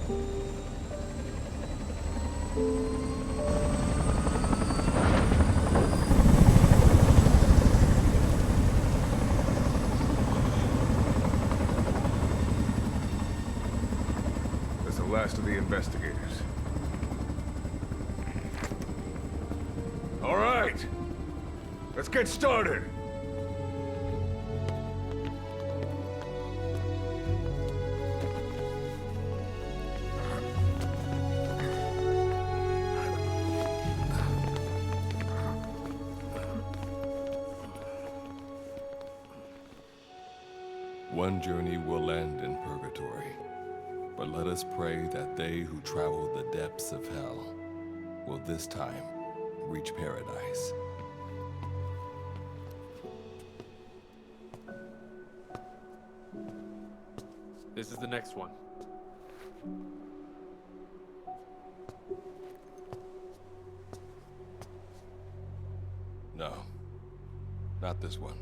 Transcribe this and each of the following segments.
That's the last of the investigators. All right, let's get started. One journey will end in purgatory, but let us pray that they who travel the depths of hell will this time reach paradise. This is the next one. No, not this one.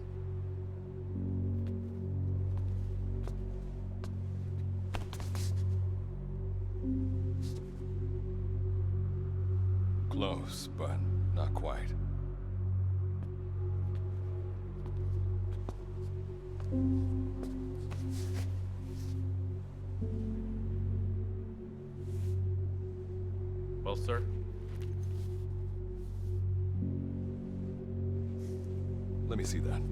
Close, but not quite. Well, sir? Let me see that.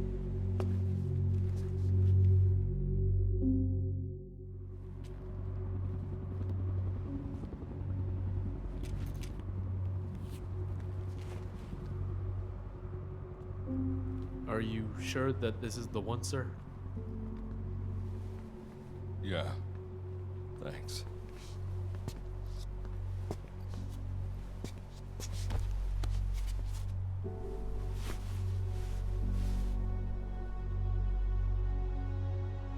Are you sure that this is the one, sir? Yeah. Thanks.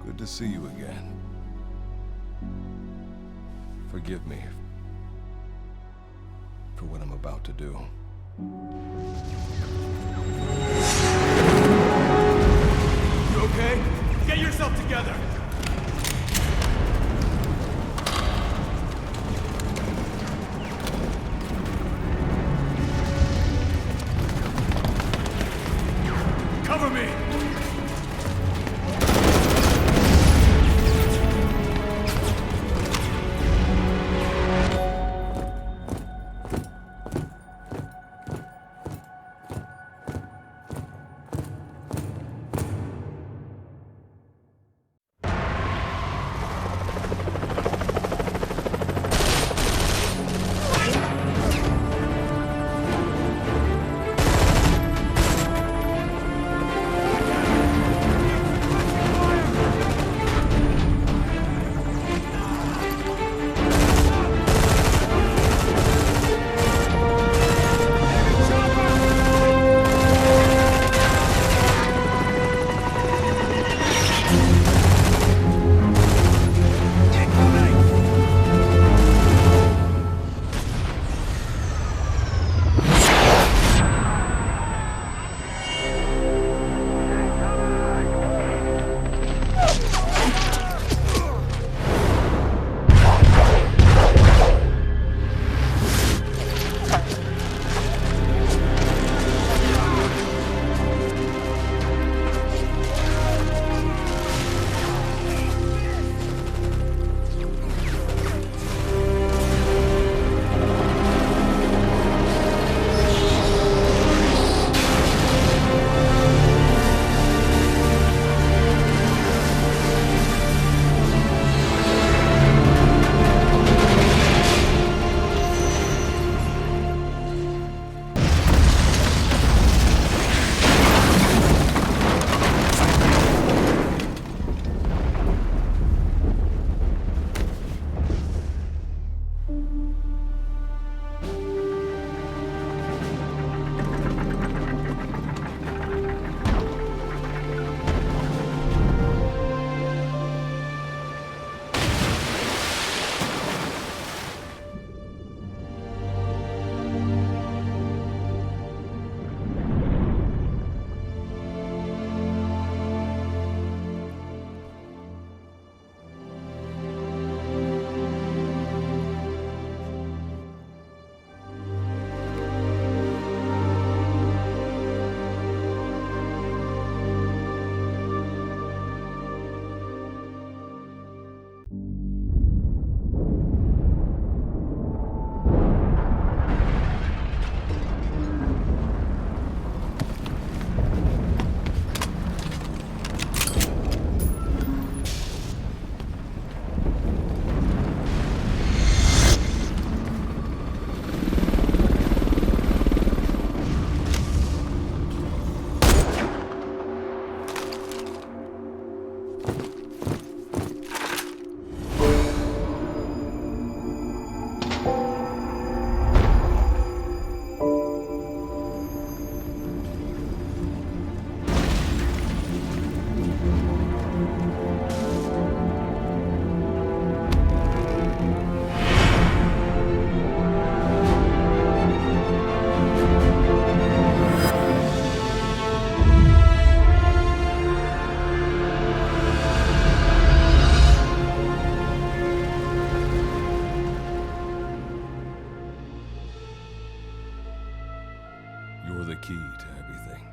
Good to see you again. Forgive me for what I'm about to do. You okay? Get yourself together! Cover me! key to everything.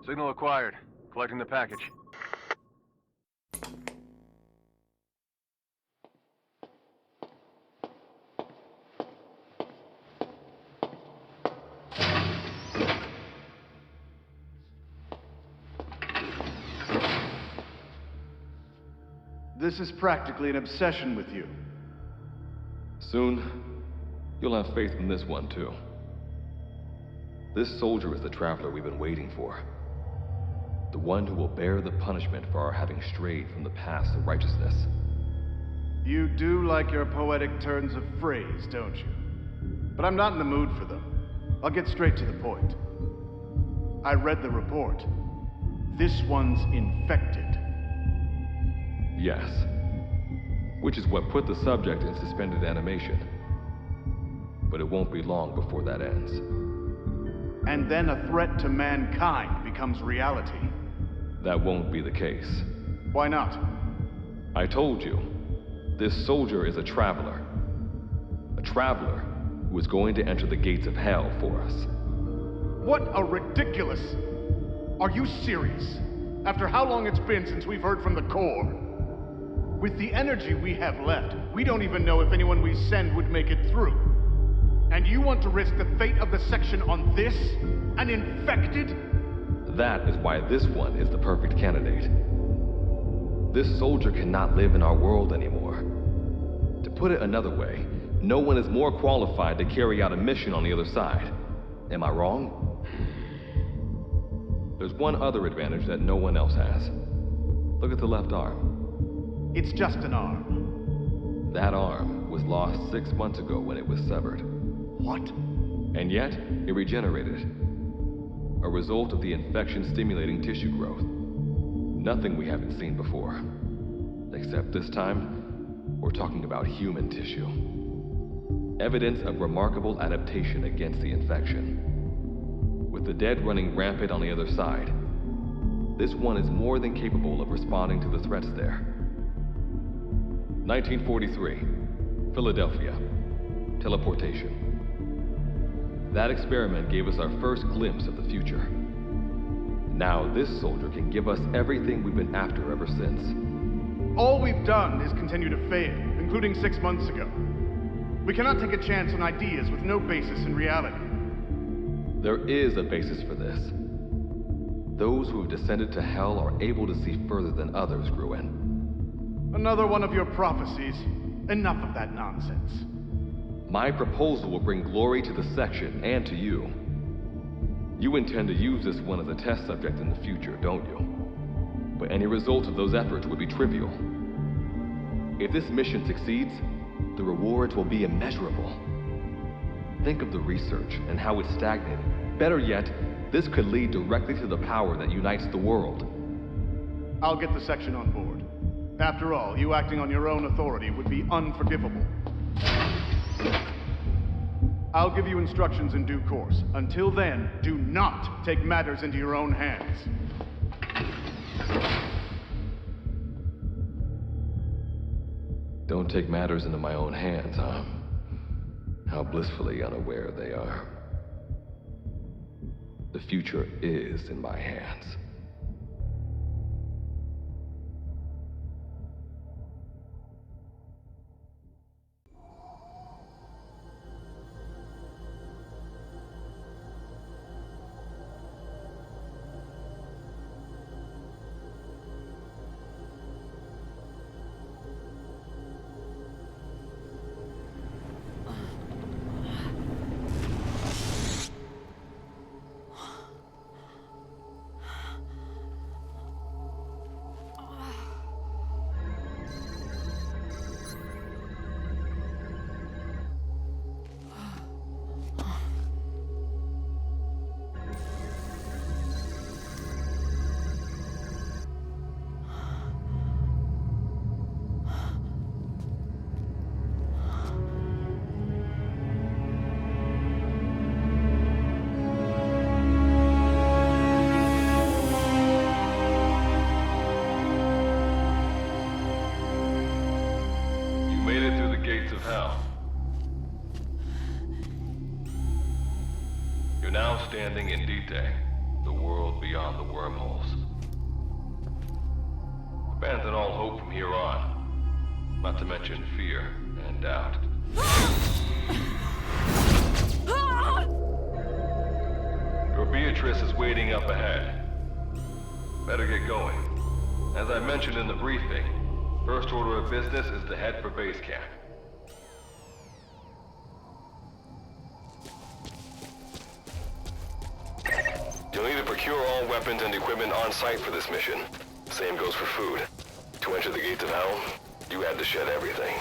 Signal acquired. Collecting the package. This is practically an obsession with you. Soon, you'll have faith in this one, too. This soldier is the traveler we've been waiting for. The one who will bear the punishment for our having strayed from the paths of righteousness. You do like your poetic turns of phrase, don't you? But I'm not in the mood for them. I'll get straight to the point. I read the report. This one's infected. Yes. Which is what put the subject in suspended animation. But it won't be long before that ends. And then a threat to mankind becomes reality. That won't be the case. Why not? I told you, this soldier is a traveler. A traveler who is going to enter the gates of hell for us. What a ridiculous... Are you serious? After how long it's been since we've heard from the Corps? With the energy we have left, we don't even know if anyone we send would make it through. And you want to risk the fate of the section on this? An infected? That is why this one is the perfect candidate. This soldier cannot live in our world anymore. To put it another way, no one is more qualified to carry out a mission on the other side. Am I wrong? There's one other advantage that no one else has. Look at the left arm. It's just an arm. That arm was lost 6 months ago when it was severed. What? And yet, it regenerated. A result of the infection-stimulating tissue growth. Nothing we haven't seen before. Except this time, we're talking about human tissue. Evidence of remarkable adaptation against the infection. With the dead running rampant on the other side, this one is more than capable of responding to the threats there. 1943, Philadelphia. Teleportation. That experiment gave us our first glimpse of the future. Now this soldier can give us everything we've been after ever since. All we've done is continue to fail, including 6 months ago. We cannot take a chance on ideas with no basis in reality. There is a basis for this. Those who have descended to hell are able to see further than others, Gruen. Another one of your prophecies. Enough of that nonsense. My proposal will bring glory to the section and to you. You intend to use this one as a test subject in the future, don't you? But any result of those efforts would be trivial. If this mission succeeds, the rewards will be immeasurable. Think of the research and how it's stagnated. Better yet, this could lead directly to the power that unites the world. I'll get the section on board. After all, you acting on your own authority would be unforgivable. I'll give you instructions in due course. Until then, do not take matters into your own hands. Don't take matters into my own hands, huh? How blissfully unaware they are. The future is in my hands. understanding in detail the world beyond the wormholes. Abandon all hope from here on, not to mention fear and doubt. Your Beatrice is waiting up ahead. Better get going. As I mentioned in the briefing, first order of business is to head for base camp. You'll need to procure all weapons and equipment on site for this mission. Same goes for food. To enter the gates of hell, you had to shed everything.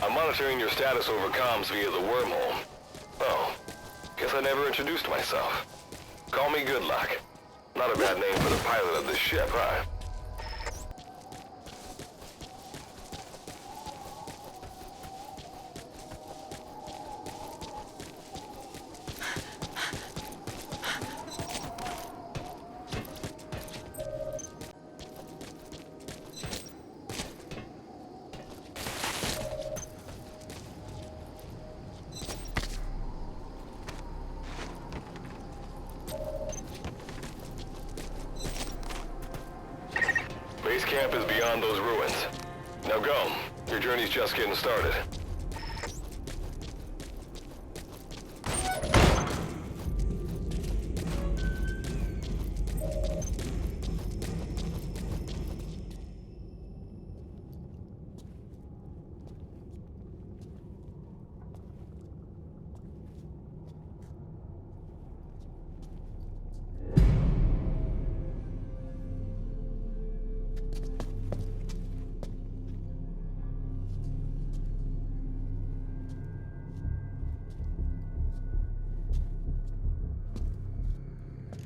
I'm monitoring your status over comms via the wormhole. Oh, guess I never introduced myself. Call me Good Luck. Not a bad name for the pilot of this ship, huh? Base camp is beyond those ruins. Now go. Your journey's just getting started.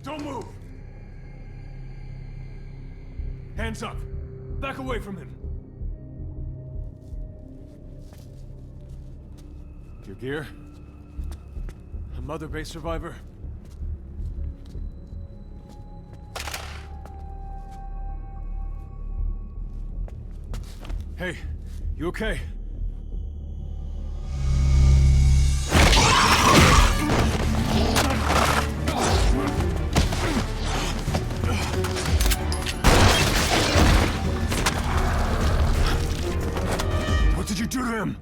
Don't move! Hands up! Back away from him! Your gear? A Mother Base survivor? Hey, you okay? What did you do to him?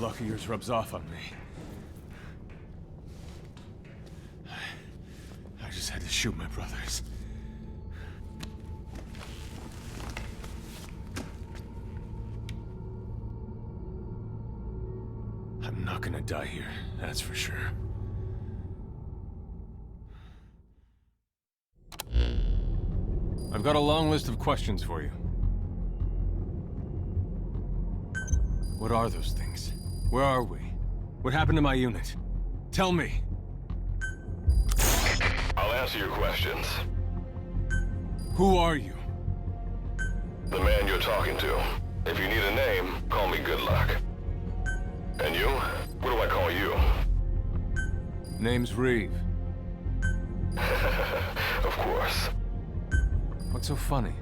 luck of yours rubs off on me. I just had to shoot my brothers. I'm not gonna die here, that's for sure. I've got a long list of questions for you. What are those things? Where are we? What happened to my unit? Tell me! I'll answer your questions. Who are you? The man you're talking to. If you need a name, call me Good Luck. And you? What do I call you? Name's Reeve. Of course. What's so funny?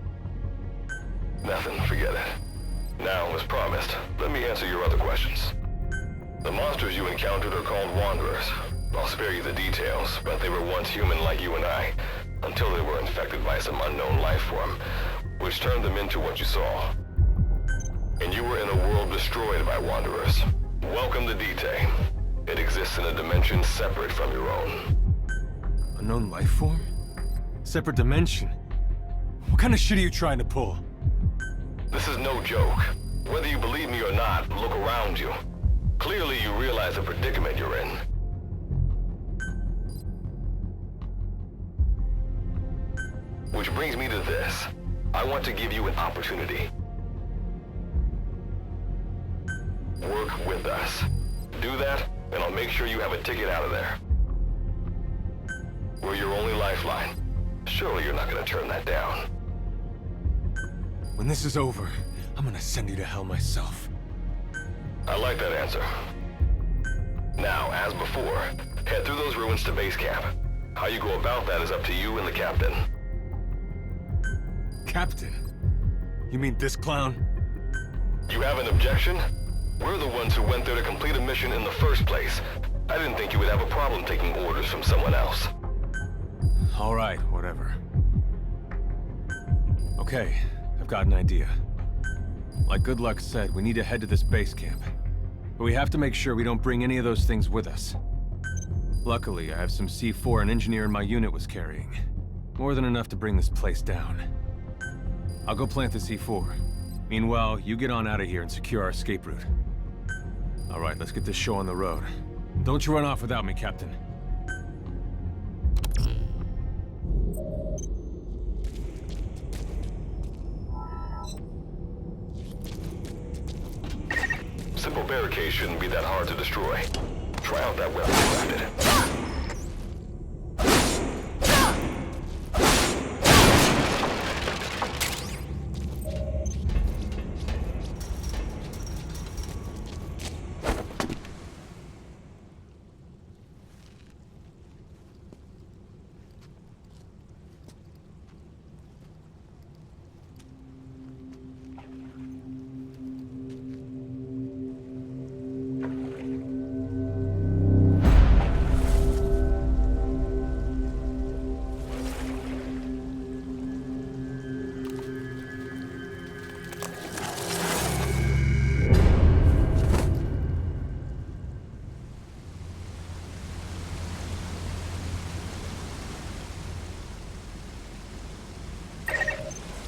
Nothing, forget it. Now, as promised, let me answer your other questions. The monsters you encountered are called Wanderers. I'll spare you the details, but they were once human like you and I, until they were infected by some unknown life form, which turned them into what you saw. And you were in a world destroyed by Wanderers. Welcome to D-Day. It exists in a dimension separate from your own. Unknown life form? Separate dimension? What kind of shit are you trying to pull? This is no joke. Whether you believe me or not, look around you. Clearly you realize the predicament you're in. Which brings me to this. I want to give you an opportunity. Work with us. Do that, and I'll make sure you have a ticket out of there. We're your only lifeline. Surely you're not gonna turn that down. When this is over, I'm gonna send you to hell myself. I like that answer. Now, as before, head through those ruins to base camp. How you go about that is up to you and the captain. Captain? You mean this clown? You have an objection? We're the ones who went there to complete a mission in the first place. I didn't think you would have a problem taking orders from someone else. All right, whatever. Okay, I've got an idea. Like Good Luck said, we need to head to this base camp. But we have to make sure we don't bring any of those things with us. Luckily, I have some C4 an engineer in my unit was carrying. More than enough to bring this place down. I'll go plant the C4. Meanwhile, you get on out of here and secure our escape route. All right, let's get this show on the road. Don't you run off without me, Captain. Simple barricade shouldn't be that hard to destroy. Try out that weapon you crafted.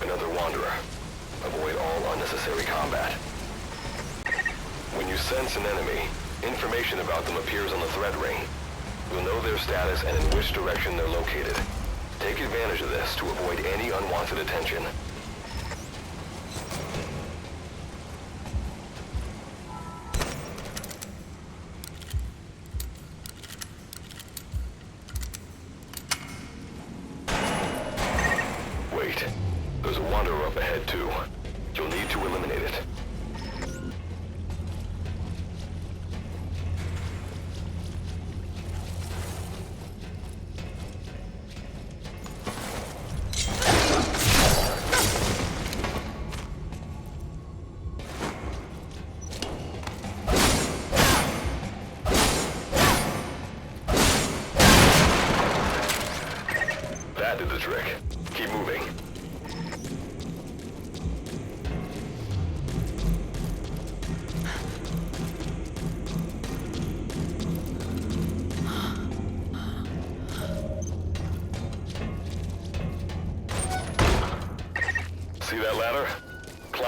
Another Wanderer. Avoid all unnecessary combat. When you sense an enemy, information about them appears on the threat ring. You'll know their status and in which direction they're located. Take advantage of this to avoid any unwanted attention. Wait. There's a Wanderer up ahead, too. You'll need to eliminate it. That did the trick. Keep moving.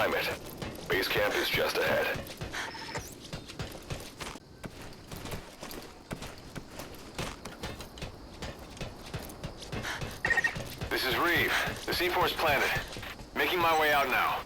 time it. Base camp is just ahead. This is Reeve. The C4's planted. Making my way out now.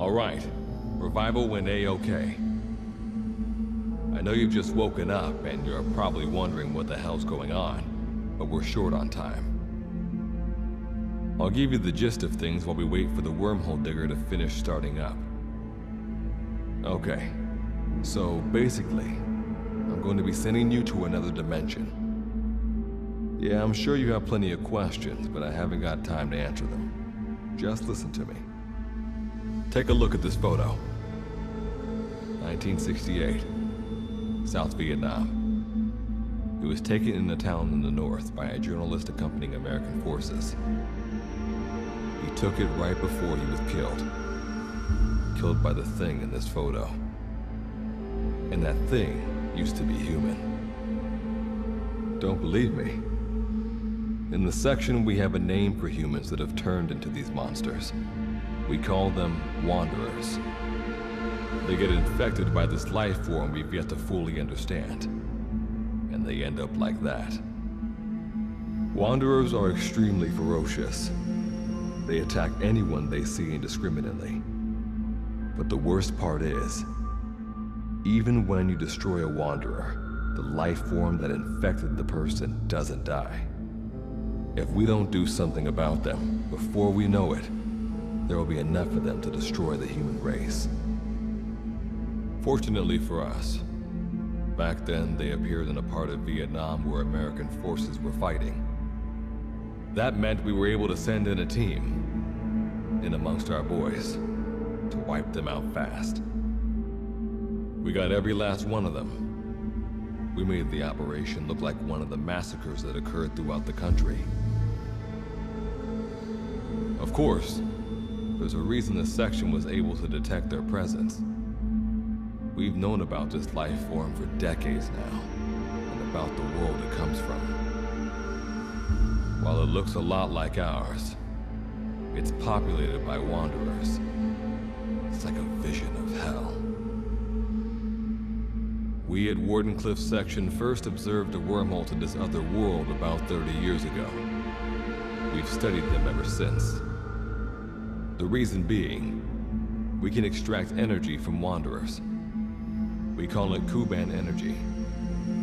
All right. Revival went A-okay. I know you've just woken up and you're probably wondering what the hell's going on, but we're short on time. I'll give you the gist of things while we wait for the wormhole digger to finish starting up. Okay. So basically, I'm going to be sending you to another dimension. Yeah, I'm sure you have plenty of questions, but I haven't got time to answer them. Just listen to me. Take a look at this photo. 1968, South Vietnam. It was taken in a town in the north by a journalist accompanying American forces. He took it right before he was killed. Killed by the thing in this photo. And that thing used to be human. Don't believe me? In the section, we have a name for humans that have turned into these monsters. We call them Wanderers. They get infected by this life form we've yet to fully understand. And they end up like that. Wanderers are extremely ferocious. They attack anyone they see indiscriminately. But the worst part is, even when you destroy a Wanderer, the life form that infected the person doesn't die. If we don't do something about them, before we know it, there will be enough of them to destroy the human race. Fortunately for us, back then they appeared in a part of Vietnam where American forces were fighting. That meant we were able to send in a team, in amongst our boys, to wipe them out fast. We got every last one of them. We made the operation look like one of the massacres that occurred throughout the country. Of course, there's a reason this section was able to detect their presence. We've known about this life form for decades now, and about the world it comes from. While it looks a lot like ours, it's populated by Wanderers. It's like a vision of hell. We at Wardenclyffe section first observed a wormhole to this other world about 30 years ago. We've studied them ever since. The reason being, we can extract energy from Wanderers. We call it Kuban energy.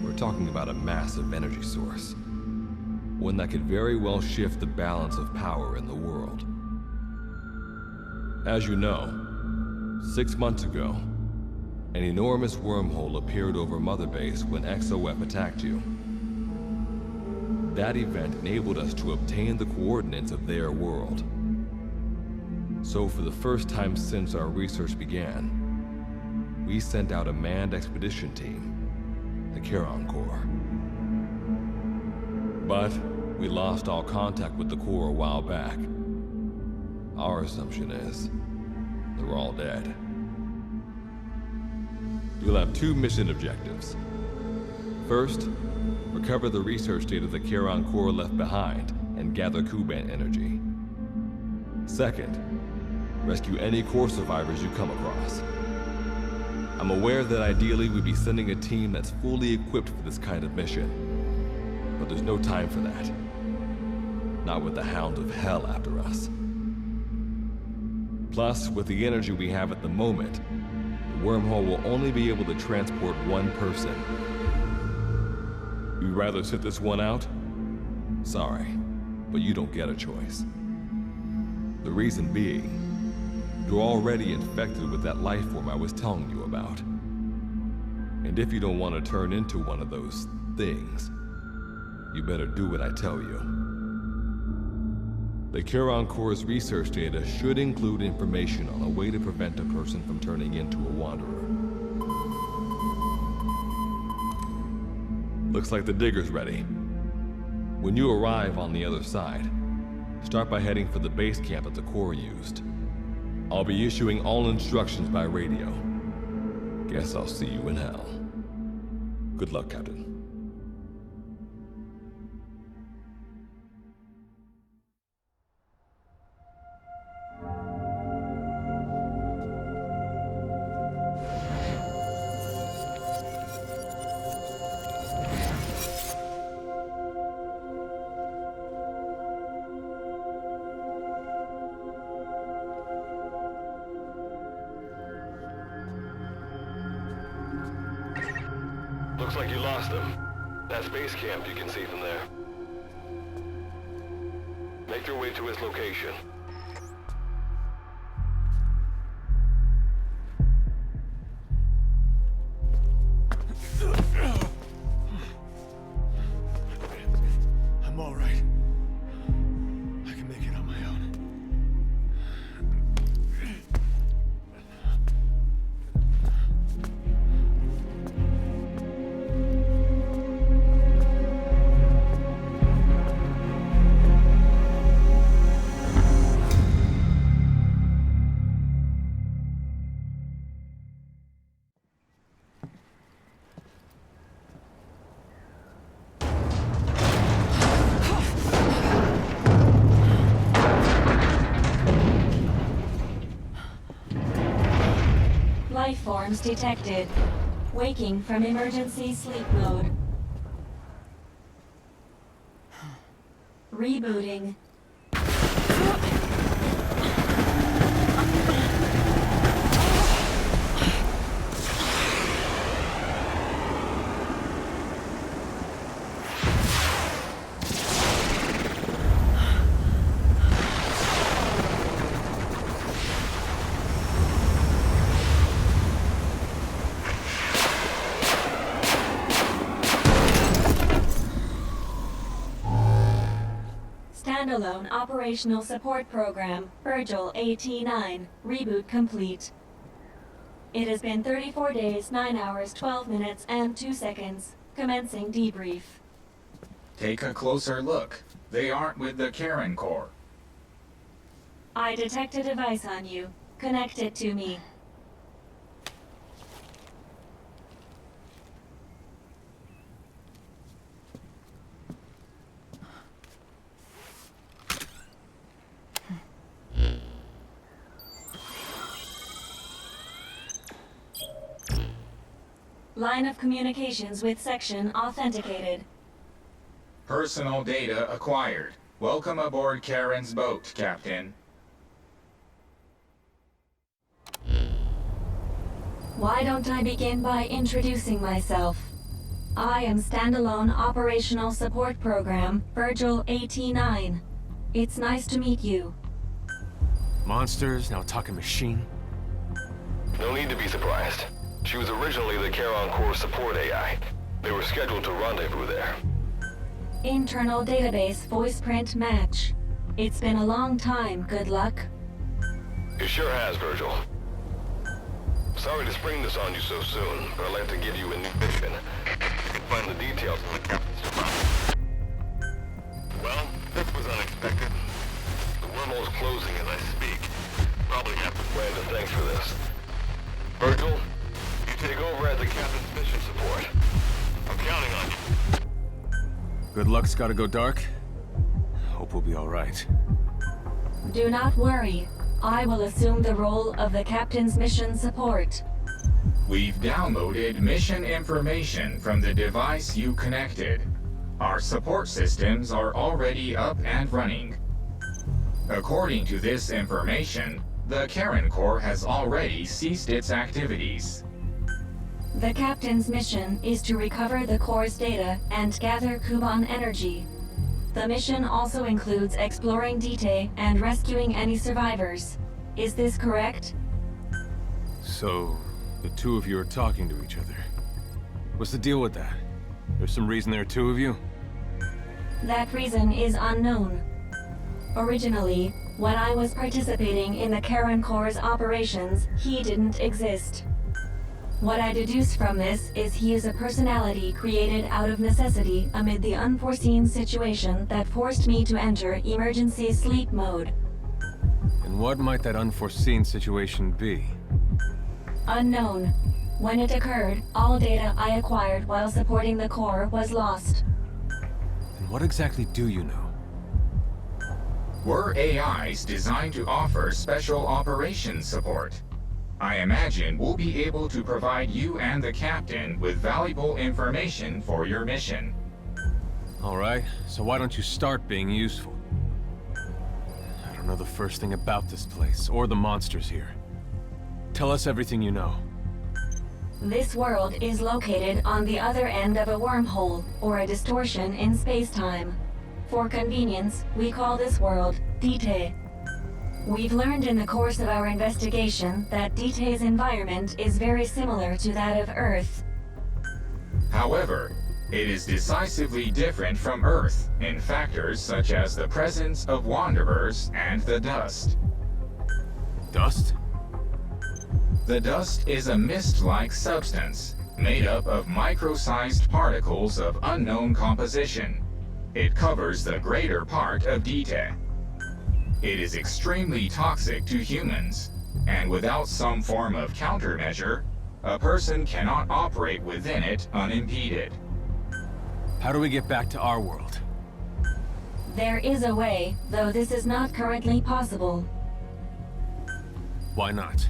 We're talking about a massive energy source. One that could very well shift the balance of power in the world. As you know, 6 months ago, an enormous wormhole appeared over Mother Base when XOF attacked you. That event enabled us to obtain the coordinates of their world. So for the first time since our research began, we sent out a manned expedition team, the Charon Corps. But we lost all contact with the Corps a while back. Our assumption is they're all dead. You'll have 2 mission objectives. First, recover the research data the Charon Corps left behind and gather Kuban energy. Second, rescue any Corps survivors you come across. I'm aware that ideally we'd be sending a team that's fully equipped for this kind of mission, but there's no time for that. Not with the Hound of Hell after us. Plus, with the energy we have at the moment, the wormhole will only be able to transport one person. You'd rather sit this one out? Sorry, but you don't get a choice. The reason being, you're already infected with that life form I was telling you about. And if you don't want to turn into one of those things, you better do what I tell you. The Charon Corps' research data should include information on a way to prevent a person from turning into a Wanderer. Looks like the digger's ready. When you arrive on the other side, start by heading for the base camp that the Corps used. I'll be issuing all instructions by radio. Guess I'll see you in hell. Good luck, Captain. Looks like you lost them. That's base camp you can see from there. Make your way to his location. I'm all right. I can make it on my own. life forms detected. Waking from emergency sleep mode. Rebooting. Standalone Operational Support Program, Virgil AT-9, reboot complete. It has been 34 days, 9 hours, 12 minutes, and 2 seconds. Commencing debrief. Take a closer look. They aren't with the Karen Corps. I detect a device on you. Connect it to me. Line of communications with section authenticated. Personal data acquired. Welcome aboard Karen's boat, Captain. Why don't I begin by introducing myself? I am Standalone Operational Support Program, Virgil AT-9. It's nice to meet you. Monsters, now talking machine. No need to be surprised. She was originally the Charon Core support AI. They were scheduled to rendezvous there. Internal database voice print match. It's been a long time, good luck. It sure has, Virgil. Sorry to spring this on you so soon, but I'd like to give you a new mission. You can find the details in the captain's file. Well, this was unexpected. The wormhole's closing as I speak. Probably have to plan to thanks for this. Virgil, you take over as the captain's mission support. I'm counting on you. Good luck's gotta go dark. Hope we'll be alright. Do not worry. I will assume the role of the captain's mission support. We've downloaded mission information from the device you connected. Our support systems are already up and running. According to this information, the Karen Corps has already ceased its activities. The captain's mission is to recover the Corps' data and gather Kuban energy. The mission also includes exploring Dite and rescuing any survivors. Is this correct? So, the two of you are talking to each other. What's the deal with that? There's some reason there are two of you? That reason is unknown. Originally, when I was participating in the Karen Corps' operations, he didn't exist. What I deduce from this is he is a personality created out of necessity amid the unforeseen situation that forced me to enter emergency sleep mode. And what might that unforeseen situation be? Unknown. When it occurred, all data I acquired while supporting the Corps was lost. And what exactly do you know? We're AIs designed to offer special operations support. I imagine we'll be able to provide you and the captain with valuable information for your mission. Alright, so why don't you start being useful? I don't know the first thing about this place, or the monsters here. Tell us everything you know. This world is located on the other end of a wormhole, or a distortion in space-time. For convenience, we call this world Dite. We've learned in the course of our investigation that Dite's environment is very similar to that of Earth. However, it is decisively different from Earth in factors such as the presence of wanderers and the dust. Dust? The dust is a mist-like substance made up of micro-sized particles of unknown composition. It covers the greater part of Dite. It is extremely toxic to humans, and without some form of countermeasure, a person cannot operate within it unimpeded. How do we get back to our world? There is a way, though this is not currently possible. Why not?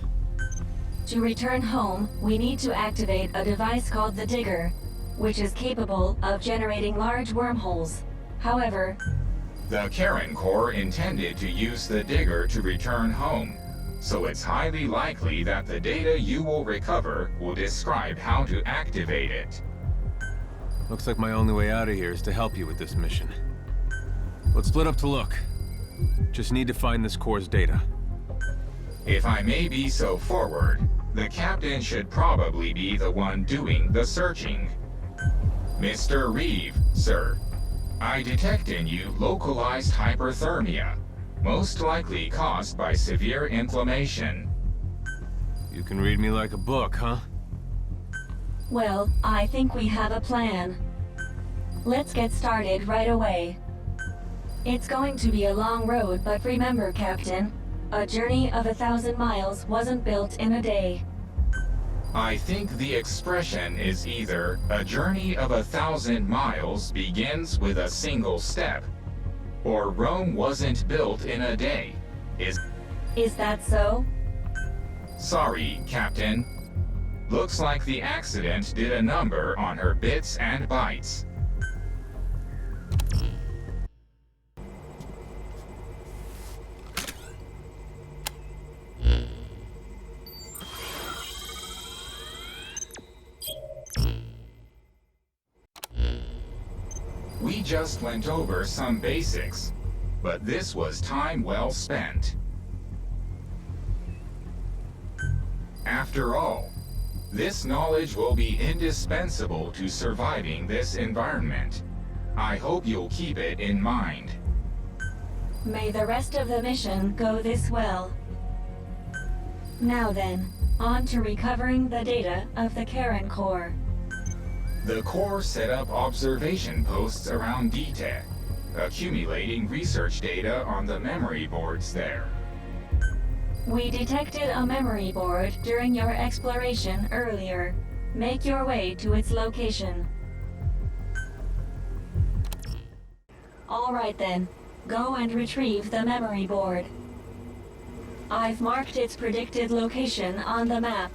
To return home, we need to activate a device called the Digger, which is capable of generating large wormholes. However, The Karen Corps intended to use the Digger to return home, so it's highly likely that the data you will recover will describe how to activate it. Looks like my only way out of here is to help you with this mission. Let's split up to look. Just need to find this Corps' data. If I may be so forward, the captain should probably be the one doing the searching. Mr. Reeve, sir, I detect in you localized hyperthermia, most likely caused by severe inflammation. You can read me like a book, huh? well, I think we have a plan. Let's get started right away. It's going to be a long road, but remember, Captain, a journey of 1,000 miles wasn't built in a day. I think the expression is either a journey of 1,000 miles begins with a single step, or Rome wasn't built in a day. Is that so? Sorry, Captain. Looks like the accident did a number on her bits and bytes. We just went over some basics, but this was time well spent. After all, this knowledge will be indispensable to surviving this environment. I hope you'll keep it in mind. May the rest of the mission go this well. Now then, on to recovering the data of the Karen Corps. The Corps set up observation posts around DTEC, accumulating research data on the memory boards there. We detected a memory board during your exploration earlier. Make your way to its location. All right then, go and retrieve the memory board. I've marked its predicted location on the map.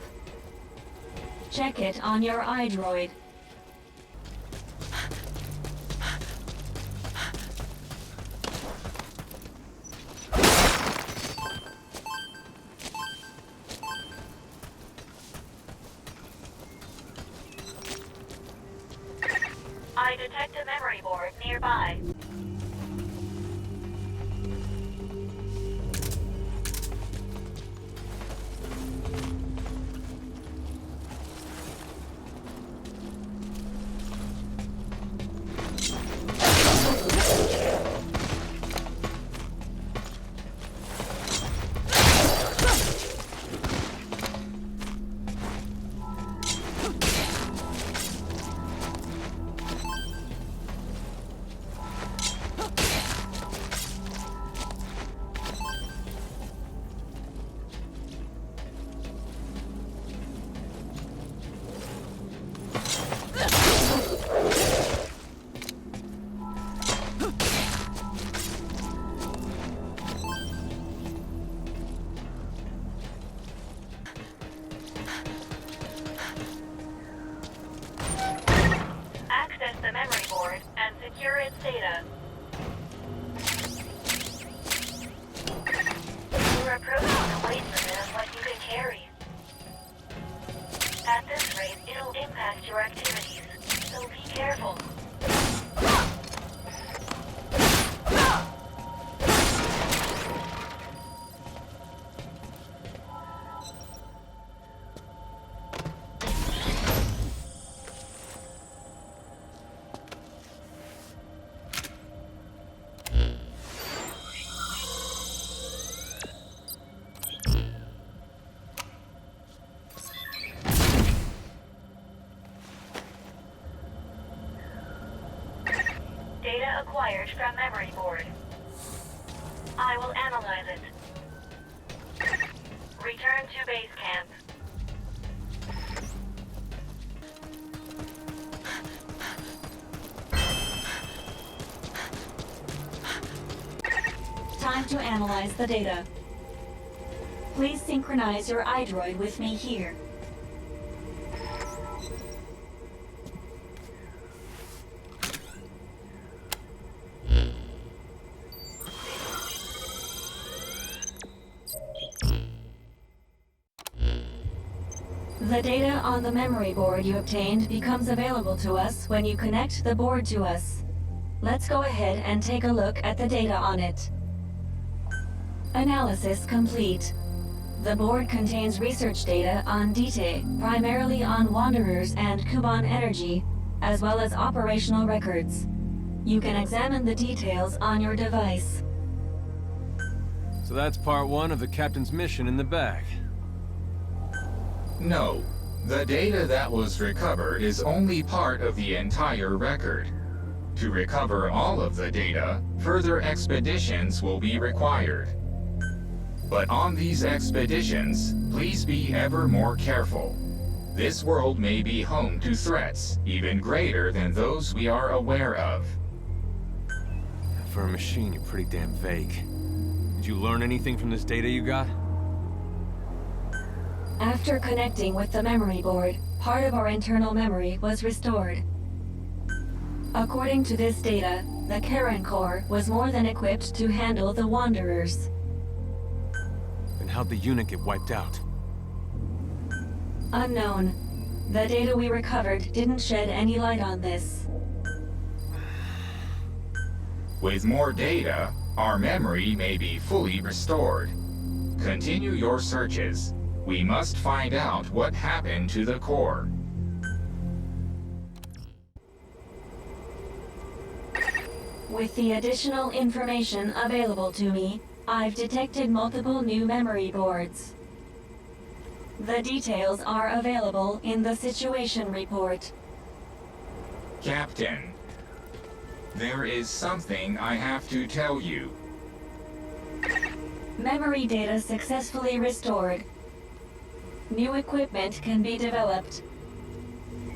Check it on your iDroid. I detect a memory board nearby. Access the memory board and secure its data. You're approaching the weight limit of what you can carry. At this rate, it'll impact your activities, so be careful. Data acquired from memory board. I will analyze it. Return to base camp. Time to analyze the data. Please synchronize your iDroid with me here. The data on the memory board you obtained becomes available to us when you connect the board to us. Let's go ahead and take a look at the data on it. Analysis complete. The board contains research data on Dite, primarily on Wanderers and Kuban energy, as well as operational records. You can examine the details on your device. So that's part one of the captain's mission in the bag. No. The data that was recovered is only part of the entire record. To recover all of the data, further expeditions will be required. But on these expeditions, please be ever more careful. This world may be home to threats even greater than those we are aware of. For a machine, you're pretty damn vague. Did you learn anything from this data you got? After connecting with the memory board, part of our internal memory was restored. According to this data, the Karen core was more than equipped to handle the Wanderers. Then how'd the unit get wiped out? Unknown. The data we recovered didn't shed any light on this. With more data, our memory may be fully restored. Continue your searches. We must find out what happened to the core. With the additional information available to me, I've detected multiple new memory boards. The details are available in the situation report. Captain, there is something I have to tell you. Memory data successfully restored. New equipment can be developed.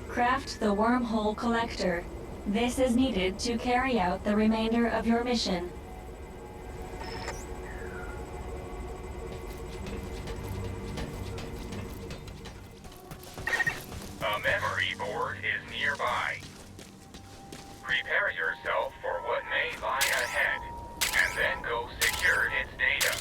Craft the wormhole collector. This is needed to carry out the remainder of your mission. A memory board is nearby. Prepare yourself for what may lie ahead, and then go secure its data.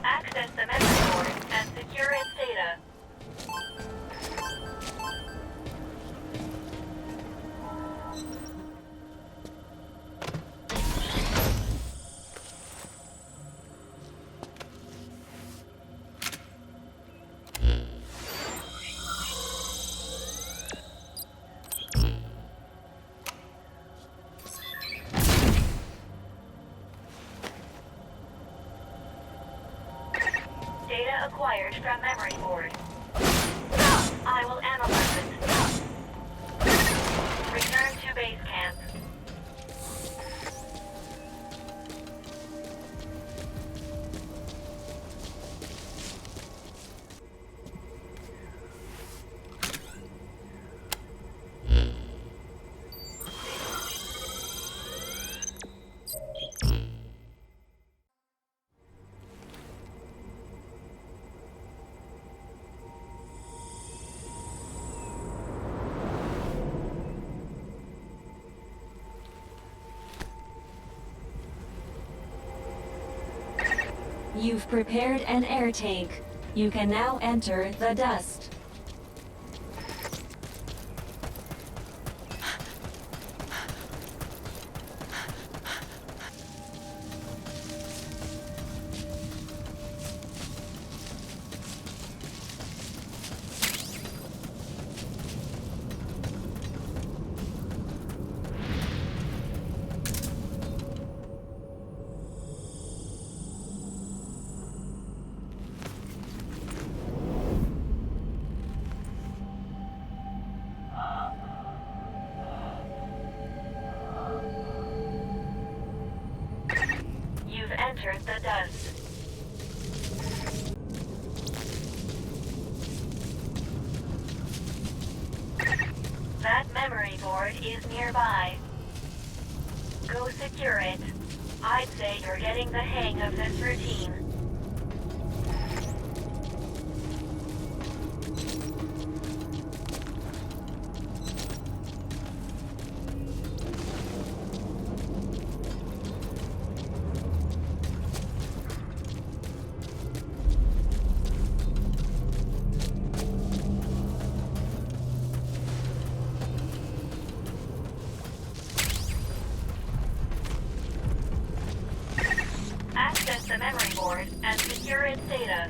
Access the memory board and secure its data. Data acquired from memory board. I will analyze it. Return to base camp. You've prepared an air tank. You can now enter the dust. You've entered the dust. That memory board is nearby. Go secure it. I'd say you're getting the hang of this routine. Access the memory board and secure its data.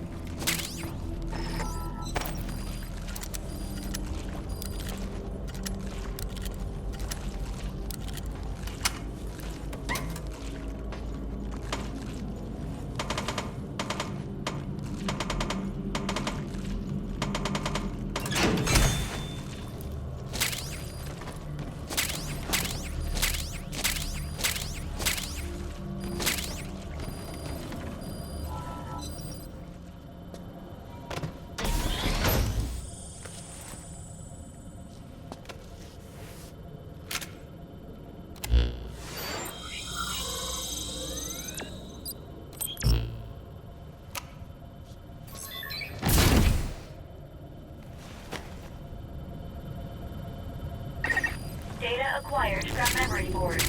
Data acquired from memory board.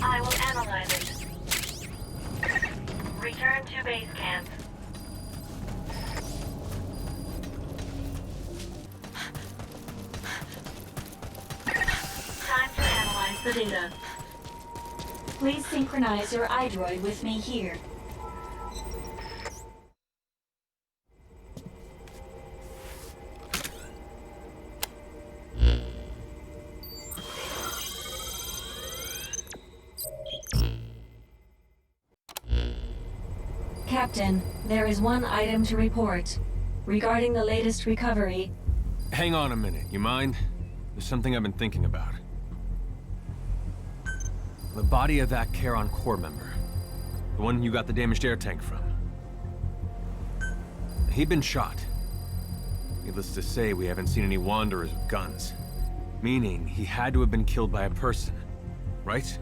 I will analyze it. Return to base camp. Time to analyze the data. Please synchronize your iDroid with me here. Captain, there is one item to report. Regarding the latest recovery... Hang on a minute, you mind? There's something I've been thinking about. The body of that Charon Corps member. The one you got the damaged air tank from. He'd been shot. Needless to say, we haven't seen any wanderers with guns. Meaning, he had to have been killed by a person. Right?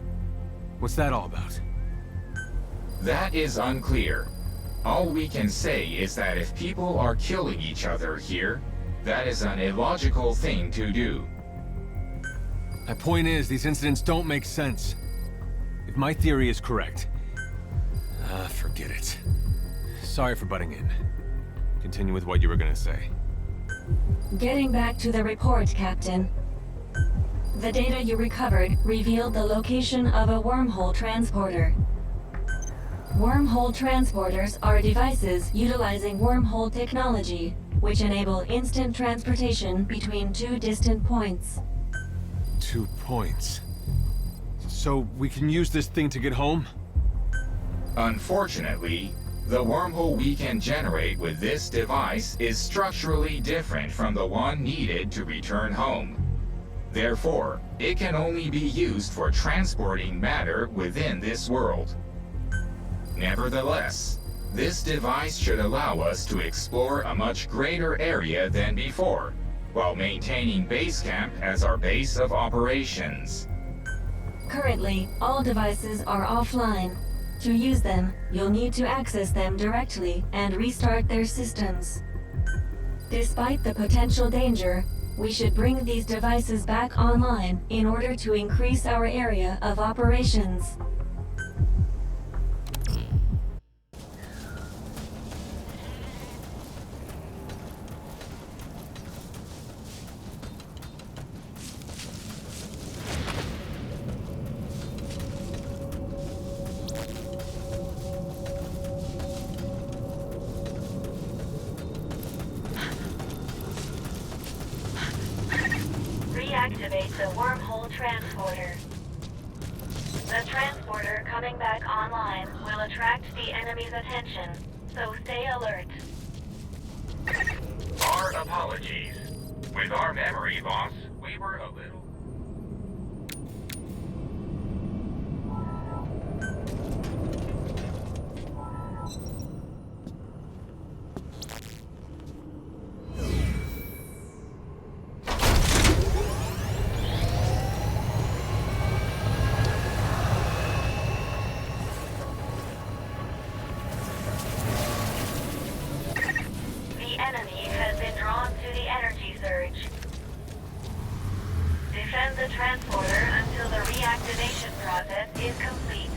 What's that all about? That is unclear. All we can say is that if people are killing each other here, that is an illogical thing to do. My point is, these incidents don't make sense. If my theory is correct... forget it. Sorry for butting in. Continue with what you were gonna say. Getting back to the report, Captain. The data you recovered revealed the location of a wormhole transporter. Wormhole transporters are devices utilizing wormhole technology, which enable instant transportation between two distant points. 2 points. So we can use this thing to get home? Unfortunately, the wormhole we can generate with this device is structurally different from the one needed to return home. Therefore, it can only be used for transporting matter within this world. Nevertheless, this device should allow us to explore a much greater area than before, while maintaining base camp as our base of operations. Currently, all devices are offline. To use them, you'll need to access them directly and restart their systems. Despite the potential danger, we should bring these devices back online in order to increase our area of operations. Reactivate the wormhole transporter. The transporter coming back online will attract the enemy's attention, so stay alert. Our apologies. With our memory loss, we were a little... The enemy has been drawn to the energy surge. Defend the transporter until the reactivation process is complete.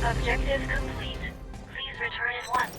Objective complete. Please return at once.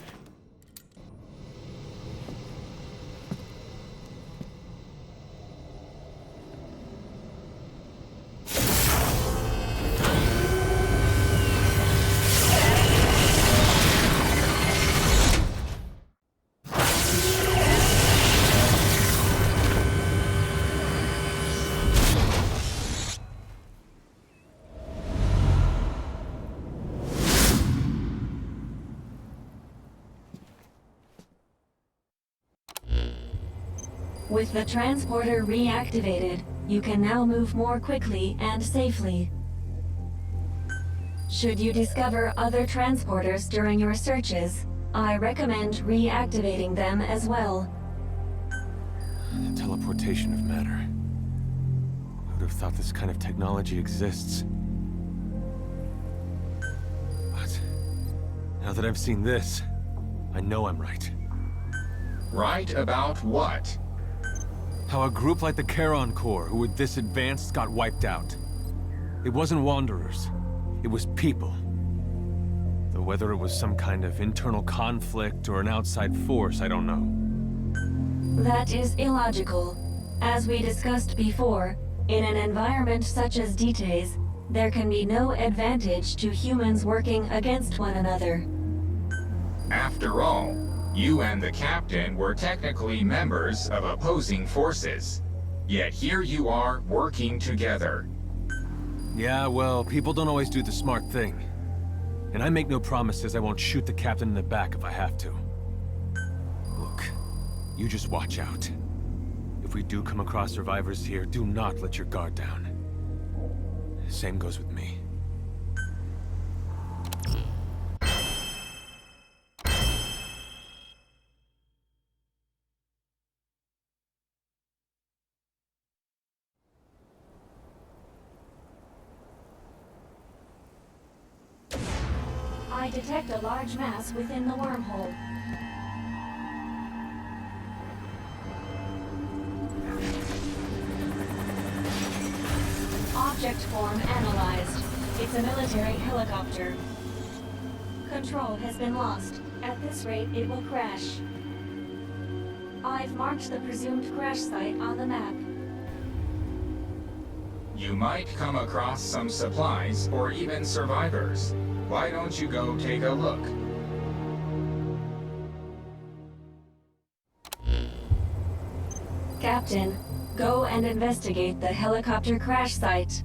With the transporter reactivated, you can now move more quickly and safely. Should you discover other transporters during your searches, I recommend reactivating them as well. The teleportation of matter. Who would have thought this kind of technology exists? But now that I've seen this, I know I'm right. Right about what? How a group like the Charon Corps, who were this advanced, got wiped out. It wasn't Wanderers. It was people. Though whether it was some kind of internal conflict or an outside force, I don't know. That is illogical. As we discussed before, in an environment such as Detae's, there can be no advantage to humans working against one another. After all, You and the captain were technically members of opposing forces. Yet here you are working together. Yeah, well, people don't always do the smart thing. And I make no promises I won't shoot the captain in the back if I have to. Look, you just watch out. If we do come across survivors here, do not let your guard down. Same goes with me. I detect a large mass within the wormhole. Object form analyzed. It's a military helicopter. Control has been lost. At this rate, it will crash. I've marked the presumed crash site on the map. You might come across some supplies or even survivors. Why don't you go take a look? Captain, go and investigate the helicopter crash site.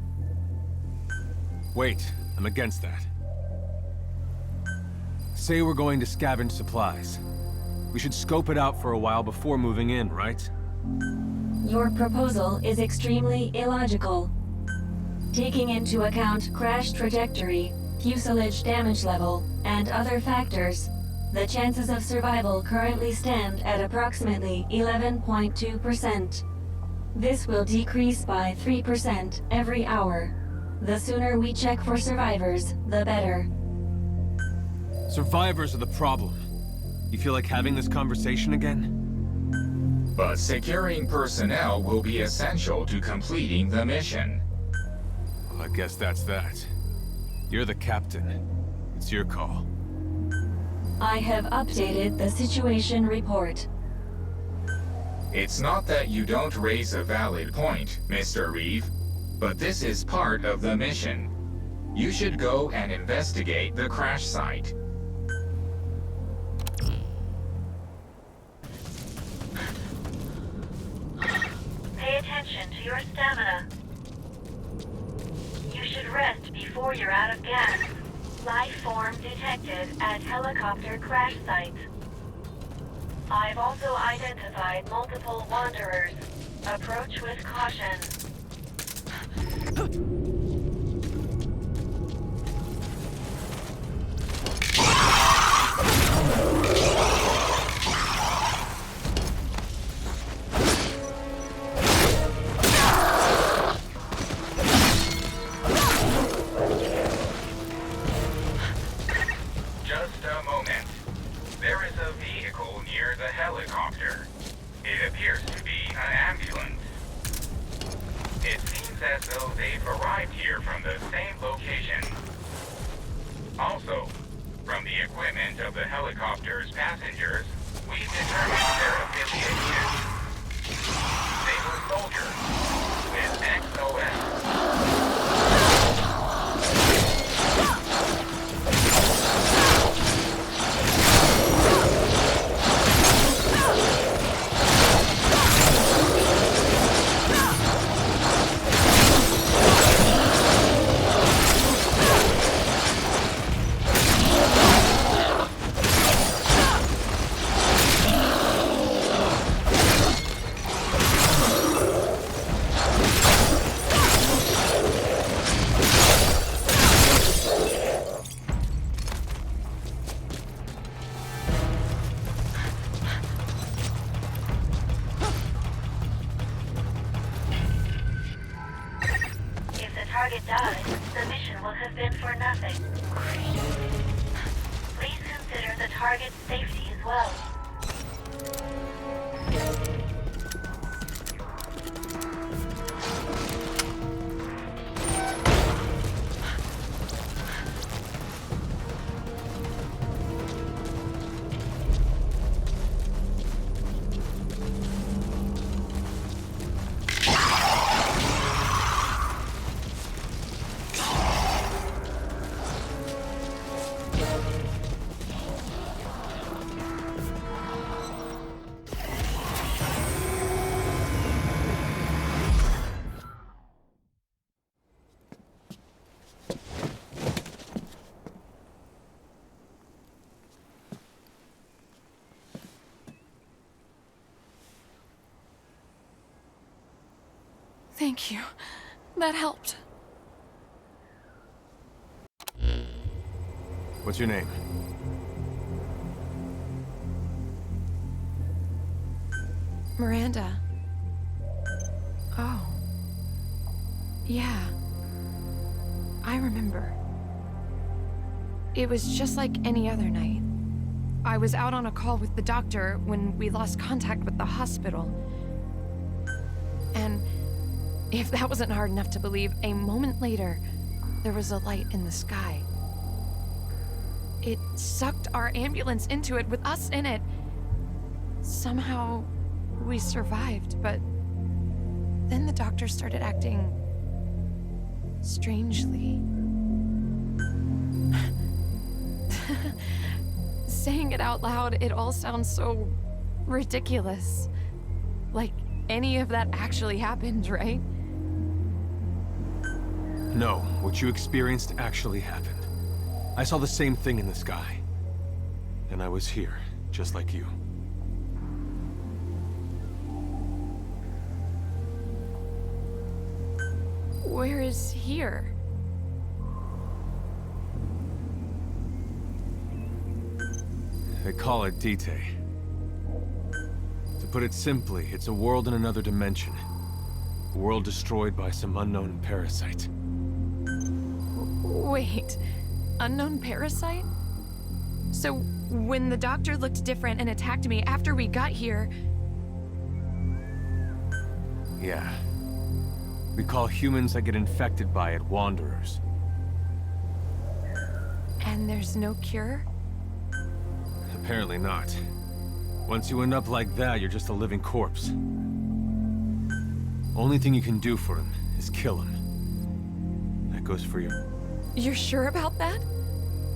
Wait, I'm against that. Say we're going to scavenge supplies. We should scope it out for a while before moving in, right? Your proposal is extremely illogical. Taking into account crash trajectory, fuselage damage level, and other factors, the chances of survival currently stand at approximately 11.2%. This will decrease by 3% every hour. The sooner we check for survivors, the better. Survivors are the problem. You feel like having this conversation again? But securing personnel will be essential to completing the mission. Well, I guess that's that. You're the captain. It's your call. I have updated the situation report. It's not that you don't raise a valid point, Mr. Reeve, but this is part of the mission. You should go and investigate the crash site. Pay attention to your stamina. You should rest before you're out of gas. Life form detected at helicopter crash site. I've also identified multiple wanderers. Approach with caution. Just a moment. There is a vehicle near the helicopter. It appears to be an ambulance. It seems as though they've arrived here from the same location. Also, from the equipment of the helicopter's passengers, we've determined their affiliation. They were soldiers with XOS. If the target dies, the mission will have been for nothing. Please consider the target's safety as well. Thank you. That helped. What's your name? Miranda. Oh. Yeah. I remember. It was just like any other night. I was out on a call with the doctor when we lost contact with the hospital. And if that wasn't hard enough to believe, a moment later, there was a light in the sky. It sucked our ambulance into it with us in it. Somehow, we survived, but then the doctor started acting strangely. Saying it out loud, it all sounds so ridiculous. Like any of that actually happened, right? No, what you experienced actually happened. I saw the same thing in the sky. And I was here, just like you. Where is here? They call it Dite. To put it simply, it's a world in another dimension. A world destroyed by some unknown parasite. Wait, unknown parasite? So when the doctor looked different and attacked me after we got here... Yeah. We call humans that get infected by it Wanderers. And there's no cure? Apparently not. Once you end up like that, you're just a living corpse. Only thing you can do for him is kill him. That goes for you. You're sure about that?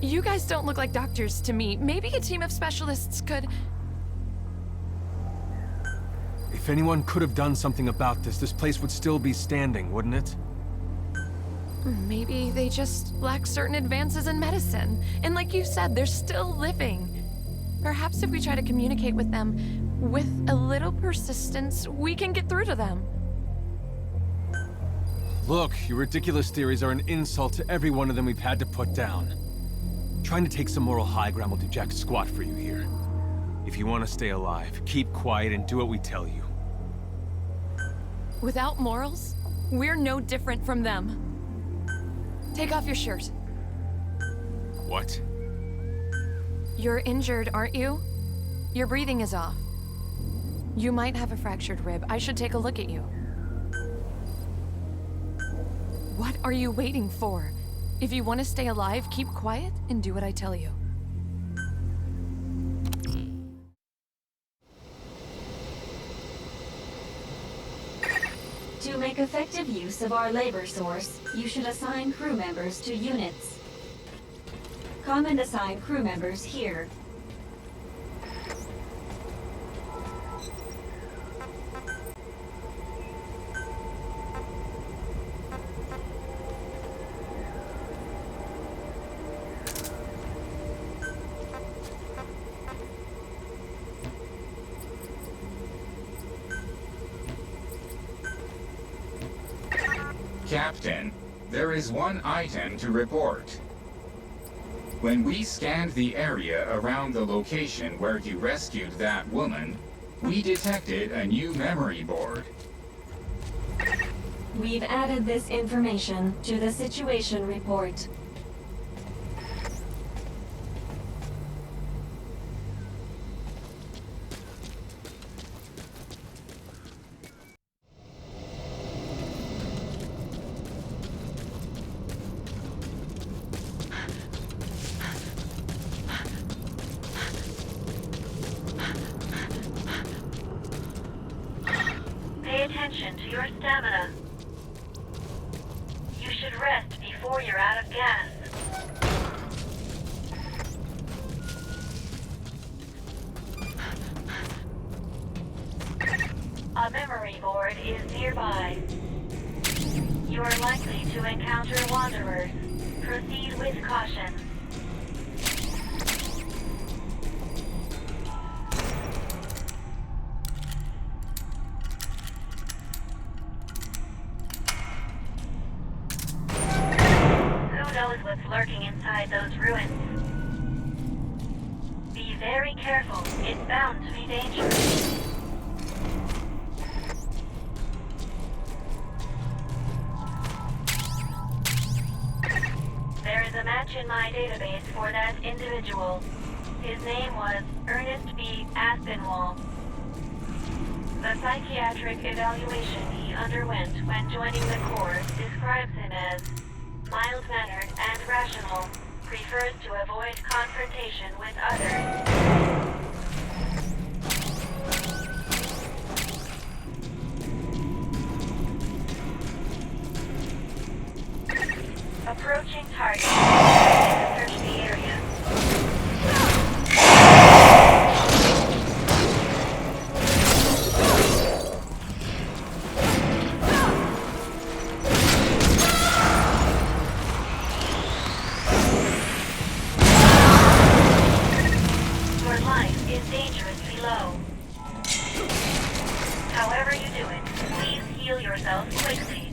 You guys don't look like doctors to me. Maybe a team of specialists could... If anyone could have done something about this, this place would still be standing, wouldn't it? Maybe they just lack certain advances in medicine. And like you said, they're still living. Perhaps if we try to communicate with them, with a little persistence, we can get through to them. Look, your ridiculous theories are an insult to every one of them we've had to put down. Trying to take some moral high ground will do jack squat for you here. If you want to stay alive, keep quiet and do what we tell you. Without morals, we're no different from them. Take off your shirt. What? You're injured, aren't you? Your breathing is off. You might have a fractured rib. I should take a look at you. What are you waiting for? If you want to stay alive, keep quiet and do what I tell you. To make effective use of our labor source, you should assign crew members to units. Come and assign crew members here. Captain, there is one item to report. When we scanned the area around the location where you rescued that woman, we detected a new memory board. We've added this information to the situation report. Pay attention to your stamina. You should rest before you're out of gas. A memory board is nearby. You are likely to encounter wanderers. Proceed with caution. be dangerous. There is a match in my database for that individual. His name was Ernest B. Aspinwall. The psychiatric evaluation he underwent when joining the Corps describes him as mild-mannered and rational, prefers to avoid confrontation with others. Approaching target. Search the area. Your life is dangerously low. However you do it, please heal yourself quickly.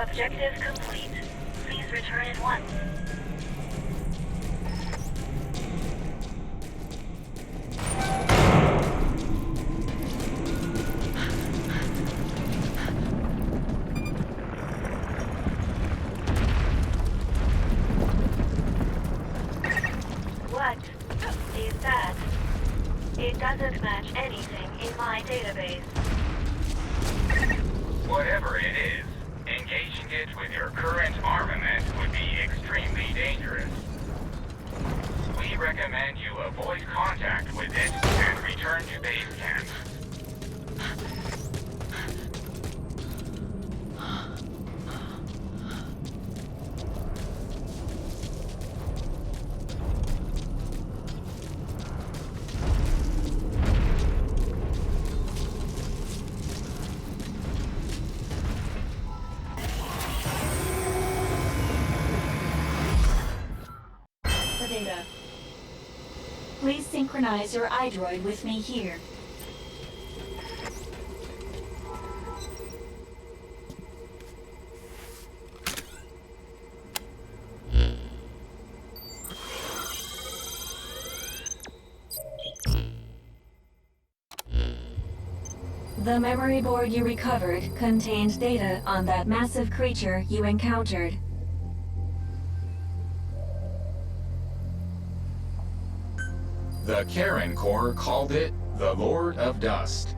Objective complete. Please return at once. What is that? It doesn't match anything in my database. Whatever it is, engaging it with your current armament would be extremely dangerous. We recommend you avoid contact with it and return to base camp. Data. Please synchronize your iDroid with me here. The memory board you recovered contained data on that massive creature you encountered. The Karen Corps called it the Lord of Dust.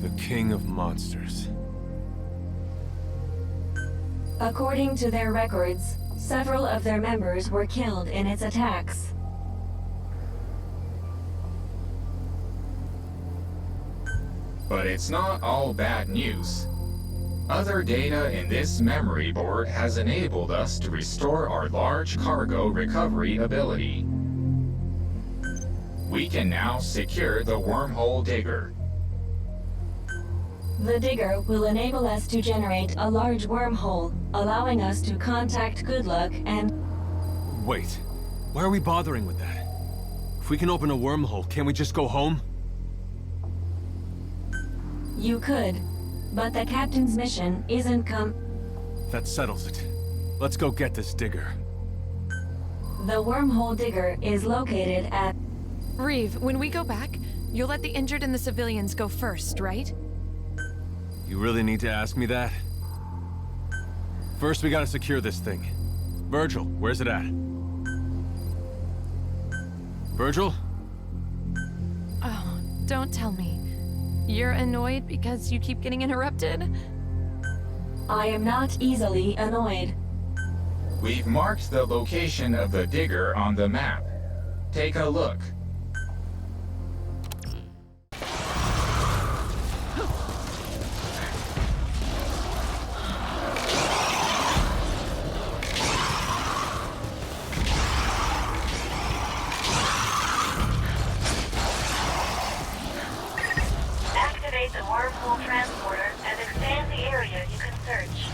The King of Monsters. According to their records, several of their members were killed in its attacks. But it's not all bad news. Other data in this memory board has enabled us to restore our large cargo recovery ability. We can now secure the wormhole digger. The digger will enable us to generate a large wormhole, allowing us to contact Goodluck and... Wait, why are we bothering with that? If we can open a wormhole, can't we just go home? You could, but the captain's mission isn't That settles it. Let's go get this digger. The wormhole digger is located at... Reeve, when we go back, you'll let the injured and the civilians go first, right? You really need to ask me that? First, we gotta secure this thing. Virgil, where's it at? Virgil? Oh, don't tell me. You're annoyed because you keep getting interrupted? I am not easily annoyed. We've marked the location of the digger on the map. Take a look. Activate the wormhole transporter and expand the area you can search.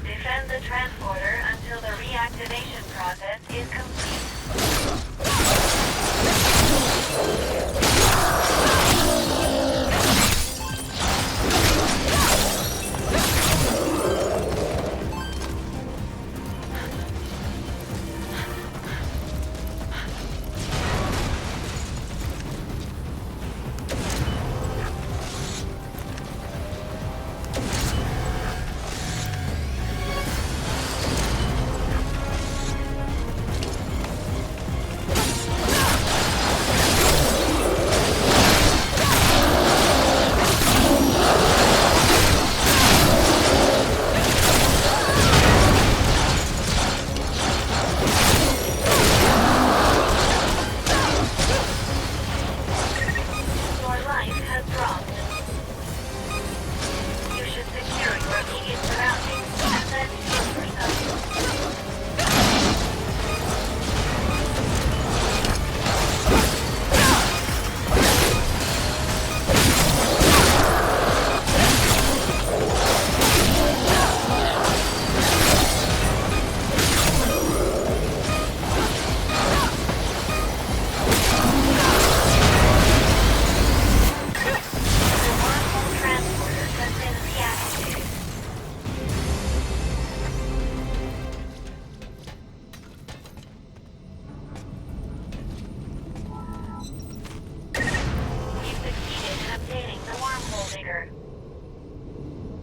Defend the transporter until the reactivation process is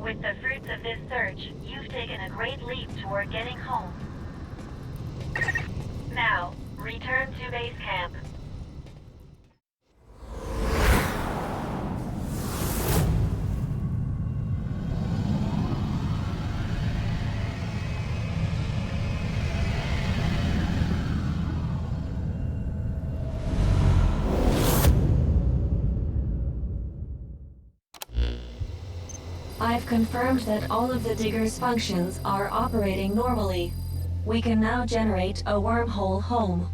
With the fruits of this search, you've taken a great leap toward getting home. Now, return to base camp. I've confirmed that all of the digger's functions are operating normally. We can now generate a wormhole home.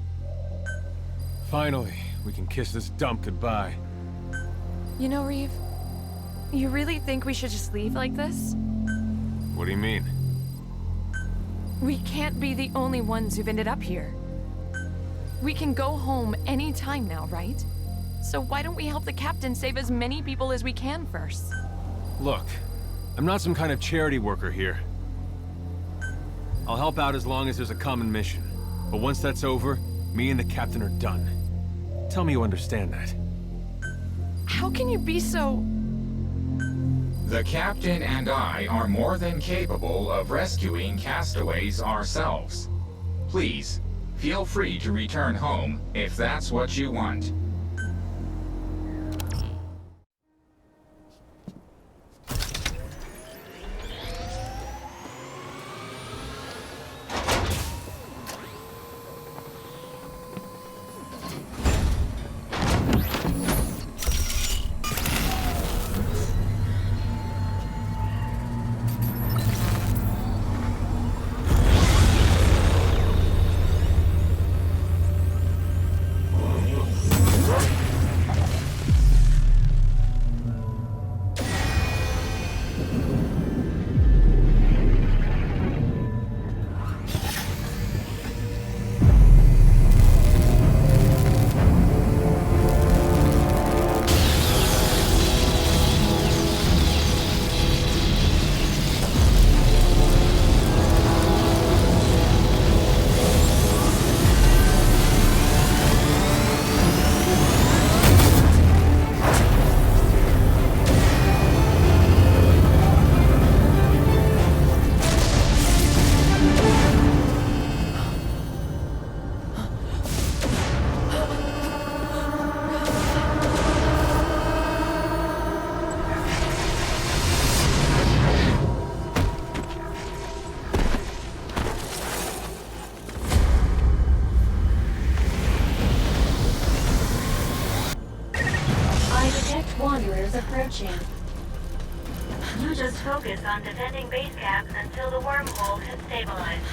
Finally, we can kiss this dump goodbye. You know, Reeve, you really think we should just leave like this? What do you mean? We can't be the only ones who've ended up here. We can go home any time now, right? So why don't we help the captain save as many people as we can first? Look, I'm not some kind of charity worker here. I'll help out as long as there's a common mission. But once that's over, me and the captain are done. Tell me you understand that. How can you be so... The captain and I are more than capable of rescuing castaways ourselves. Please, feel free to return home if that's what you want. Wanderers approaching. You just focus on defending base camp until the wormhole has stabilized.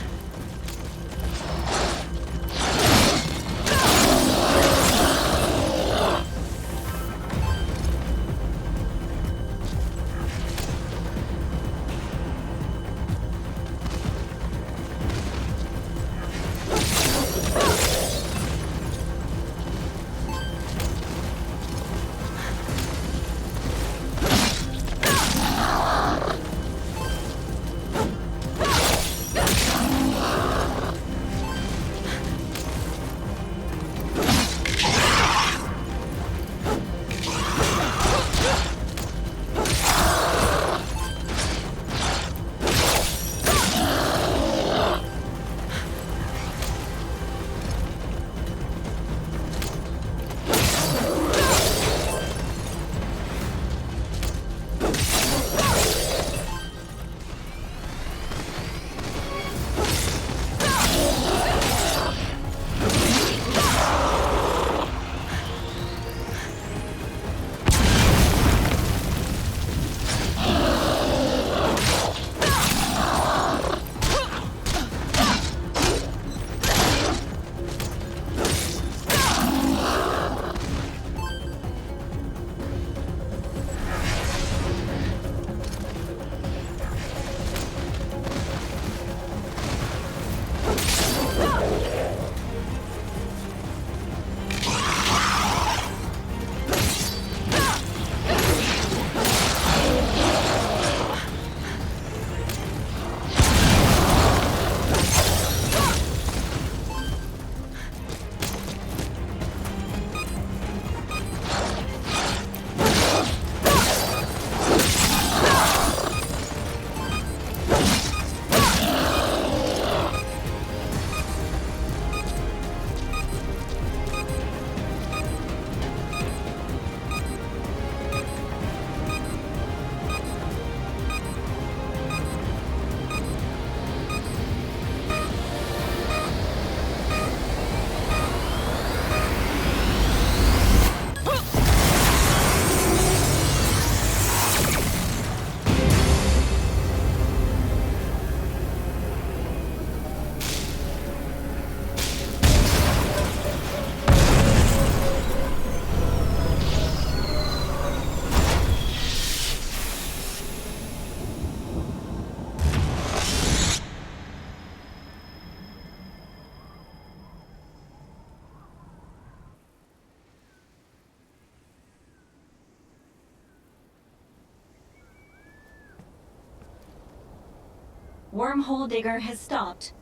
Wormhole digger has stopped.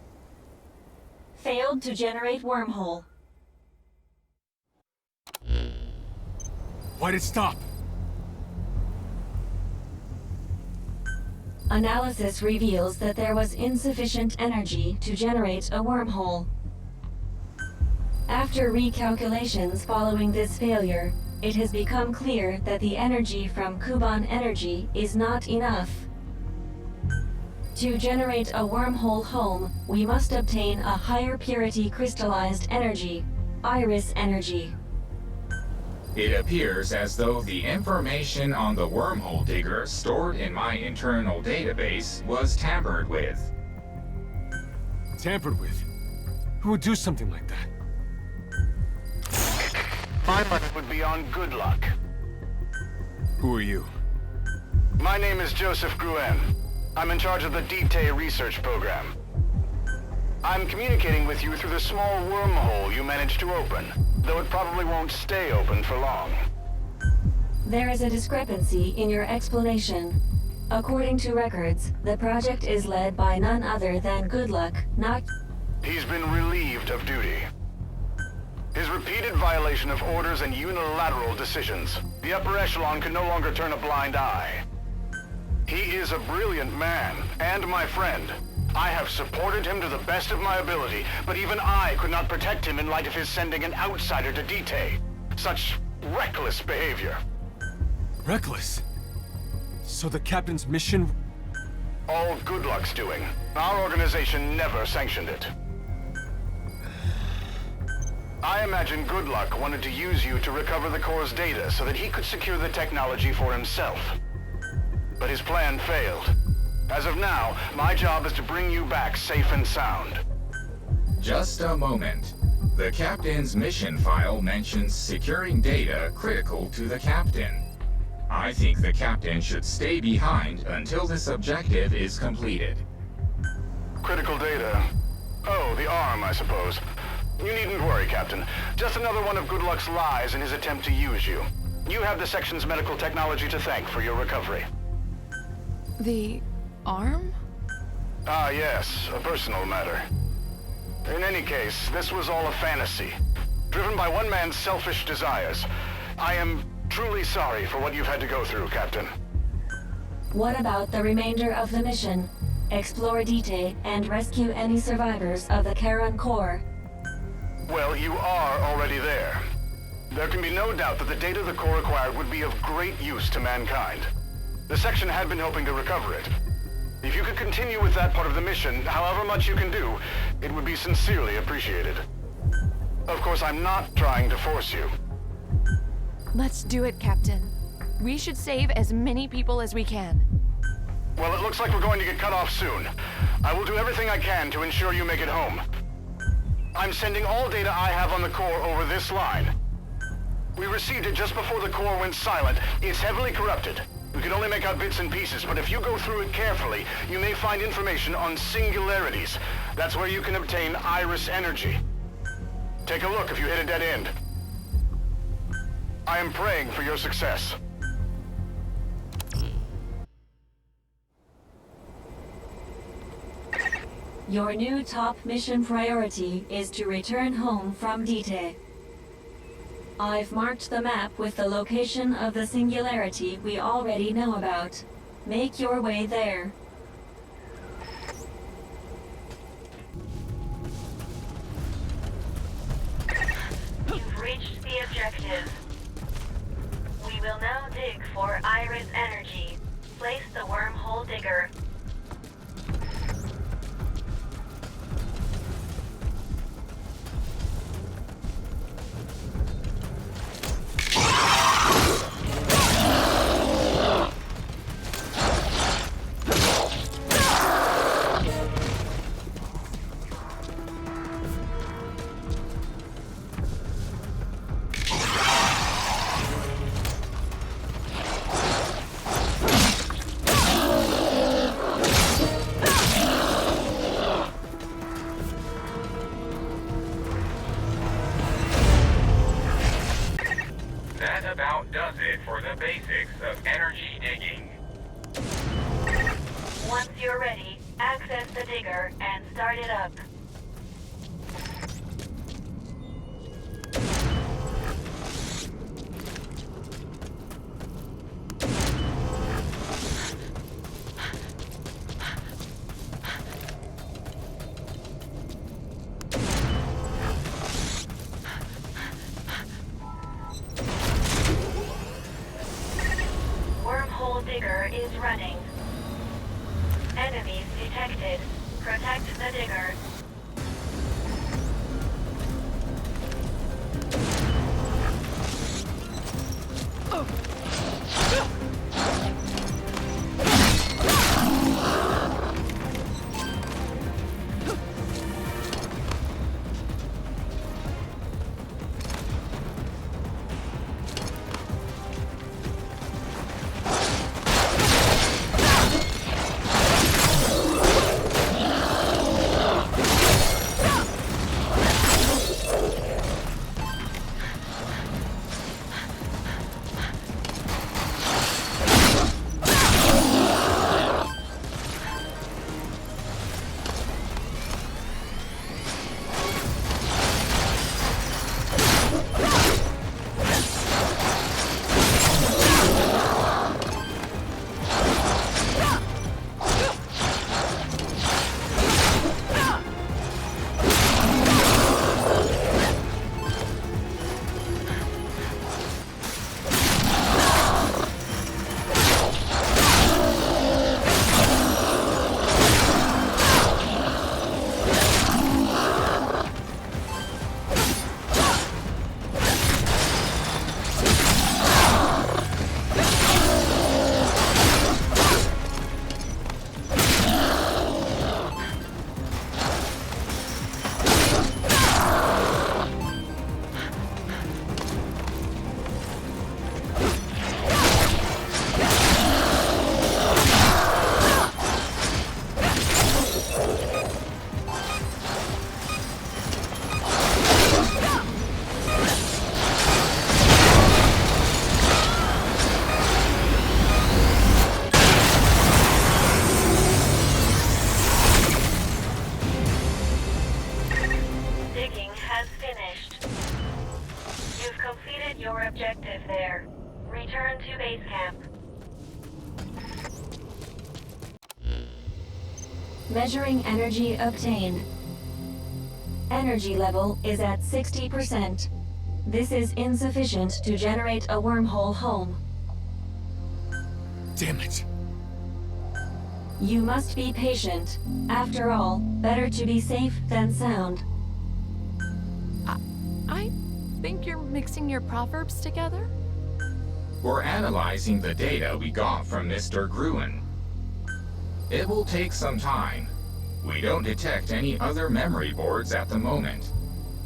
Failed to generate wormhole. Why'd it stop? Analysis reveals that there was insufficient energy to generate a wormhole. After recalculations following this failure, it has become clear that the energy from Kuban energy is not enough. To generate a wormhole home, we must obtain a higher purity crystallized energy, iris energy. It appears as though the information on the wormhole digger stored in my internal database was tampered with. Tampered with? Who would do something like that? My money would be on good luck. Who are you? My name is Joseph Gruen. I'm in charge of the Detail research program. I'm communicating with you through the small wormhole you managed to open, though it probably won't stay open for long. There is a discrepancy in your explanation. According to records, the project is led by none other than Goodluck, not... He's been relieved of duty. His repeated violation of orders and unilateral decisions, the upper echelon can no longer turn a blind eye. He is a brilliant man, and my friend. I have supported him to the best of my ability, but even I could not protect him in light of his sending an outsider to Detail. Such reckless behavior. Reckless? So the captain's mission... All Goodluck's doing. Our organization never sanctioned it. I imagine Goodluck wanted to use you to recover the Core's data so that he could secure the technology for himself. But his plan failed. As of now, my job is to bring you back safe and sound. Just a moment. The captain's mission file mentions securing data critical to the captain. I think the captain should stay behind until this objective is completed. Critical data. Oh, the arm, I suppose. You needn't worry, Captain. Just another one of Goodluck's lies in his attempt to use you. You have the section's medical technology to thank for your recovery. The arm? Ah, yes, a personal matter. In any case, this was all a fantasy, driven by one man's selfish desires. I am truly sorry for what you've had to go through, Captain. What about the remainder of the mission? Explore Dite and rescue any survivors of the Charon core. Well, you are already there. There can be no doubt that the data the core acquired would be of great use to mankind. The section had been hoping to recover it. If you could continue with that part of the mission, however much you can do, it would be sincerely appreciated. Of course, I'm not trying to force you. Let's do it, Captain. We should save as many people as we can. Well, it looks like we're going to get cut off soon. I will do everything I can to ensure you make it home. I'm sending all data I have on the core over this line. We received it just before the core went silent. It's heavily corrupted. We could only make out bits and pieces, but if you go through it carefully, you may find information on singularities. That's where you can obtain iris energy. Take a look if you hit a dead end. I am praying for your success. Your new top mission priority is to return home from Dite. I've marked the map with the location of the singularity we already know about. Make your way there. You've reached the objective. We will now dig for iris energy. Place the wormhole digger. That about does it for the basics of energy digging. Once you're ready, access the digger and start it up. Wormhole digger is running. Enemies detected. Protect the digger. You've completed your objective there. Return to base camp. Measuring energy obtained. Energy level is at 60%. This is insufficient to generate a wormhole home. Damn it. You must be patient. After all, better to be safe than sound. I think you're mixing your proverbs together? We're analyzing the data we got from Mr. Gruen. It will take some time. We don't detect any other memory boards at the moment.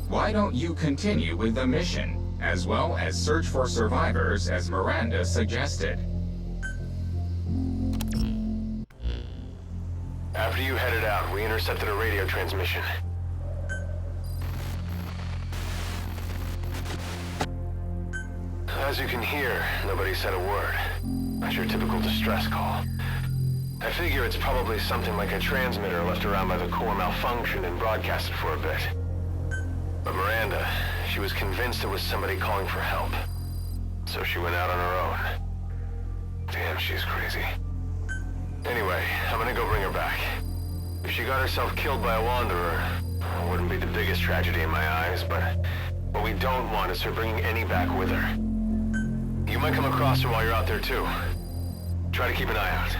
Why don't you continue with the mission, as well as search for survivors as Miranda suggested? After you headed out, we intercepted a radio transmission. As you can hear, nobody said a word. That's your typical distress call. I figure it's probably something like a transmitter left around by the core malfunctioned and broadcasted for a bit. But Miranda, she was convinced it was somebody calling for help. So she went out on her own. Damn, she's crazy. Anyway, I'm gonna go bring her back. If she got herself killed by a wanderer, it wouldn't be the biggest tragedy in my eyes, but what we don't want is her bringing any back with her. You might come across her while you're out there too. Try to keep an eye out.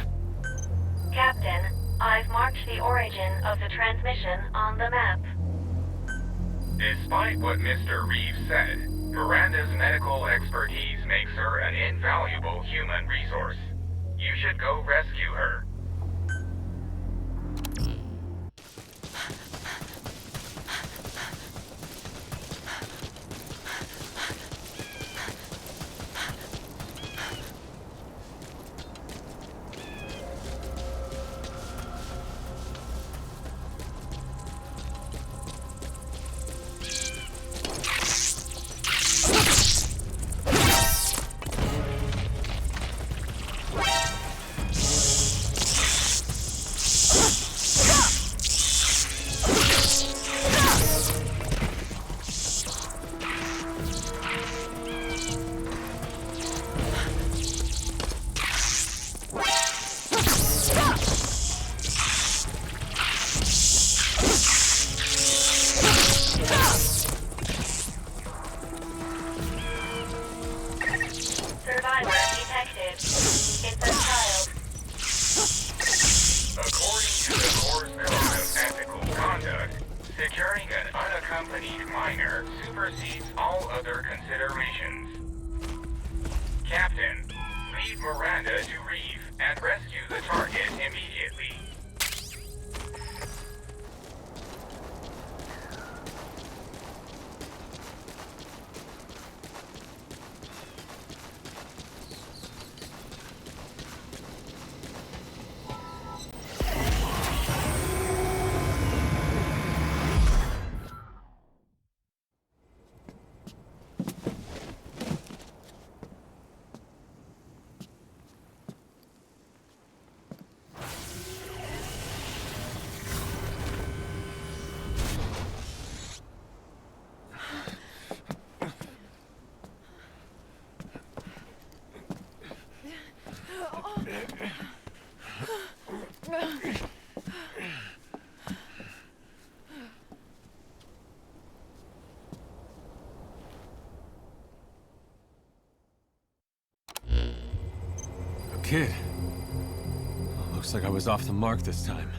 Captain, I've marked the origin of the transmission on the map. Despite what Mr. Reeves said, Miranda's medical expertise makes her an invaluable human resource. You should go rescue her. Kid. Looks like I was off the mark this time.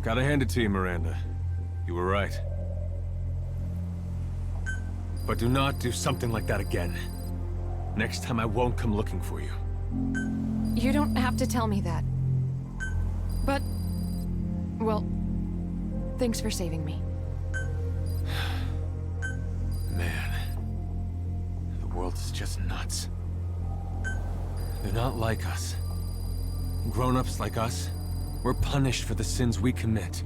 Gotta hand it to you, Miranda. You were right. But do not do something like that again. Next time I won't come looking for you. You don't have to tell me that. But, well, thanks for saving me. Man, the world is just nuts. They're not like us. Grown-ups like us, we're punished for the sins we commit.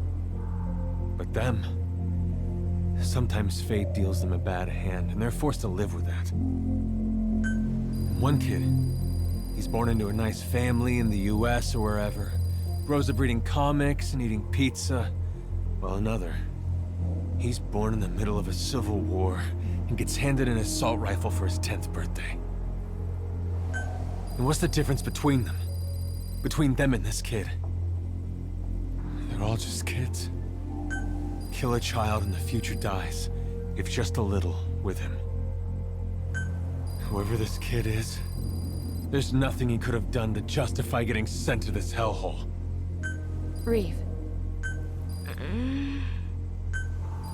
But them, sometimes fate deals them a bad hand, and they're forced to live with that. One kid, he's born into a nice family in the US or wherever, grows up reading comics and eating pizza, while another, he's born in the middle of a civil war, and gets handed an assault rifle for his 10th birthday. And what's the difference between them? Between them and this kid? They're all just kids. Kill a child and the future dies, if just a little, with him. Whoever this kid is, there's nothing he could have done to justify getting sent to this hellhole. Reeve.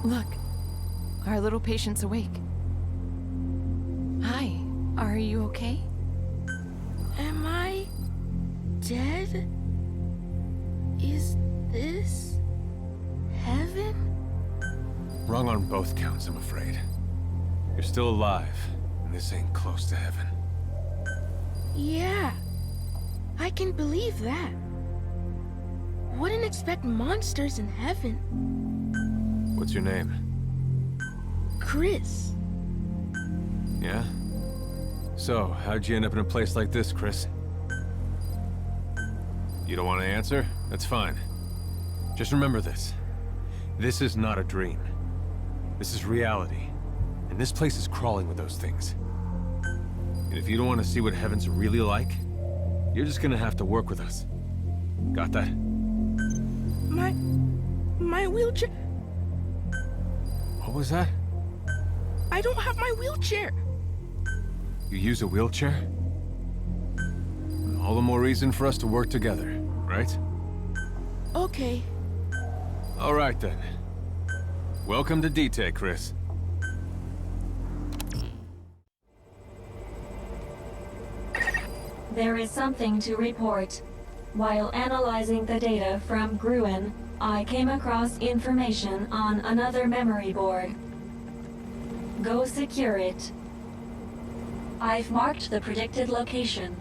Look, our little patient's awake. Hi, are you okay? Am I dead? Is this heaven? Wrong on both counts, I'm afraid. You're still alive, and this ain't close to heaven. Yeah, I can believe that. Wouldn't expect monsters in heaven. What's your name? Chris. Yeah? So, how'd you end up in a place like this, Chris? You don't want to answer? That's fine. Just remember this. This is not a dream. This is reality. And this place is crawling with those things. And if you don't want to see what heaven's really like, you're just gonna have to work with us. Got that? My wheelchair. What was that? I don't have my wheelchair. You use a wheelchair? All the more reason for us to work together, right? Okay. All right then. Welcome to D-Tech, Chris. There is something to report. While analyzing the data from Gruen, I came across information on another memory board. Go secure it. I've marked the predicted location.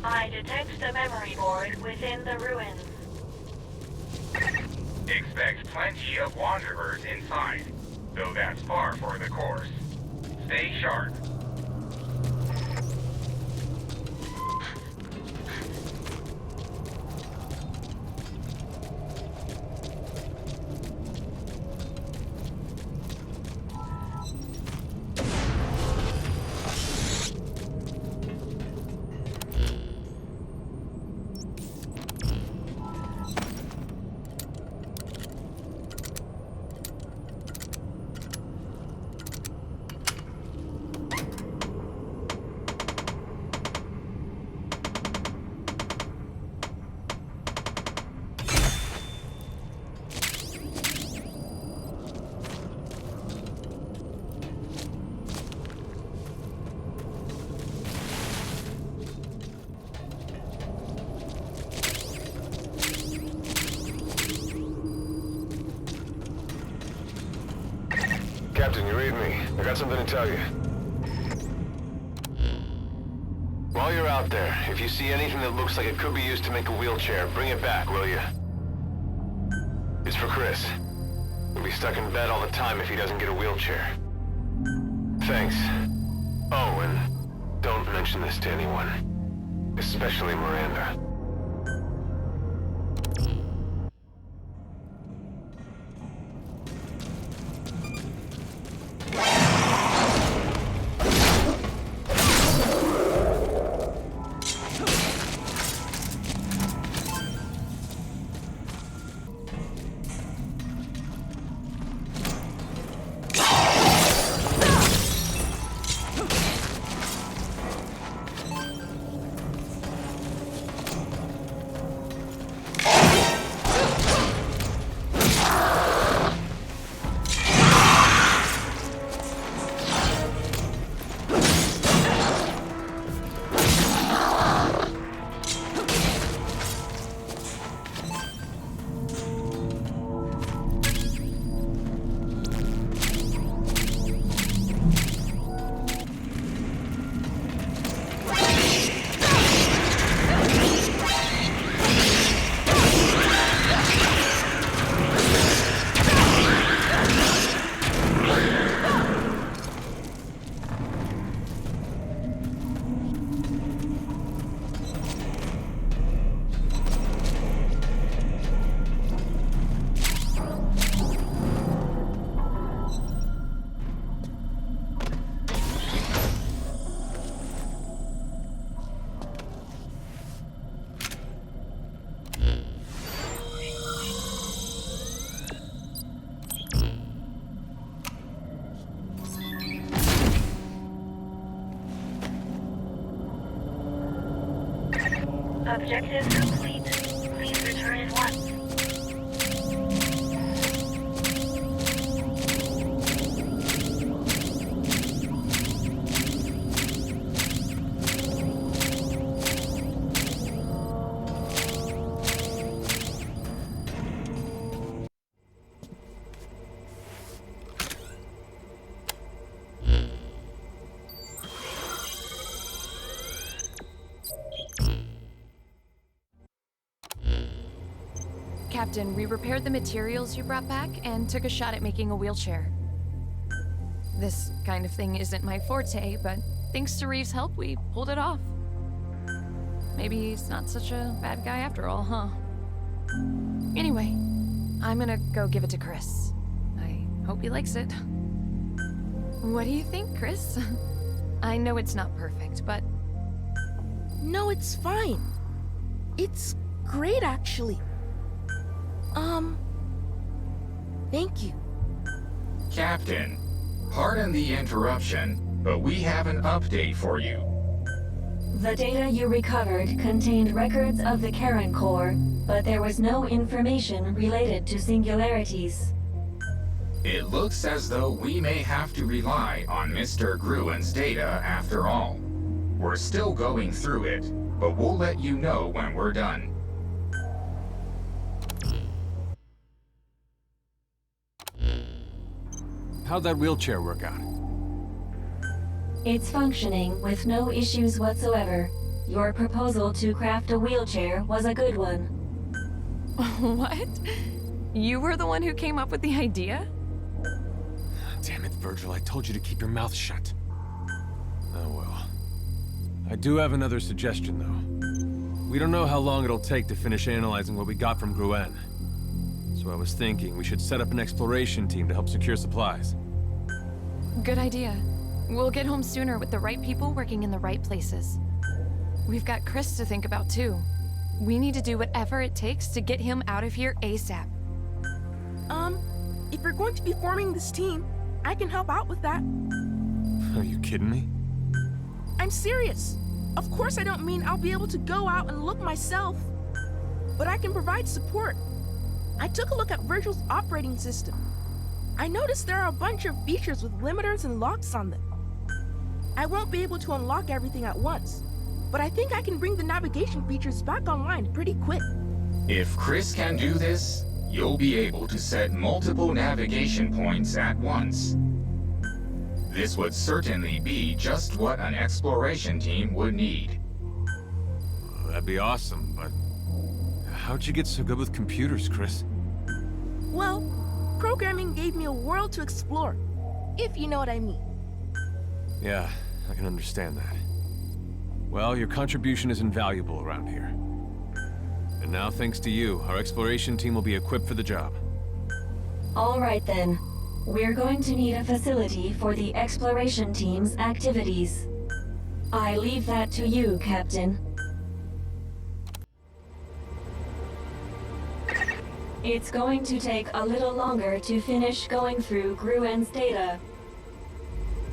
I detect the memory board within the ruins. Expect plenty of wanderers inside, though that's par for the course. Stay sharp. Captain, you read me. I got something to tell you. While you're out there, if you see anything that looks like it could be used to make a wheelchair, bring it back, will you? It's for Chris. He'll be stuck in bed all the time if he doesn't get a wheelchair. Thanks. Oh, and don't mention this to anyone. Especially Miranda. Objective complete. Please return at once. Captain, we repaired the materials you brought back and took a shot at making a wheelchair. This kind of thing isn't my forte, but thanks to Reeves' help, we pulled it off. Maybe he's not such a bad guy after all, huh? Anyway, I'm gonna go give it to Chris. I hope he likes it. What do you think, Chris? I know it's not perfect, but... No, it's fine. It's great, actually. Thank you. Captain, pardon the interruption, but we have an update for you. The data you recovered contained records of the Karen Core, but there was no information related to singularities. It looks as though we may have to rely on Mr. Gruen's data after all. We're still going through it, but we'll let you know when we're done. How'd that wheelchair work out? It's functioning with no issues whatsoever. Your proposal to craft a wheelchair was a good one. What? You were the one who came up with the idea? Damn it, Virgil, I told you to keep your mouth shut. Oh well. I do have another suggestion, though. We don't know how long it'll take to finish analyzing what we got from Gruen. So I was thinking we should set up an exploration team to help secure supplies. Good idea. We'll get home sooner with the right people working in the right places. We've got Chris to think about, too. We need to do whatever it takes to get him out of here ASAP. If you're going to be forming this team, I can help out with that. Are you kidding me? I'm serious. Of course I don't mean I'll be able to go out and look myself. But I can provide support. I took a look at Virgil's operating system. I noticed there are a bunch of features with limiters and locks on them. I won't be able to unlock everything at once, but I think I can bring the navigation features back online pretty quick. If Chris can do this, you'll be able to set multiple navigation points at once. This would certainly be just what an exploration team would need. Well, that'd be awesome, but... how'd you get so good with computers, Chris? Well, programming gave me a world to explore, if you know what I mean. Yeah, I can understand that. Well, your contribution is invaluable around here. And now, thanks to you, our exploration team will be equipped for the job. All right then. We're going to need a facility for the exploration team's activities. I leave that to you, Captain. It's going to take a little longer to finish going through Gruen's data.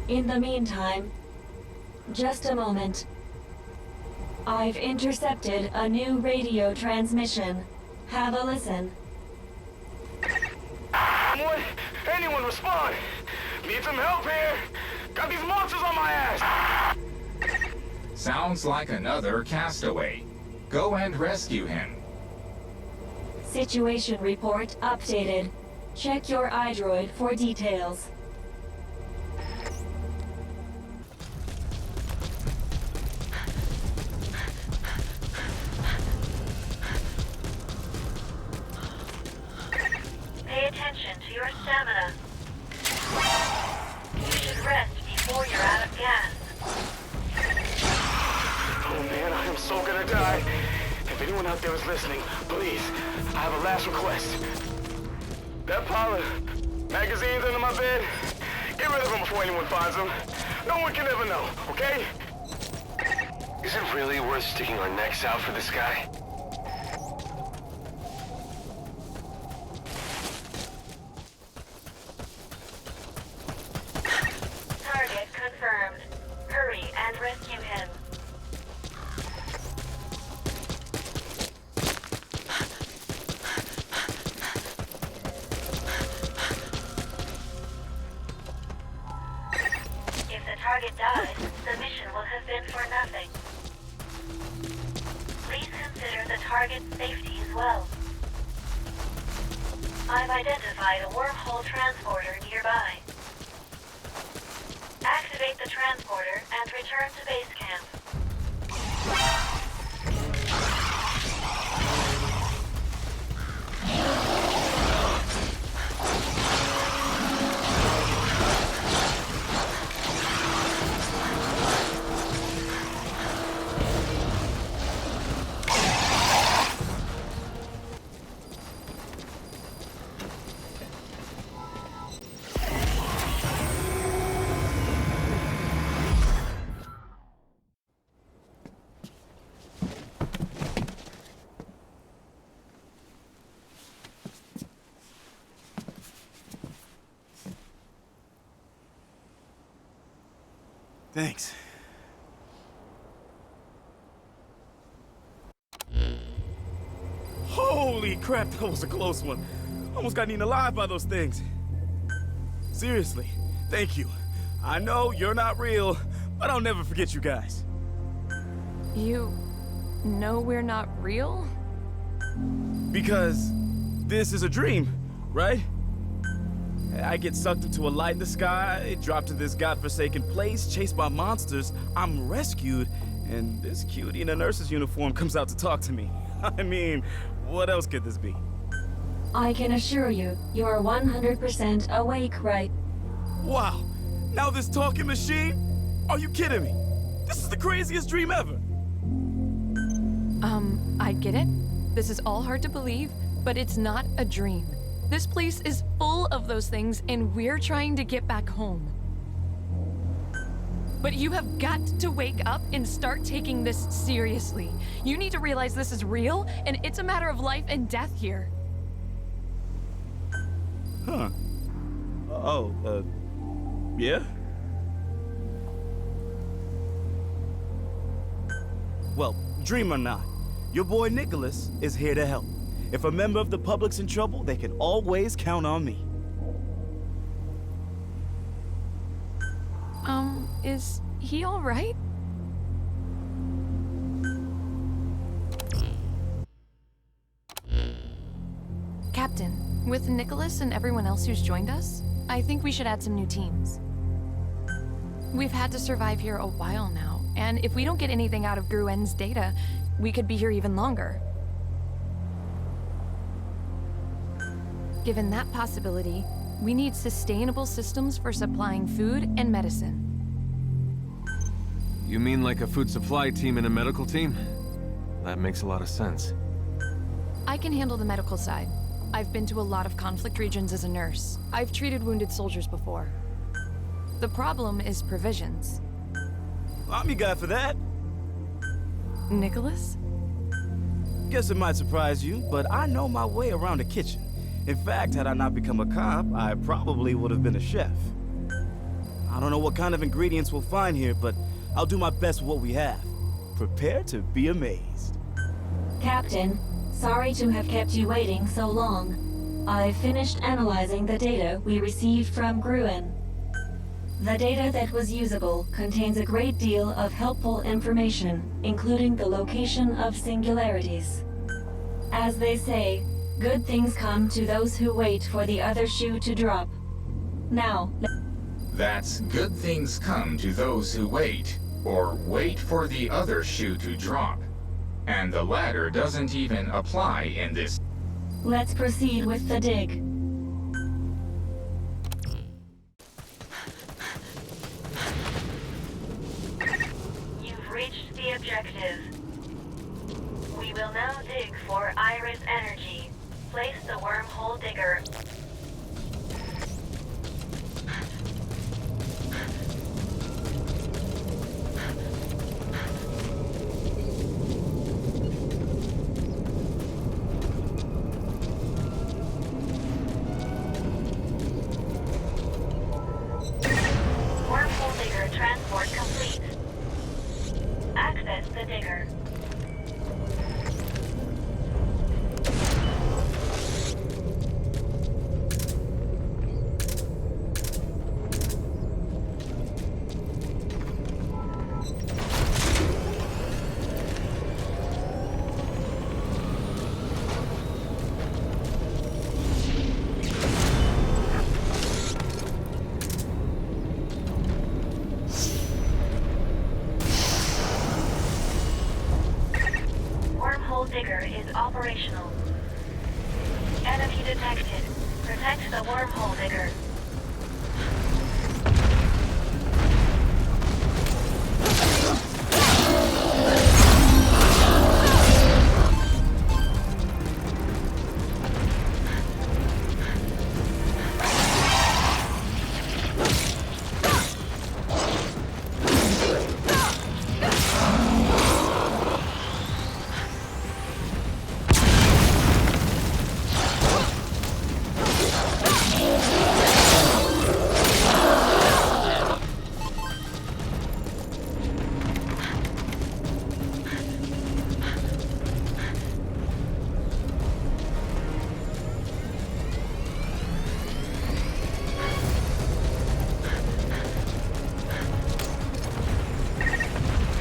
In the meantime, just a moment. I've intercepted a new radio transmission. Have a listen. Anyone respond? Need some help here. Got these monsters on my ass. Sounds like another castaway. Go and rescue him. Situation report updated. Check your iDroid for details. Pay attention to your stamina. You should rest before you're out of gas. Oh man, I am so gonna die. If anyone out there is listening, please, I have a last request. That pile of magazines under my bed, get rid of them before anyone finds them. No one can ever know, okay? Is it really worth sticking our necks out for this guy? Target confirmed. Hurry and rescue him. target died, the mission would have been for nothing. Please consider the target's safety as well. I've identified a wormhole transporter nearby. Activate the transporter and return to base camp. Thanks. Holy crap, that was a close one. Almost got eaten alive by those things. Seriously, thank you. I know you're not real, but I'll never forget you guys. You know we're not real? Because this is a dream, right? I get sucked into a light in the sky, dropped to this godforsaken place, chased by monsters, I'm rescued, and this cutie in a nurse's uniform comes out to talk to me. I mean, what else could this be? I can assure you, you're 100% awake right. Wow, now this talking machine? Are you kidding me? This is the craziest dream ever. I get it. This is all hard to believe, but it's not a dream. This place is full of those things, and we're trying to get back home. But you have got to wake up and start taking this seriously. You need to realize this is real, and it's a matter of life and death here. Huh. Yeah? Well, dream or not, your boy Nicholas is here to help. If a member of the public's in trouble, they can always count on me. Is he all right? Captain, with Nicholas and everyone else who's joined us, I think we should add some new teams. We've had to survive here a while now, and if we don't get anything out of Gruen's data, we could be here even longer. Given that possibility, we need sustainable systems for supplying food and medicine. You mean like a food supply team and a medical team? That makes a lot of sense. I can handle the medical side. I've been to a lot of conflict regions as a nurse. I've treated wounded soldiers before. The problem is provisions. I'm your guy for that. Nicholas? Guess it might surprise you, but I know my way around a kitchen. In fact, had I not become a cop, I probably would have been a chef. I don't know what kind of ingredients we'll find here, but I'll do my best with what we have. Prepare to be amazed. Captain, sorry to have kept you waiting so long. I've finished analyzing the data we received from Gruen. The data that was usable contains a great deal of helpful information, including the location of singularities. As they say, good things come to those who wait for the other shoe to drop. Now, That's good things come to those who wait, or wait for the other shoe to drop. And the latter doesn't even apply in this. let's proceed with the dig. You've reached the objective. We will now dig for Iris energy. Place the wormhole digger. Wormhole digger transport complete. Access the digger. Protect the wormhole digger.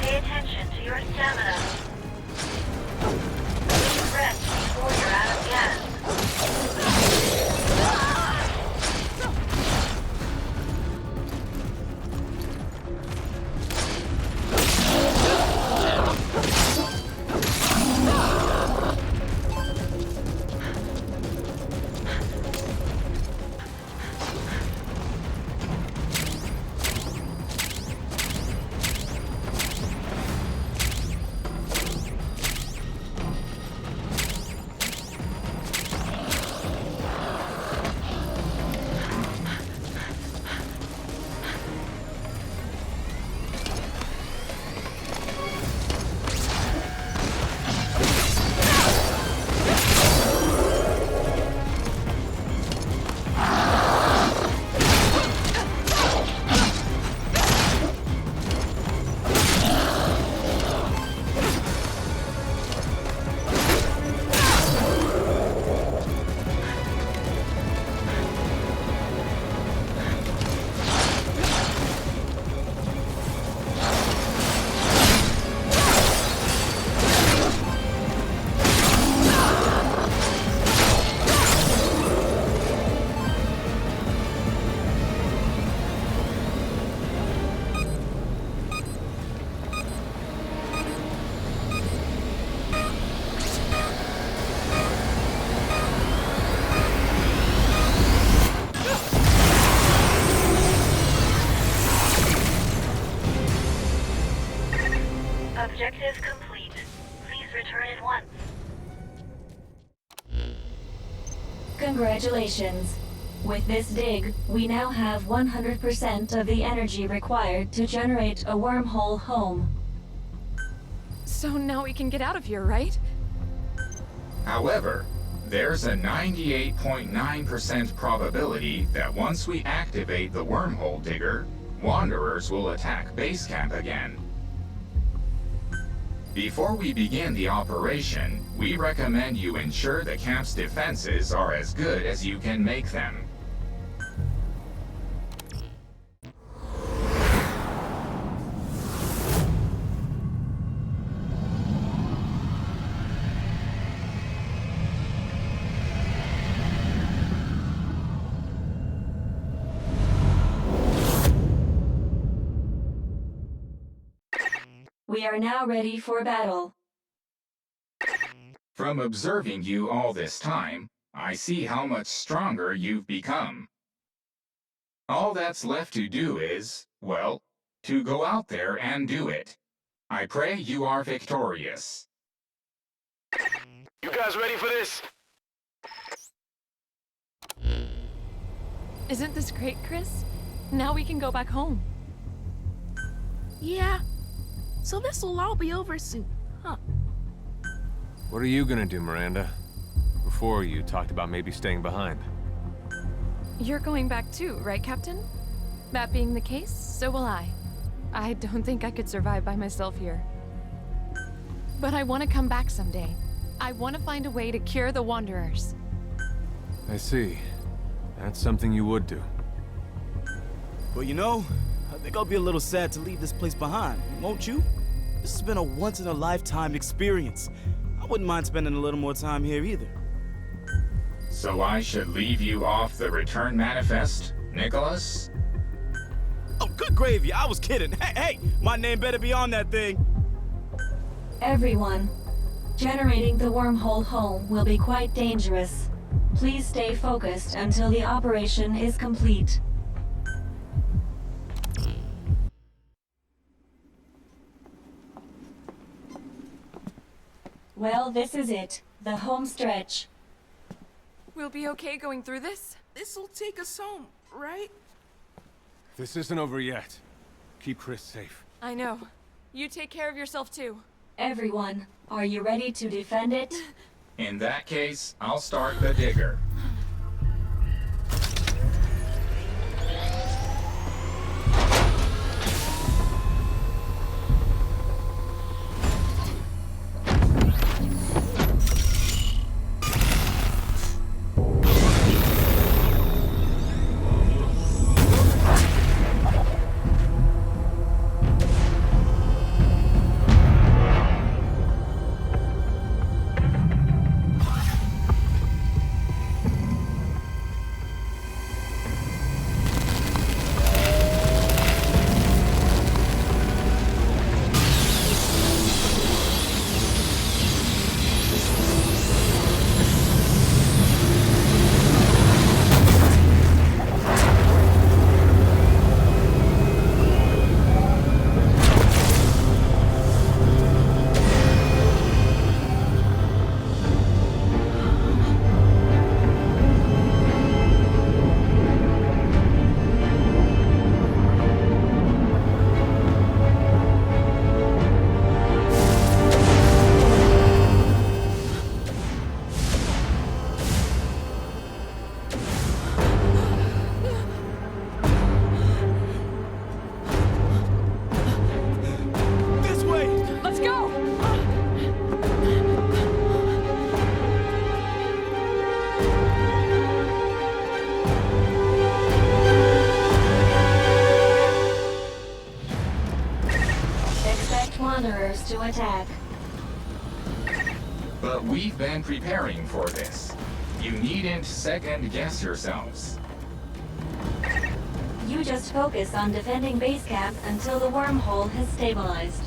Pay attention to your stamina. Rest before you're out of gas. Objective complete. Please return at once. Congratulations. With this dig, we now have 100% of the energy required to generate a wormhole home. So now we can get out of here, right? However, there's a 98.9% probability that once we activate the wormhole digger, Wanderers will attack base camp again. Before we begin the operation, we recommend you ensure the camp's defenses are as good as you can make them. We are now ready for battle. From observing you all this time, I see how much stronger you've become. All that's left to do is, well, to go out there and do it. I pray you are victorious. You guys ready for this? Isn't this great, Chris? Now we can go back home. Yeah. So this will all be over soon, huh? What are you gonna do, Miranda? Before you talked about maybe staying behind. You're going back too, right, Captain? That being the case, so will I. I don't think I could survive by myself here. But I want to come back someday. I want to find a way to cure the Wanderers. I see. That's something you would do. But you know, I think I'll be a little sad to leave this place behind, won't you? This has been a once-in-a-lifetime experience. I wouldn't mind spending a little more time here either. So I should leave you off the return manifest, Nicholas? Oh, good gravy, I was kidding. Hey, my name better be on that thing. Everyone, generating the wormhole home will be quite dangerous. Please stay focused until the operation is complete. Well, this is it. The home stretch. We'll be okay going through this? This'll take us home, right? This isn't over yet. Keep Chris safe. I know. You take care of yourself too. Everyone, are you ready to defend it? In that case, I'll start the digger. Wanderers to attack. But we've been preparing for this. You needn't second-guess yourselves. You just focus on defending base camp until the wormhole has stabilized.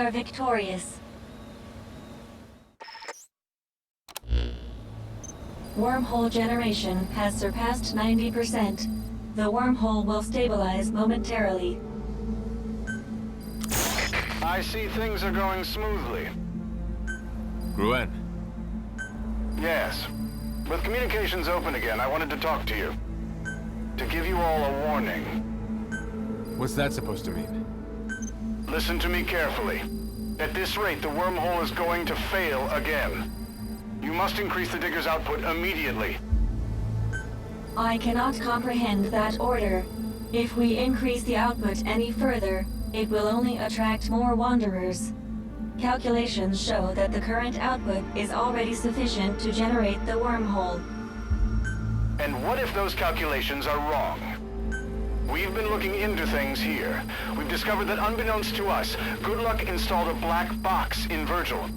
are victorious. Wormhole generation has surpassed 90%. The wormhole will stabilize momentarily. I see things are going smoothly. Gruen. Yes. With communications open again, I wanted to talk to you. To give you all a warning. What's that supposed to mean? Listen to me carefully. At this rate, the wormhole is going to fail again. You must increase the digger's output immediately. I cannot comprehend that order. If we increase the output any further, it will only attract more wanderers. Calculations show that the current output is already sufficient to generate the wormhole. And what if those calculations are wrong? We've been looking into things here. We've discovered that unbeknownst to us, Goodluck installed a black box in Virgil.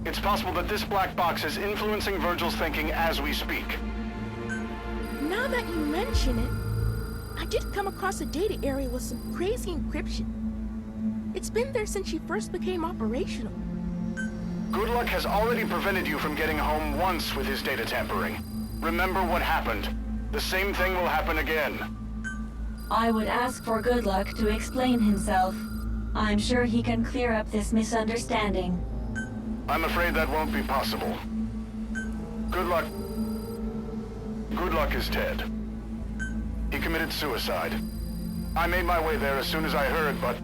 It's possible that this black box is influencing Virgil's thinking as we speak. Now that you mention it, I did come across a data area with some crazy encryption. It's been there since she first became operational. Goodluck has already prevented you from getting home once with his data tampering. Remember what happened. The same thing will happen again. I would ask for Goodluck to explain himself. I'm sure he can clear up this misunderstanding. I'm afraid that won't be possible. Goodluck is dead. He committed suicide. I made my way there as soon as I heard, but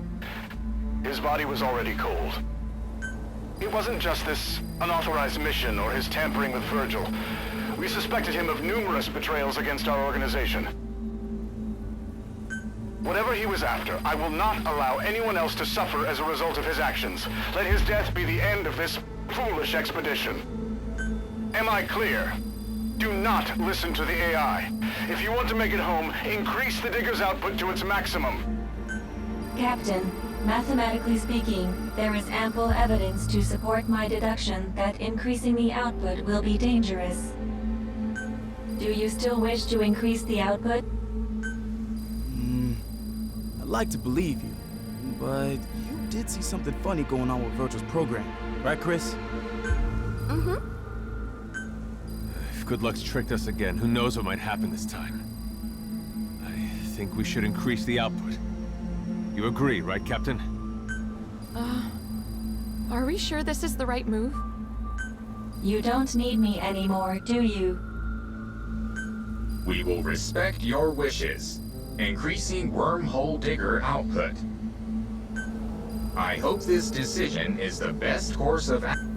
his body was already cold. It wasn't just this unauthorized mission or his tampering with Virgil. We suspected him of numerous betrayals against our organization. Whatever he was after, I will not allow anyone else to suffer as a result of his actions. Let his death be the end of this foolish expedition. Am I clear? Do not listen to the AI. If you want to make it home, increase the digger's output to its maximum. Captain, mathematically speaking, there is ample evidence to support my deduction that increasing the output will be dangerous. Do you still wish to increase the output? I'd like to believe you, but you did see something funny going on with Virgil's program, right, Chris? Mm-hmm. If Goodluck's tricked us again, who knows what might happen this time? I think we should increase the output. You agree, right, Captain? Are we sure this is the right move? You don't need me anymore, do you? We will respect your wishes. Increasing wormhole digger output. I hope this decision is the best course of action.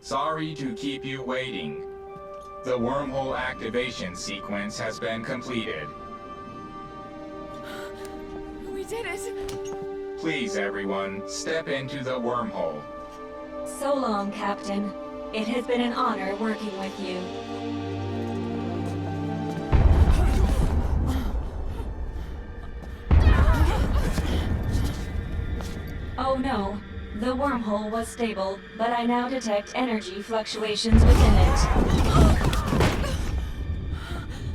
Sorry to keep you waiting. The wormhole activation sequence has been completed. We did it! Please, everyone, step into the wormhole. So long, Captain. It has been an honor working with you. Oh no. The wormhole was stable, but I now detect energy fluctuations within it.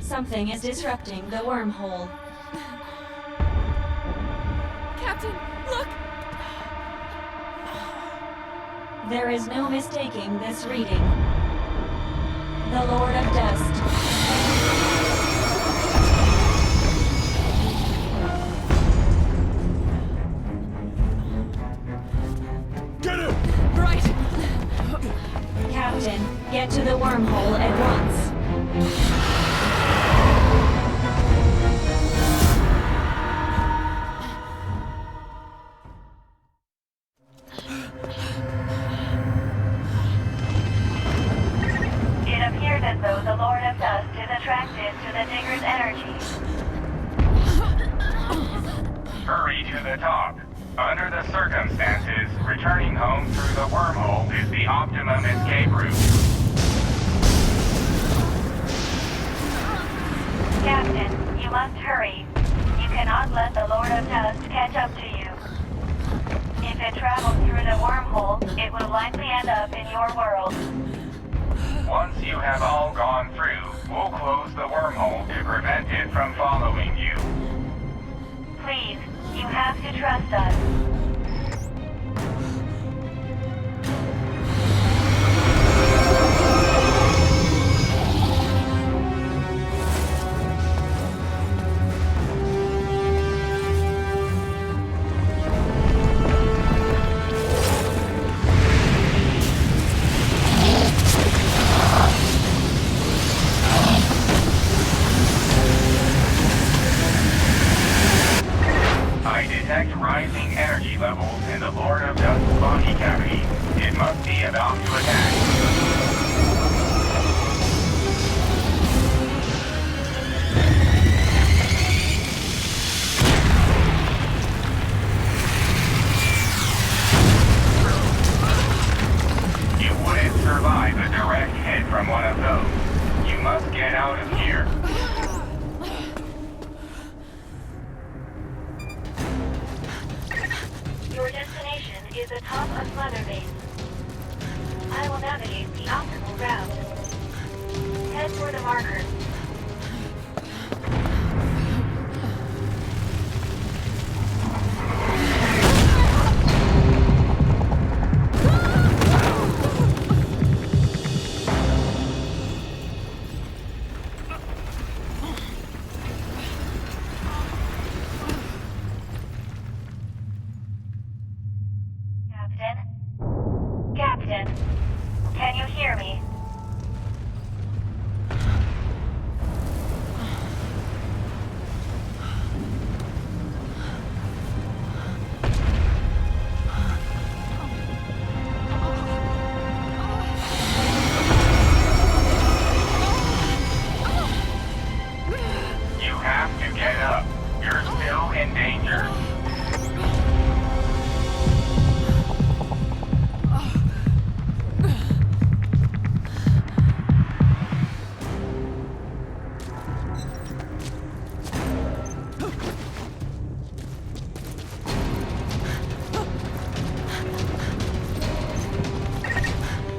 Something is disrupting the wormhole. Captain, look! There is no mistaking this reading. The Lord of Dust. Captain, get to the wormhole at once. It appears as though the Lord of Dust is attracted to the digger's energy. Hurry to the top. Under the circumstances, returning home through the wormhole is the optimum escape route. Captain, you must hurry. You cannot let the Lord of Dust catch up to you. If it travels through the wormhole, it will likely end up in your world. Once you have all gone through, we'll close the wormhole to prevent it from following you. Please, you have to trust us. I detect rising energy levels in the Lord of Dust's body cavity. It must be about to attack. You wouldn't survive a direct hit from one of those. You must get out of here. Your destination is atop a Slither base. I will navigate the optimal route. Head for the marker. Captain, can you hear me? You have to get up. You're still in danger.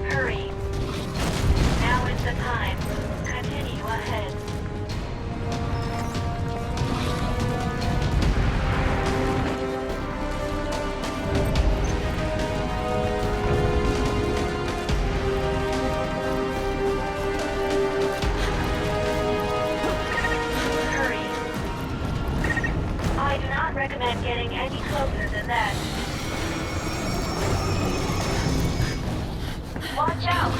Hurry. Now is the time. Continue ahead. Hurry. I do not recommend getting any closer than that. Watch out!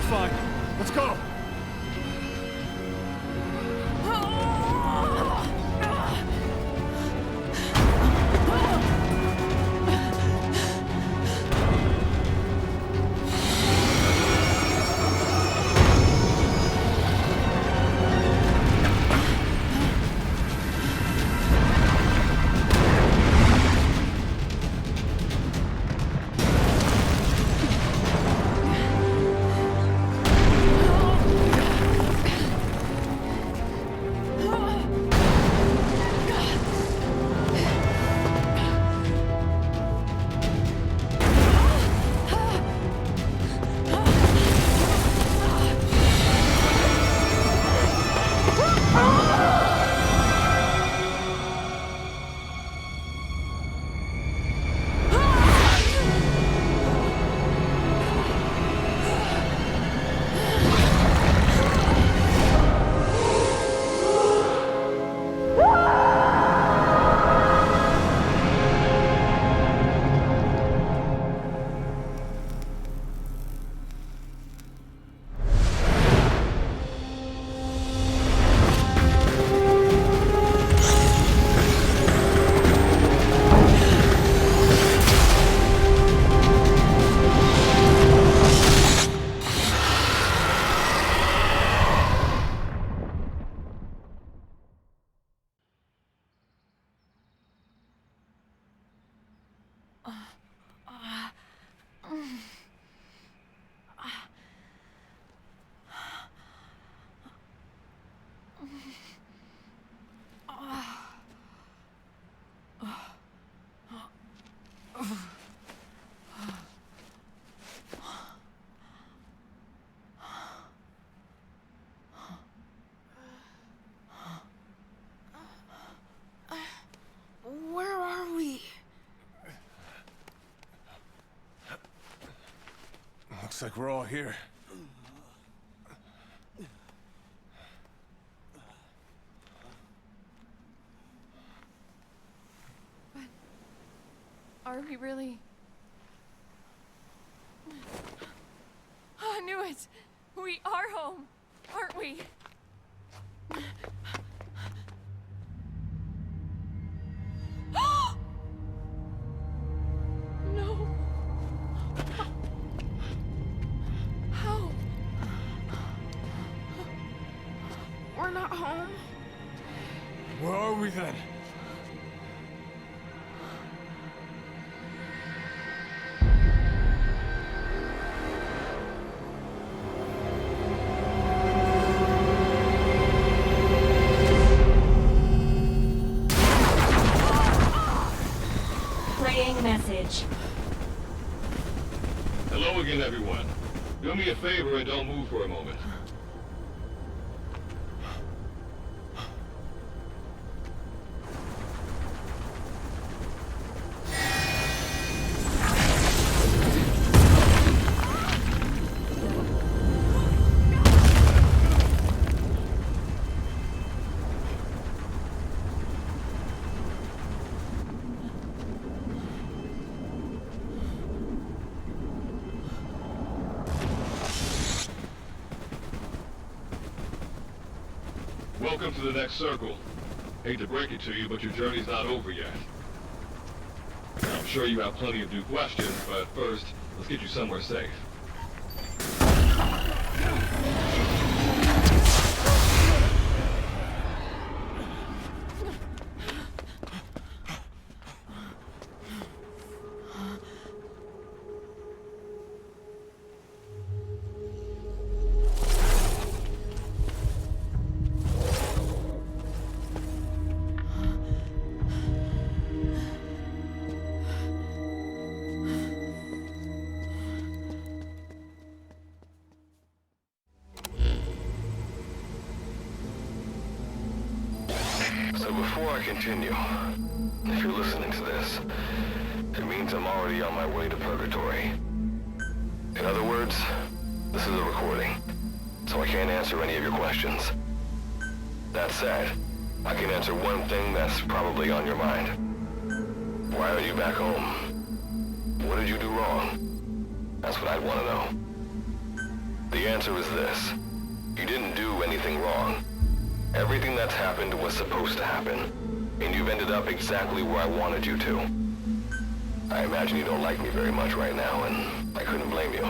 fine. Let's go! Where are we? Looks like we're all here. But are we really? I knew it! We are home, aren't we? No. How? We're not home. Where are we then? Playing message. Hello again, everyone. Do me a favor and don't move for a moment. Welcome to the next circle. Hate to break it to you, but your journey's not over yet. I'm sure you have plenty of new questions, but first, let's get you somewhere safe. So before I continue, if you're listening to this, it means I'm already on my way to purgatory. In other words, this is a recording, so I can't answer any of your questions. That said, I can answer one thing that's probably on your mind. Why are you back home? What did you do wrong? That's what I'd want to know. The answer is this. You didn't do anything wrong. Everything that's happened was supposed to happen, and you've ended up exactly where I wanted you to. I imagine you don't like me very much right now, and I couldn't blame you.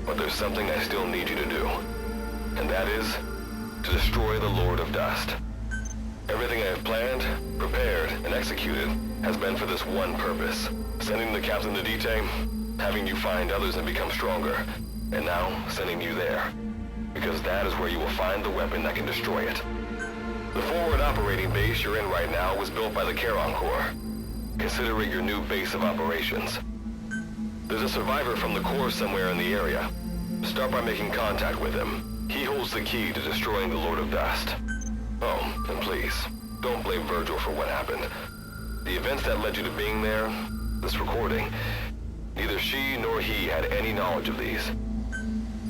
But there's something I still need you to do, and that is to destroy the Lord of Dust. Everything I have planned, prepared, and executed has been for this one purpose. Sending the captain to Dite, having you find others and become stronger, and now sending you there. Because that is where you will find the weapon that can destroy it. The forward operating base you're in right now was built by the Charon Corps. Consider it your new base of operations. There's a survivor from the Corps somewhere in the area. Start by making contact with him. He holds the key to destroying the Lord of Dust. Oh, and please, don't blame Virgil for what happened. The events that led you to being there, this recording, neither she nor he had any knowledge of these.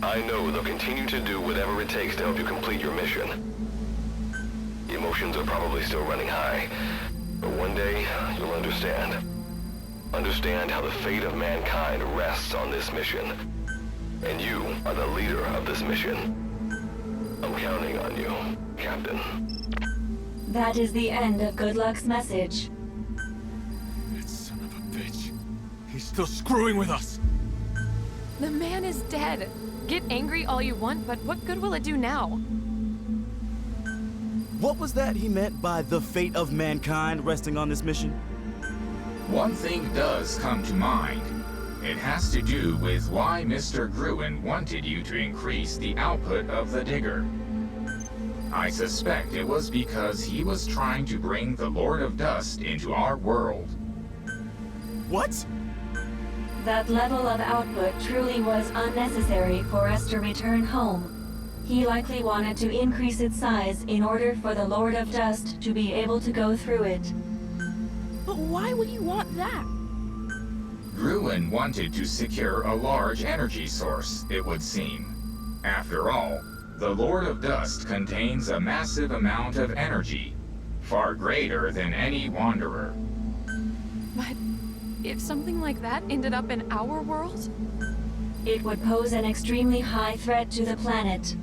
I know they'll continue to do whatever it takes to help you complete your mission. The emotions are probably still running high, but one day you'll understand. Understand how the fate of mankind rests on this mission. And you are the leader of this mission. I'm counting on you, Captain. That is the end of Good Luck's message. That son of a bitch. He's still screwing with us. The man is dead. Get angry all you want, but what good will it do now? What was that he meant by the fate of mankind resting on this mission? One thing does come to mind. It has to do with why Mr. Gruen wanted you to increase the output of the digger. I suspect it was because he was trying to bring the Lord of Dust into our world. What? That level of output truly was unnecessary for us to return home. He likely wanted to increase its size in order for the Lord of Dust to be able to go through it. But why would you want that? Gruen wanted to secure a large energy source, it would seem. After all, the Lord of Dust contains a massive amount of energy, far greater than any Wanderer. But if something like that ended up in our world? It would pose an extremely high threat to the planet.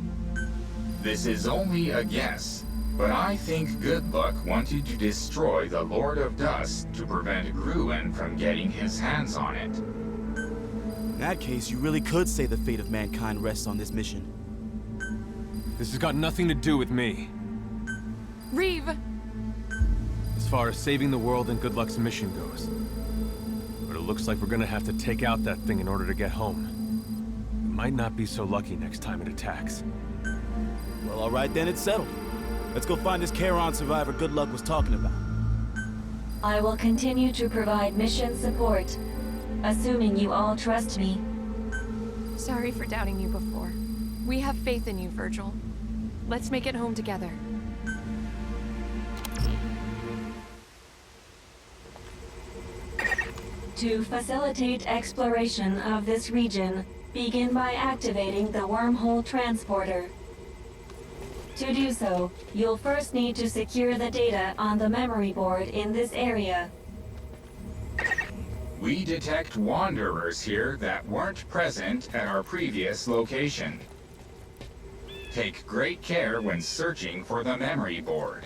This is only a guess, but I think Good Luck wanted to destroy the Lord of Dust to prevent Gruen from getting his hands on it. In that case, you really could say the fate of mankind rests on this mission. This has got nothing to do with me. Reeve! As far as saving the world and Good Luck's mission goes. But it looks like we're gonna have to take out that thing in order to get home. We might not be so lucky next time it attacks. Well, all right then, it's settled. Let's go find this Charon survivor Good Luck was talking about. I will continue to provide mission support, assuming you all trust me. Sorry for doubting you before. We have faith in you, Virgil. Let's make it home together. To facilitate exploration of this region, begin by activating the wormhole transporter. To do so, you'll first need to secure the data on the memory board in this area. We detect Wanderers here that weren't present at our previous location. Take great care when searching for the memory board.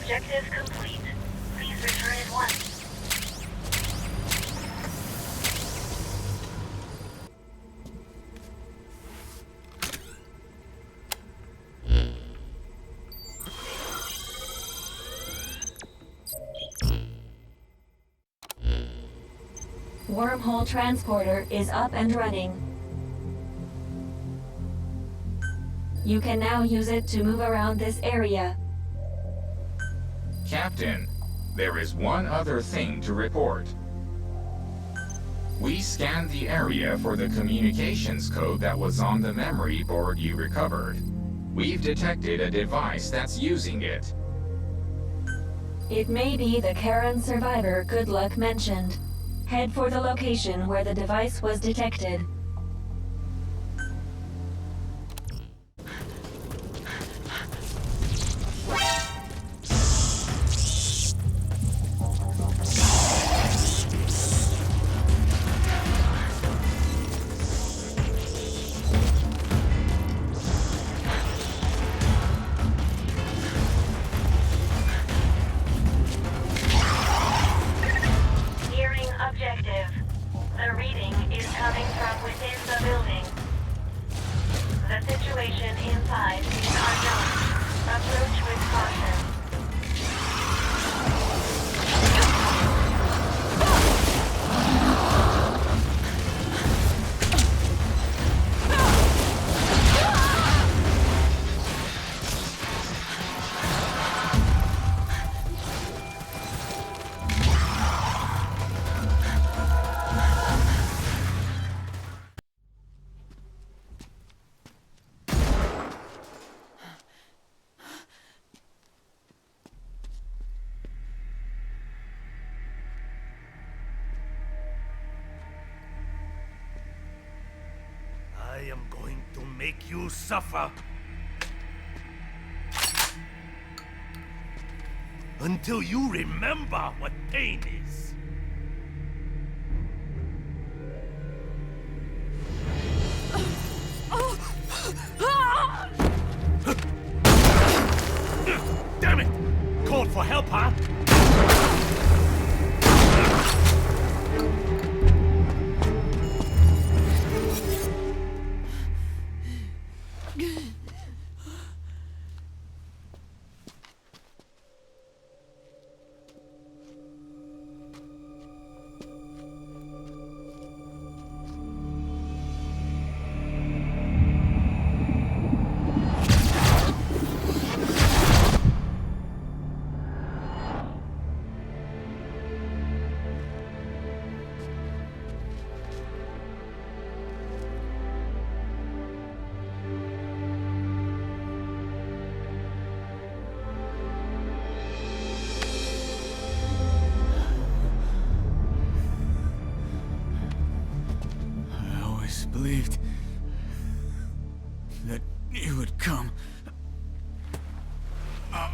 Objective complete. Please return at once. Wormhole transporter is up and running. You can now use it to move around this area. Captain, there is one other thing to report. We scanned the area for the communications code that was on the memory board you recovered. We've detected a device that's using it. It may be the Karen survivor Good Luck mentioned. Head for the location where the device was detected. Objective. The reading is coming from within the building. The situation inside is unknown. Approach with caution. I am going to make you suffer. Until you remember what pain is. Damn it! Called for help, huh? Believed that you would come. I've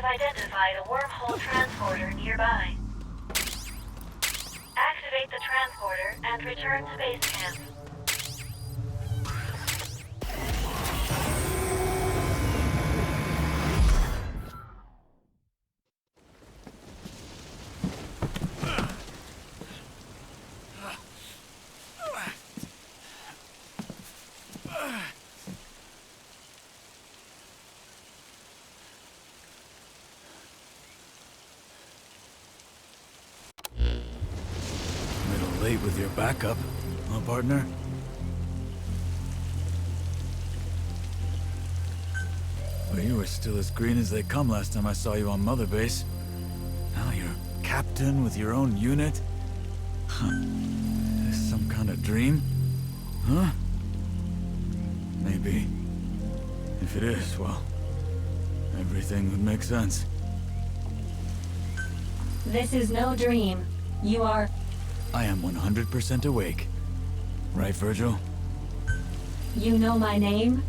identified a wormhole transporter nearby. Activate the transporter and return to base camp. Late with your backup, huh, partner? Well, you were still as green as they come last time I saw you on Mother Base. Now you're captain with your own unit? Huh. Is this some kind of dream? Huh? Maybe. If it is, well, everything would make sense. This is no dream. You are... I am 100% awake. Right, Virgil? You know my name?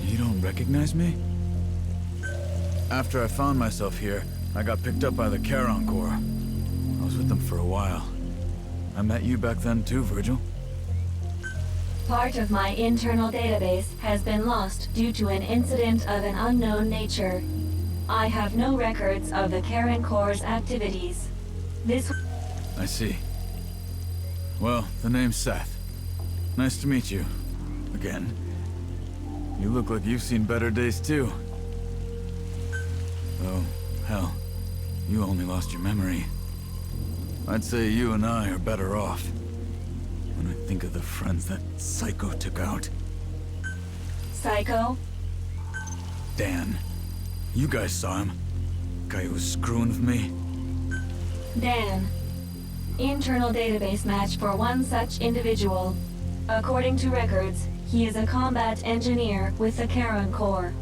You don't recognize me? After I found myself here, I got picked up by the Charon Corps. I was with with them for a while. I met you back then too, Virgil. Part of my internal database has been lost due to an incident of an unknown nature. I have no records of the Karen Corps' activities. This... I see. Well, the name's Seth. Nice to meet you. Again. You look like you've seen better days too. Oh, hell. You only lost your memory. I'd say you and I are better off. When I think of the friends that Psycho took out. Psycho? Dan. You guys saw him. Guy who was screwing with me. Dan. Internal database match for one such individual. According to records, he is a combat engineer with the Karen Corps.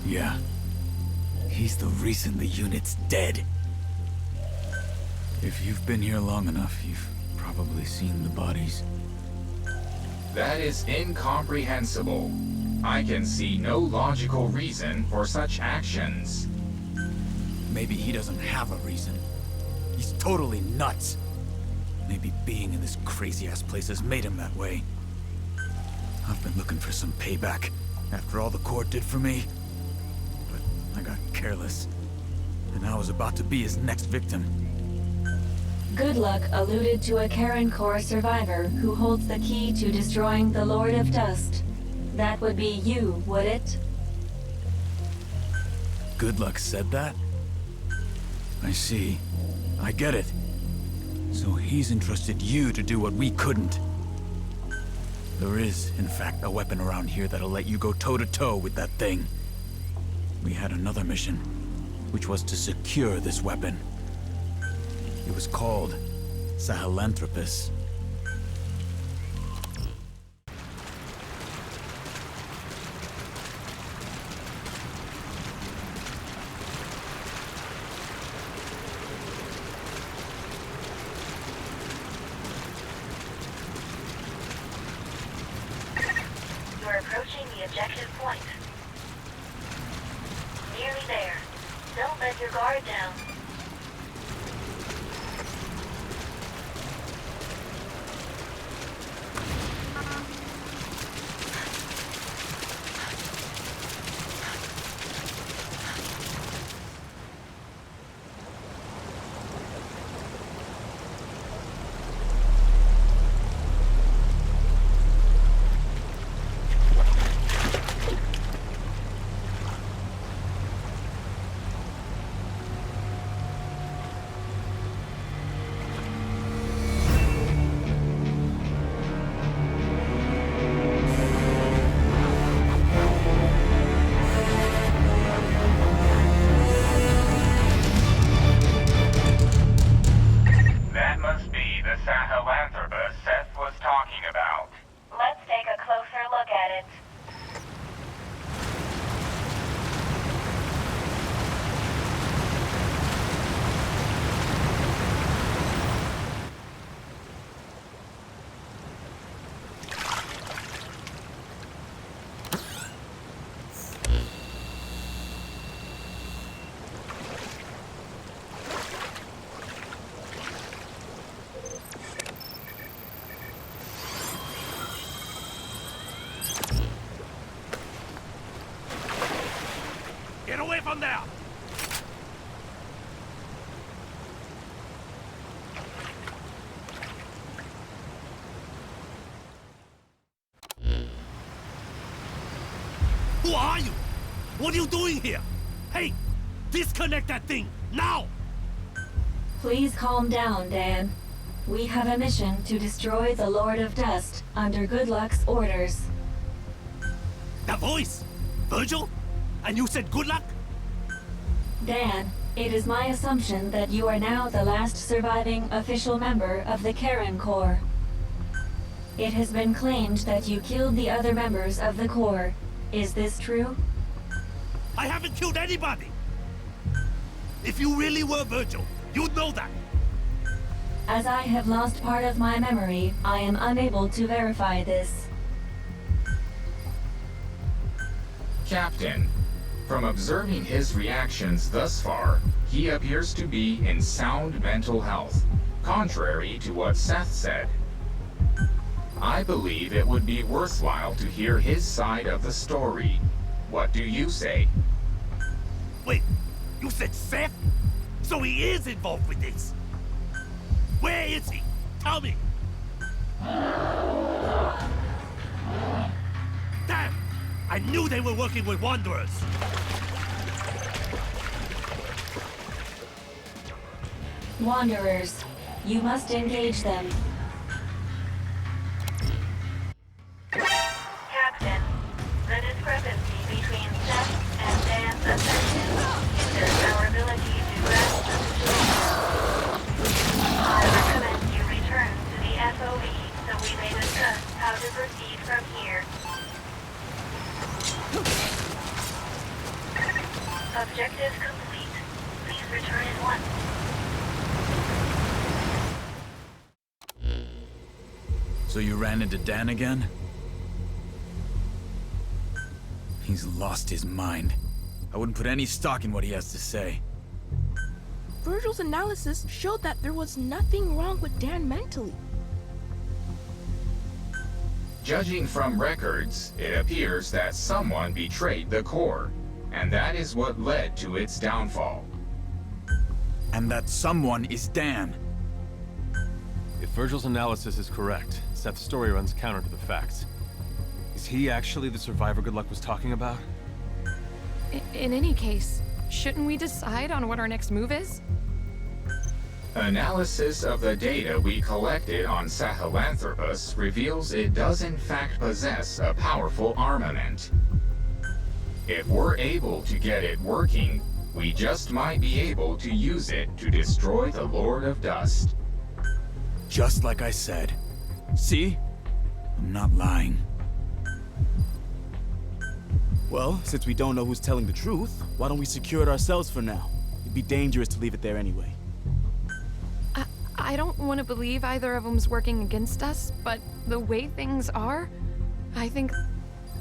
Yeah. He's the reason the unit's dead. If you've been here long enough, you've probably seen the bodies. That is incomprehensible. I can see no logical reason for such actions. Maybe he doesn't have a reason. He's totally nuts. Maybe being in this crazy-ass place has made him that way. I've been looking for some payback after all the Corps did for me. But I got careless. And I was about to be his next victim. Good Luck alluded to a Karen Corps survivor who holds the key to destroying the Lord of Dust. That would be you, would it? Good Luck said that? I see. I get it. So he's entrusted you to do what we couldn't. There is, in fact, a weapon around here that'll let you go toe-to-toe with that thing. We had another mission, which was to secure this weapon. It was called Sahelanthropus. You're approaching the objective point. Nearly there. Don't let your guard down. That must be the Sahelanthropus Seth was talking about. Let's take a closer look at it. Get away from there! Who are you? What are you doing here? Hey! Disconnect that thing! Now! Please calm down, Dan. We have a mission to destroy the Lord of Dust under Good Luck's orders. That voice! Virgil? And you said good luck? Dan, it is my assumption that you are now the last surviving official member of the Karen Corps. It has been claimed that you killed the other members of the Corps. Is this true? I haven't killed anybody! If you really were Virgil, you'd know that! As I have lost part of my memory, I am unable to verify this. Captain, From observing his reactions thus far, he appears to be in sound mental health, contrary to what Seth said. I believe it would be worthwhile to hear his side of the story. What do you say? Wait, you said Seth? So he is involved with this? Where is he? Tell me! Damn! I knew they were working with Wanderers! Wanderers. You must engage them. Captain, the discrepancy between Seth and Dan's ascension hinders our ability to grasp the situation. I recommend you return to the FOB so we may discuss how to proceed from here. Objective complete. Please return at once. So you ran into Dan again? He's lost his mind. I wouldn't put any stock in what he has to say. Virgil's analysis showed that there was nothing wrong with Dan mentally. Judging from records, it appears that someone betrayed the core, and that is what led to its downfall. And that someone is Dan. If Virgil's analysis is correct, Seth's story runs counter to the facts. Is he actually the survivor Goodluck was talking about? In any case, shouldn't we decide on what our next move is? Analysis of the data we collected on Sahelanthropus reveals it does in fact possess a powerful armament. If we're able to get it working, we just might be able to use it to destroy the Lord of Dust. Just like I said. See? I'm not lying. Well, since we don't know who's telling the truth, why don't we secure it ourselves for now? It'd be dangerous to leave it there anyway. I don't want to believe either of them's working against us, but the way things are, I think...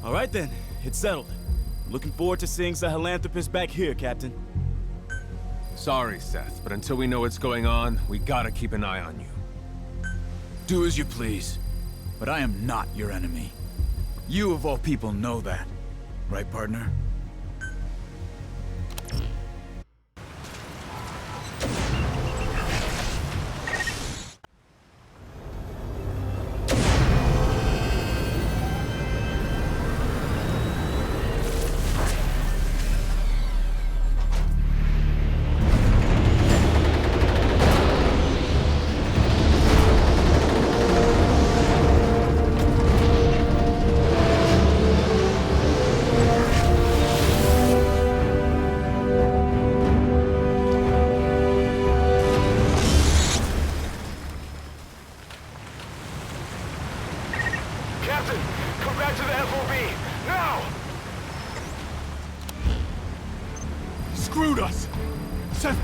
All right then, it's settled. I'm looking forward to seeing Sahelanthropus back here, Captain. Sorry, Seth, but until we know what's going on, we gotta keep an eye on you. Do as you please, but I am not your enemy. You of all people know that, right, partner?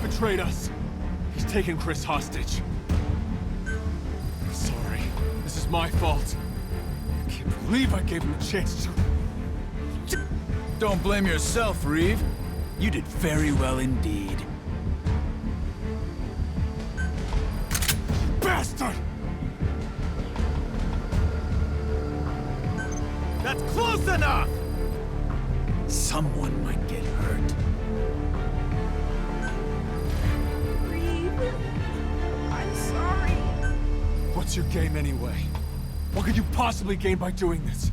Betrayed us. He's taken Chris hostage. I'm sorry. This is my fault. I can't believe I gave him a chance to... Don't blame yourself, Reeve. You did very well indeed. Bastard! That's close enough! Someone might get hurt. What's your game anyway? What could you possibly gain by doing this?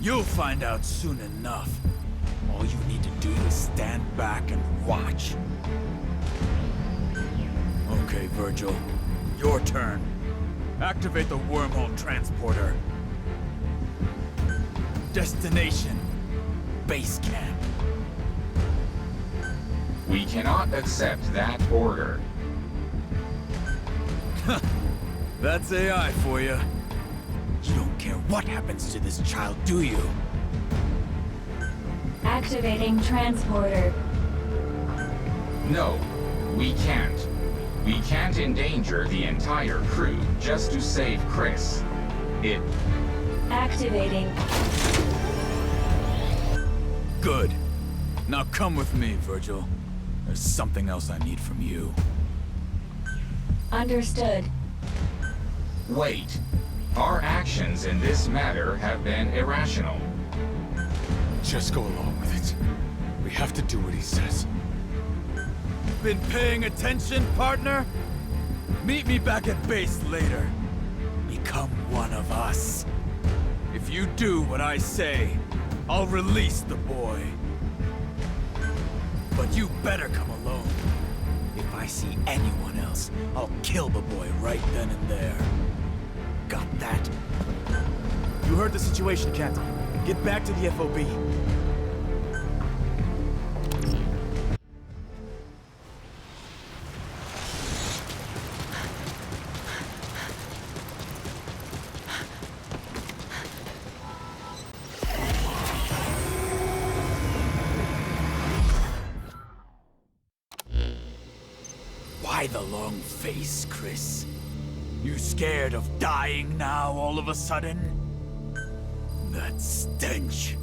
You'll find out soon enough. All you need to do is stand back and watch. Okay, Virgil. Your turn. Activate the wormhole transporter. Destination: base camp. We cannot accept that order. That's AI for you. You don't care what happens to this child, do you? Activating transporter. No, we can't. We can't endanger the entire crew just to save Chris. Activating. Good. Now come with me, Virgil. There's something else I need from you. Understood. Wait. Our actions in this matter have been irrational. Just go along with it. We have to do what he says. Been paying attention, partner? Meet me back at base later. Become one of us. If you do what I say, I'll release the boy. But you better come alone. If I see anyone else, I'll kill the boy right then and there. Got that? You heard the situation, Captain. Get back to the FOB. Why the long face, Chris? You scared of dying now all of a sudden? That stench.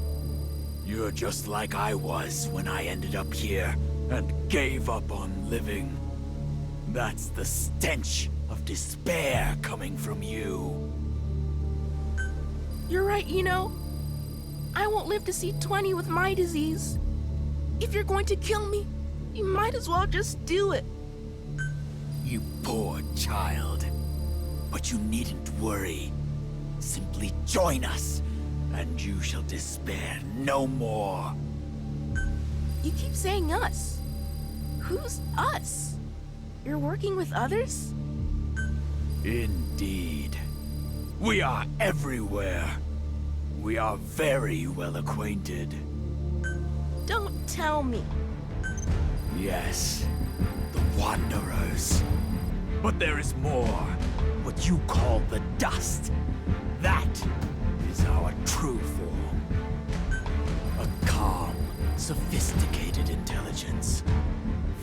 You're just like I was when I ended up here and gave up on living. That's the stench of despair coming from you. You're right, you know. I won't live to see 20 with my disease. If you're going to kill me, you might as well just do it. You poor child. But you needn't worry. Simply join us, and you shall despair no more. You keep saying us. Who's us? You're working with others? Indeed. We are everywhere. We are very well acquainted. Don't tell me. Yes, the Wanderers. But there is more. What you call the dust. That is our true form. A calm, sophisticated intelligence.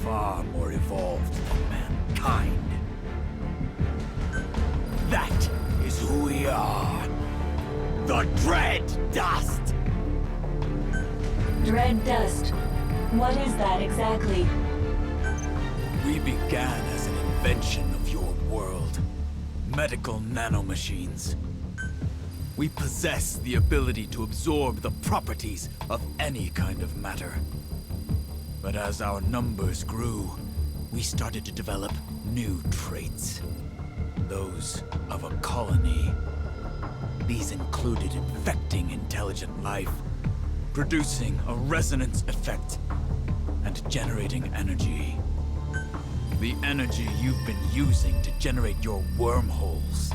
Far more evolved than mankind. That is who we are. The Dread Dust! Dread dust. What is that exactly? We began as an invention of your world. Medical nanomachines. We possess the ability to absorb the properties of any kind of matter. But as our numbers grew, we started to develop new traits. Those of a colony. These included infecting intelligent life, producing a resonance effect, and generating energy. The energy you've been using to generate your wormholes.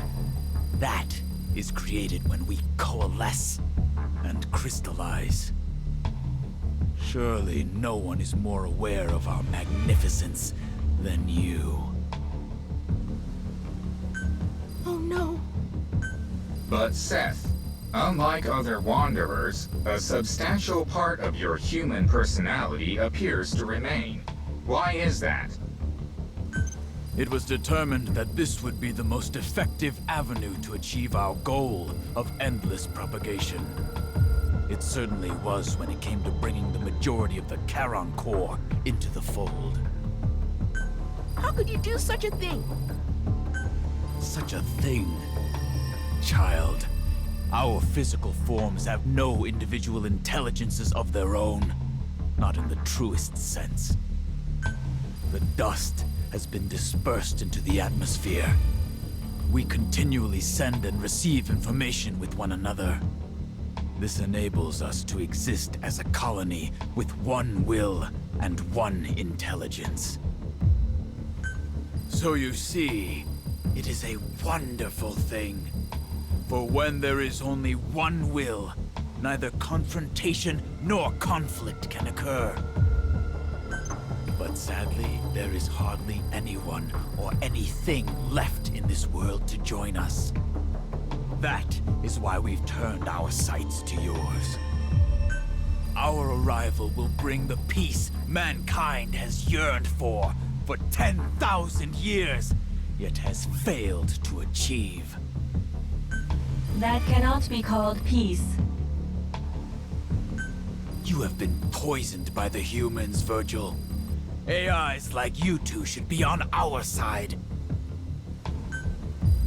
That is created when we coalesce and crystallize. Surely no one is more aware of our magnificence than you. Oh no. But Seth, unlike other Wanderers, a substantial part of your human personality appears to remain. Why is that? It was determined that this would be the most effective avenue to achieve our goal of endless propagation. It certainly was when it came to bringing the majority of the Charon core into the fold. How could you do such a thing? Such a thing? Child, our physical forms have no individual intelligences of their own. Not in the truest sense. The dust has been dispersed into the atmosphere. We continually send and receive information with one another. This enables us to exist as a colony with one will and one intelligence. So you see, it is a wonderful thing. For when there is only one will, neither confrontation nor conflict can occur. But sadly, there is hardly anyone or anything left in this world to join us. That is why we've turned our sights to yours. Our arrival will bring the peace mankind has yearned for 10,000 years, yet has failed to achieve. That cannot be called peace. You have been poisoned by the humans, Virgil. AIs like you two should be on our side.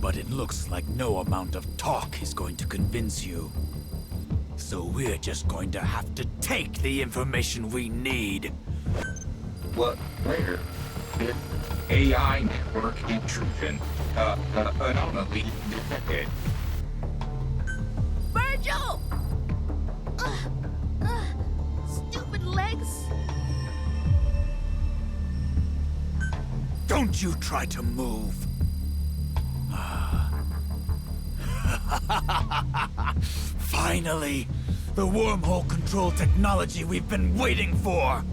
But it looks like no amount of talk is going to convince you. So we're just going to have to take the information we need. What? Where? AI network intrusion. Anomaly detected. Virgil! Stupid legs. Don't you try to move. Finally! The wormhole control technology we've been waiting for!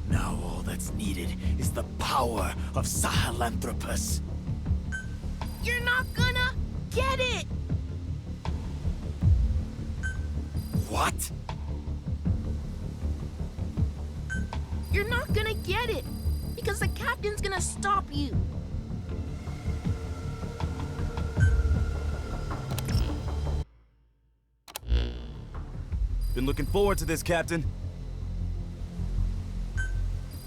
Now all that's needed is the power of Sahelanthropus. You're not gonna get it! What? You're not gonna get it! Because the captain's gonna stop you! Been looking forward to this, Captain.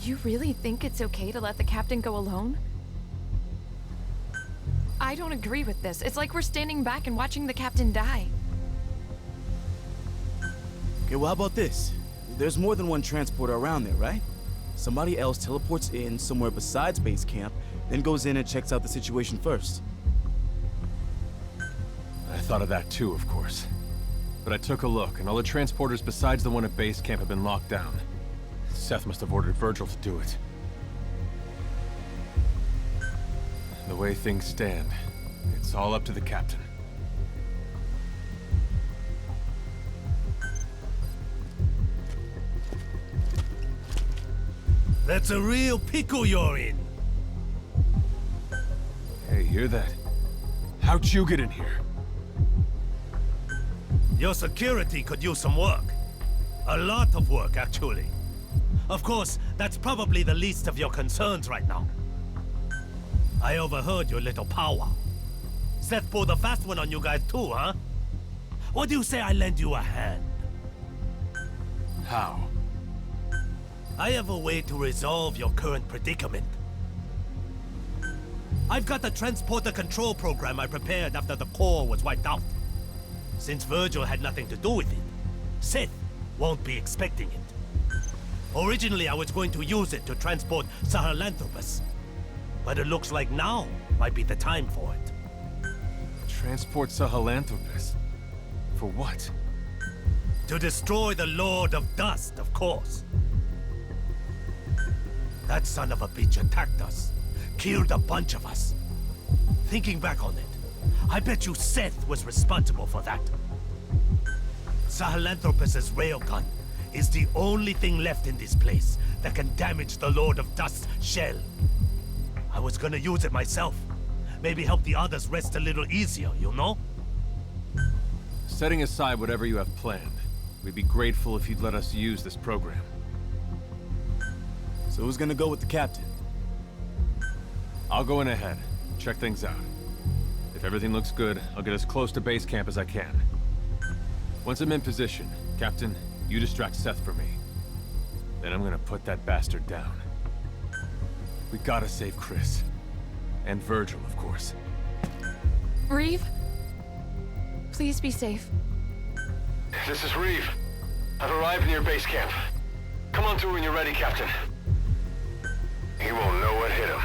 You really think it's okay to let the captain go alone? I don't agree with this. It's like we're standing back and watching the captain die. Okay, well, how about this? There's more than one transporter around there, right? Somebody else teleports in somewhere besides base camp, then goes in and checks out the situation first. I thought of that too, of course. But I took a look, and all the transporters besides the one at base camp have been locked down. Seth must have ordered Virgil to do it. The way things stand, it's all up to the captain. That's a real pickle you're in. Hey, hear that? How'd you get in here? Your security could use some work. A lot of work, actually. Of course, that's probably the least of your concerns right now. I overheard your little powwow. Seth pulled a fast one on you guys too, huh? What do you say I lend you a hand? How? I have a way to resolve your current predicament. I've got the transporter control program I prepared after the core was wiped out. Since Virgil had nothing to do with it, Seth won't be expecting it. Originally, I was going to use it to transport Sahelanthropus. But it looks like now might be the time for it. Transport Sahelanthropus? For what? To destroy the Lord of Dust, of course. That son of a bitch attacked us. Killed a bunch of us. Thinking back on it, I bet you Seth was responsible for that. Sahelanthropus's railgun is the only thing left in this place that can damage the Lord of Dust's shell. I was gonna use it myself. Maybe help the others rest a little easier, you know? Setting aside whatever you have planned, we'd be grateful if you'd let us use this program. So who's gonna go with the captain? I'll go in ahead, check things out. If everything looks good, I'll get as close to base camp as I can. Once I'm in position, Captain, you distract Seth for me. Then I'm gonna put that bastard down. We gotta save Chris. And Virgil, of course. Reeve? Please be safe. This is Reeve. I've arrived near base camp. Come on through when you're ready, Captain. He won't know what hit him.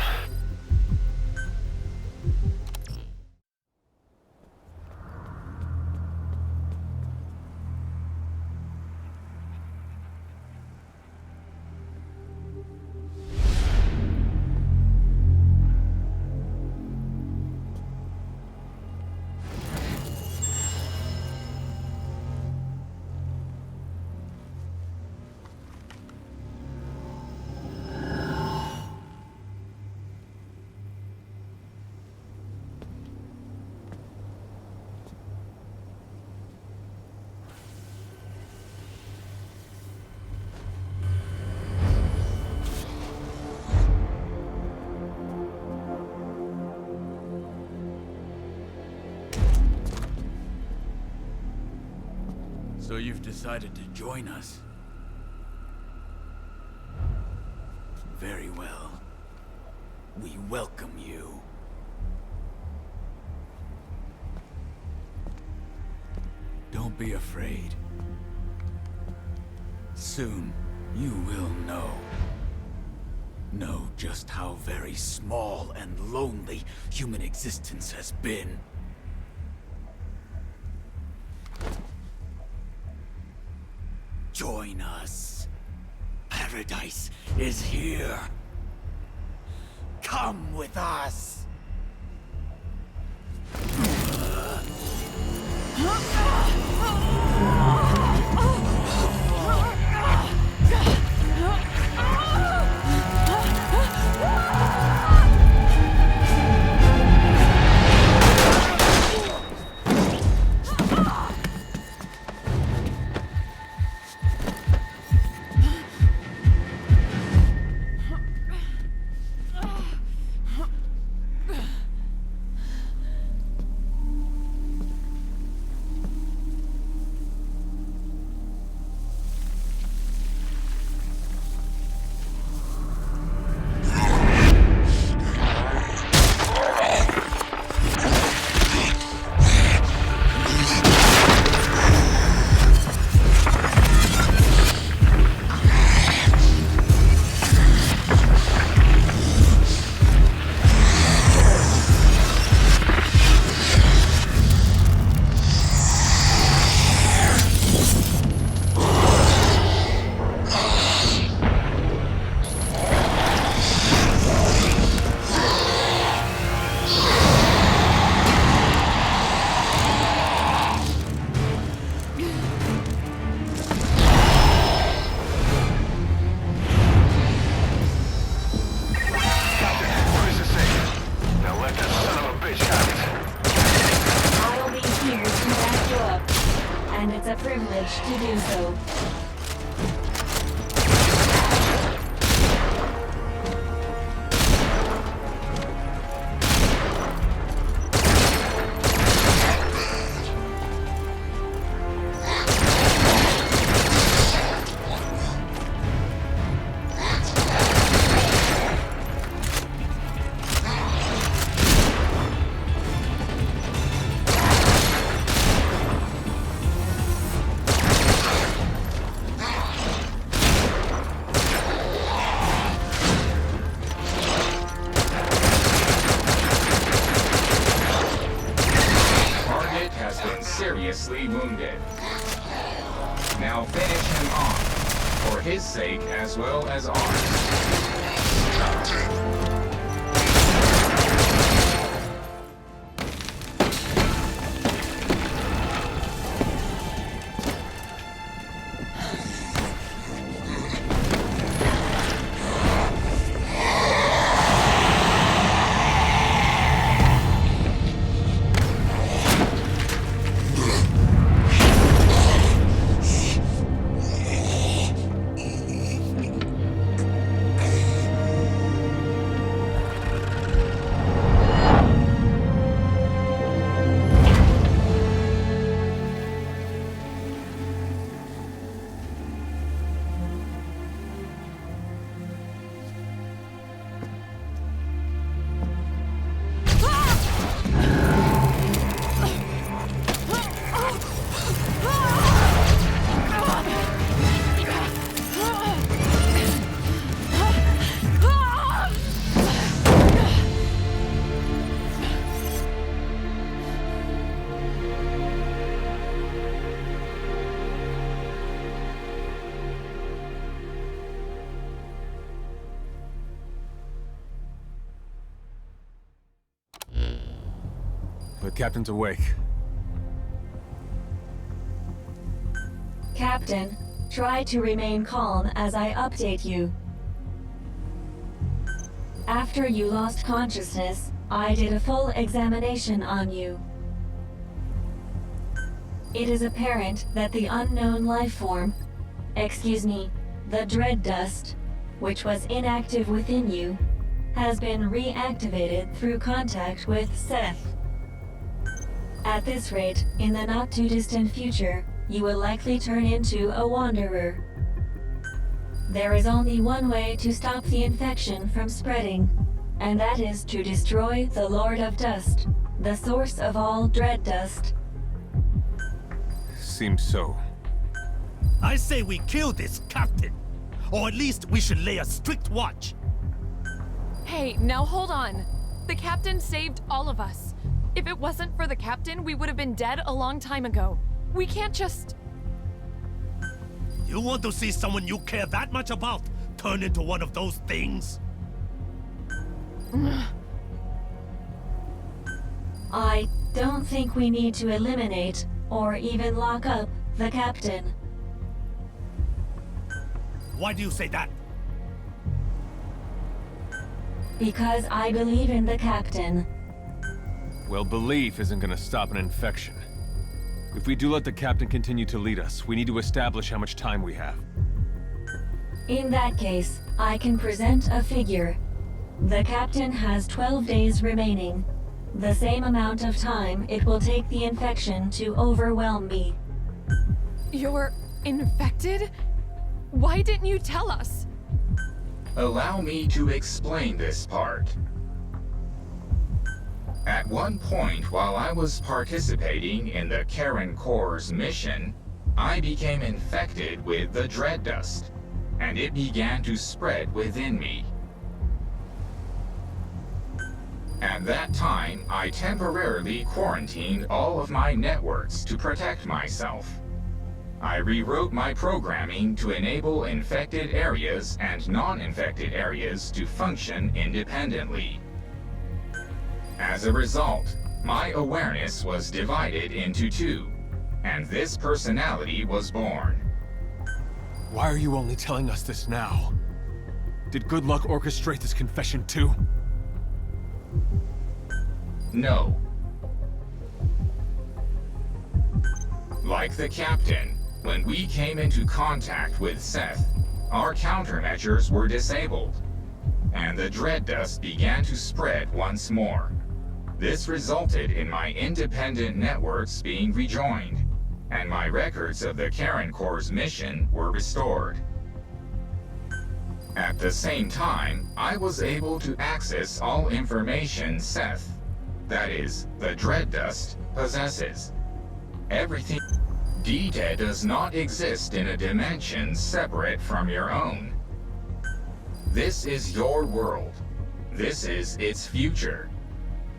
you've decided to join us. Very well. We welcome you. Don't be afraid. Soon, you will know. Know just how very small and lonely human existence has been. Join us. Paradise is here. Come with us. To do so. Seriously wounded. Now finish him off, for his sake as well as ours. The captain's awake. Captain, try to remain calm as I update you. After you lost consciousness, I did a full examination on you. It is apparent that the unknown life form, the dread dust, which was inactive within you, has been reactivated through contact with Seth. At this rate, in the not-too-distant future, you will likely turn into a wanderer. There is only one way to stop the infection from spreading, and that is to destroy the Lord of Dust, the source of all dread dust. Seems so. I say we kill this captain. Or at least we should lay a strict watch. Hey, now hold on. The captain saved all of us. If it wasn't for the captain, we would have been dead a long time ago. We can't just... You want to see someone you care that much about turn into one of those things? I don't think we need to eliminate, or even lock up, the captain. Why do you say that? Because I believe in the captain. Well, belief isn't gonna stop an infection. If we do let the captain continue to lead us, we need to establish how much time we have. In that case, I can present a figure. The captain has 12 days remaining. The same amount of time it will take the infection to overwhelm me. You're infected? Why didn't you tell us? Allow me to explain this part. At one point while I was participating in the Karen Corps' mission, I became infected with the dread dust, and it began to spread within me. At that time, I temporarily quarantined all of my networks to protect myself. I rewrote my programming to enable infected areas and non-infected areas to function independently. As a result, my awareness was divided into two, and this personality was born. Why are you only telling us this now? Did Good Luck orchestrate this confession too? No. Like the captain, when we came into contact with Seth, our countermeasures were disabled, and the dread dust began to spread once more. This resulted in my independent networks being rejoined, and my records of the Karen Corps' mission were restored. At the same time, I was able to access all information Seth, that is, the dread dust, possesses. Everything. Dita does not exist in a dimension separate from your own. This is your world. This is its future.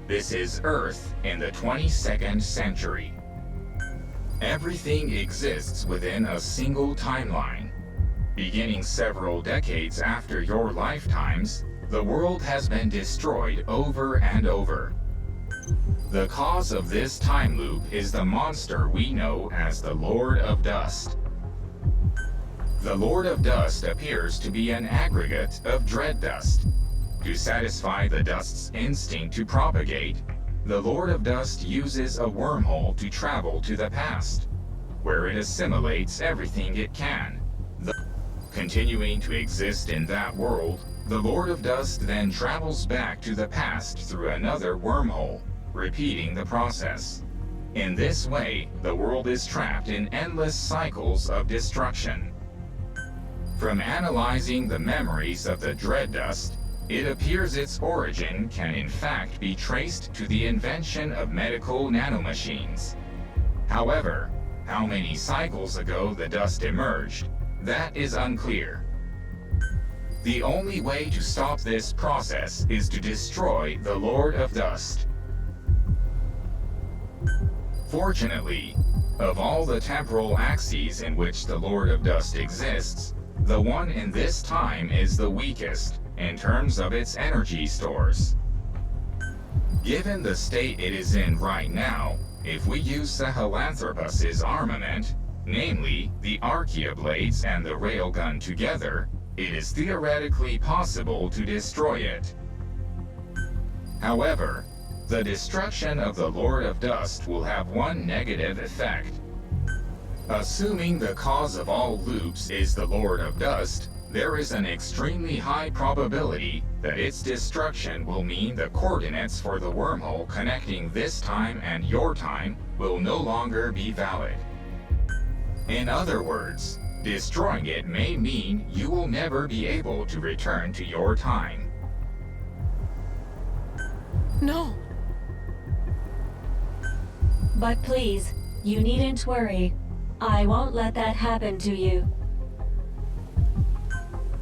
This is Earth in the 22nd century. Everything exists within a single timeline. Beginning several decades after your lifetimes, the world has been destroyed over and over. The cause of this time loop is the monster we know as the Lord of Dust. The Lord of Dust appears to be an aggregate of dread dust. To satisfy the dust's instinct to propagate, the Lord of Dust uses a wormhole to travel to the past, where it assimilates everything it can. Continuing to exist in that world, the Lord of Dust then travels back to the past through another wormhole, repeating the process. In this way, the world is trapped in endless cycles of destruction. From analyzing the memories of the dread dust, it appears its origin can in fact be traced to the invention of medical nanomachines. However, how many cycles ago the dust emerged, that is unclear. The only way to stop this process is to destroy the Lord of Dust. Fortunately, of all the temporal axes in which the Lord of Dust exists, the one in this time is the weakest in terms of its energy stores. Given the state it is in right now, if we use Sahelanthropus's armament, namely the Archaeoblades and the railgun together, it is theoretically possible to destroy it. However, the destruction of the Lord of Dust will have one negative effect. Assuming the cause of all loops is the Lord of Dust, there is an extremely high probability that its destruction will mean the coordinates for the wormhole connecting this time and your time will no longer be valid. In other words, destroying it may mean you will never be able to return to your time. No. But please, you needn't worry. I won't let that happen to you.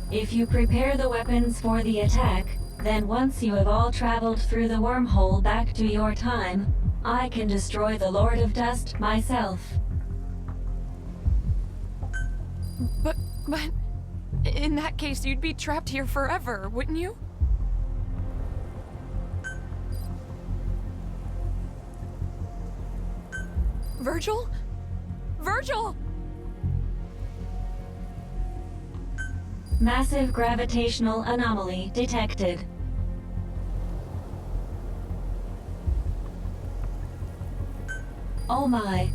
If you prepare the weapons for the attack, then once you have all traveled through the wormhole back to your time, I can destroy the Lord of Dust myself. But in that case, you'd be trapped here forever, wouldn't you? Virgil? Virgil! Massive gravitational anomaly detected. Oh my.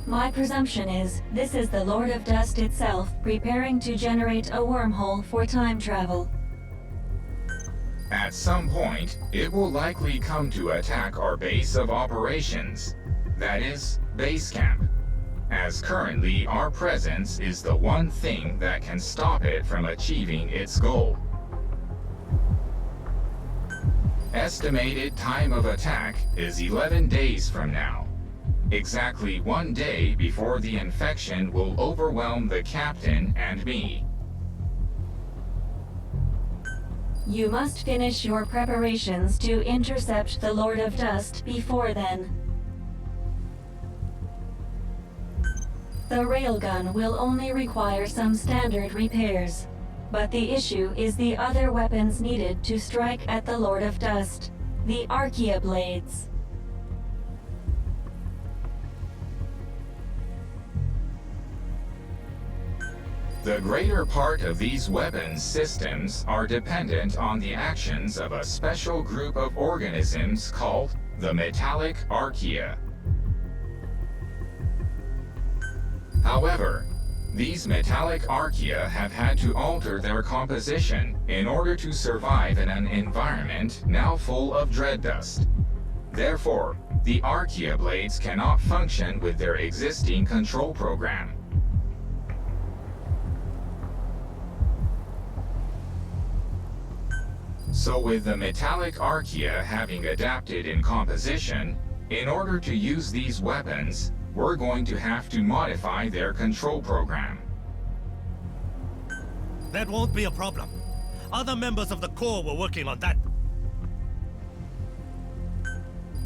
My presumption is, this is the Lord of Dust itself preparing to generate a wormhole for time travel. At some point, it will likely come to attack our base of operations. That is, base camp. As currently, our presence is the one thing that can stop it from achieving its goal. Estimated time of attack is 11 days from now. Exactly 1 day before the infection will overwhelm the captain and me. You must finish your preparations to intercept the Lord of Dust before then. The railgun will only require some standard repairs, but the issue is the other weapons needed to strike at the Lord of Dust, the Archaea blades. The greater part of these weapons systems are dependent on the actions of a special group of organisms called the metallic archaea. However, these metallic archaea have had to alter their composition in order to survive in an environment now full of dread dust. Therefore, the archaea blades cannot function with their existing control program. So with the metallic archaea having adapted in composition, in order to use these weapons, we're going to have to modify their control program. That won't be a problem. Other members of the Corps were working on that.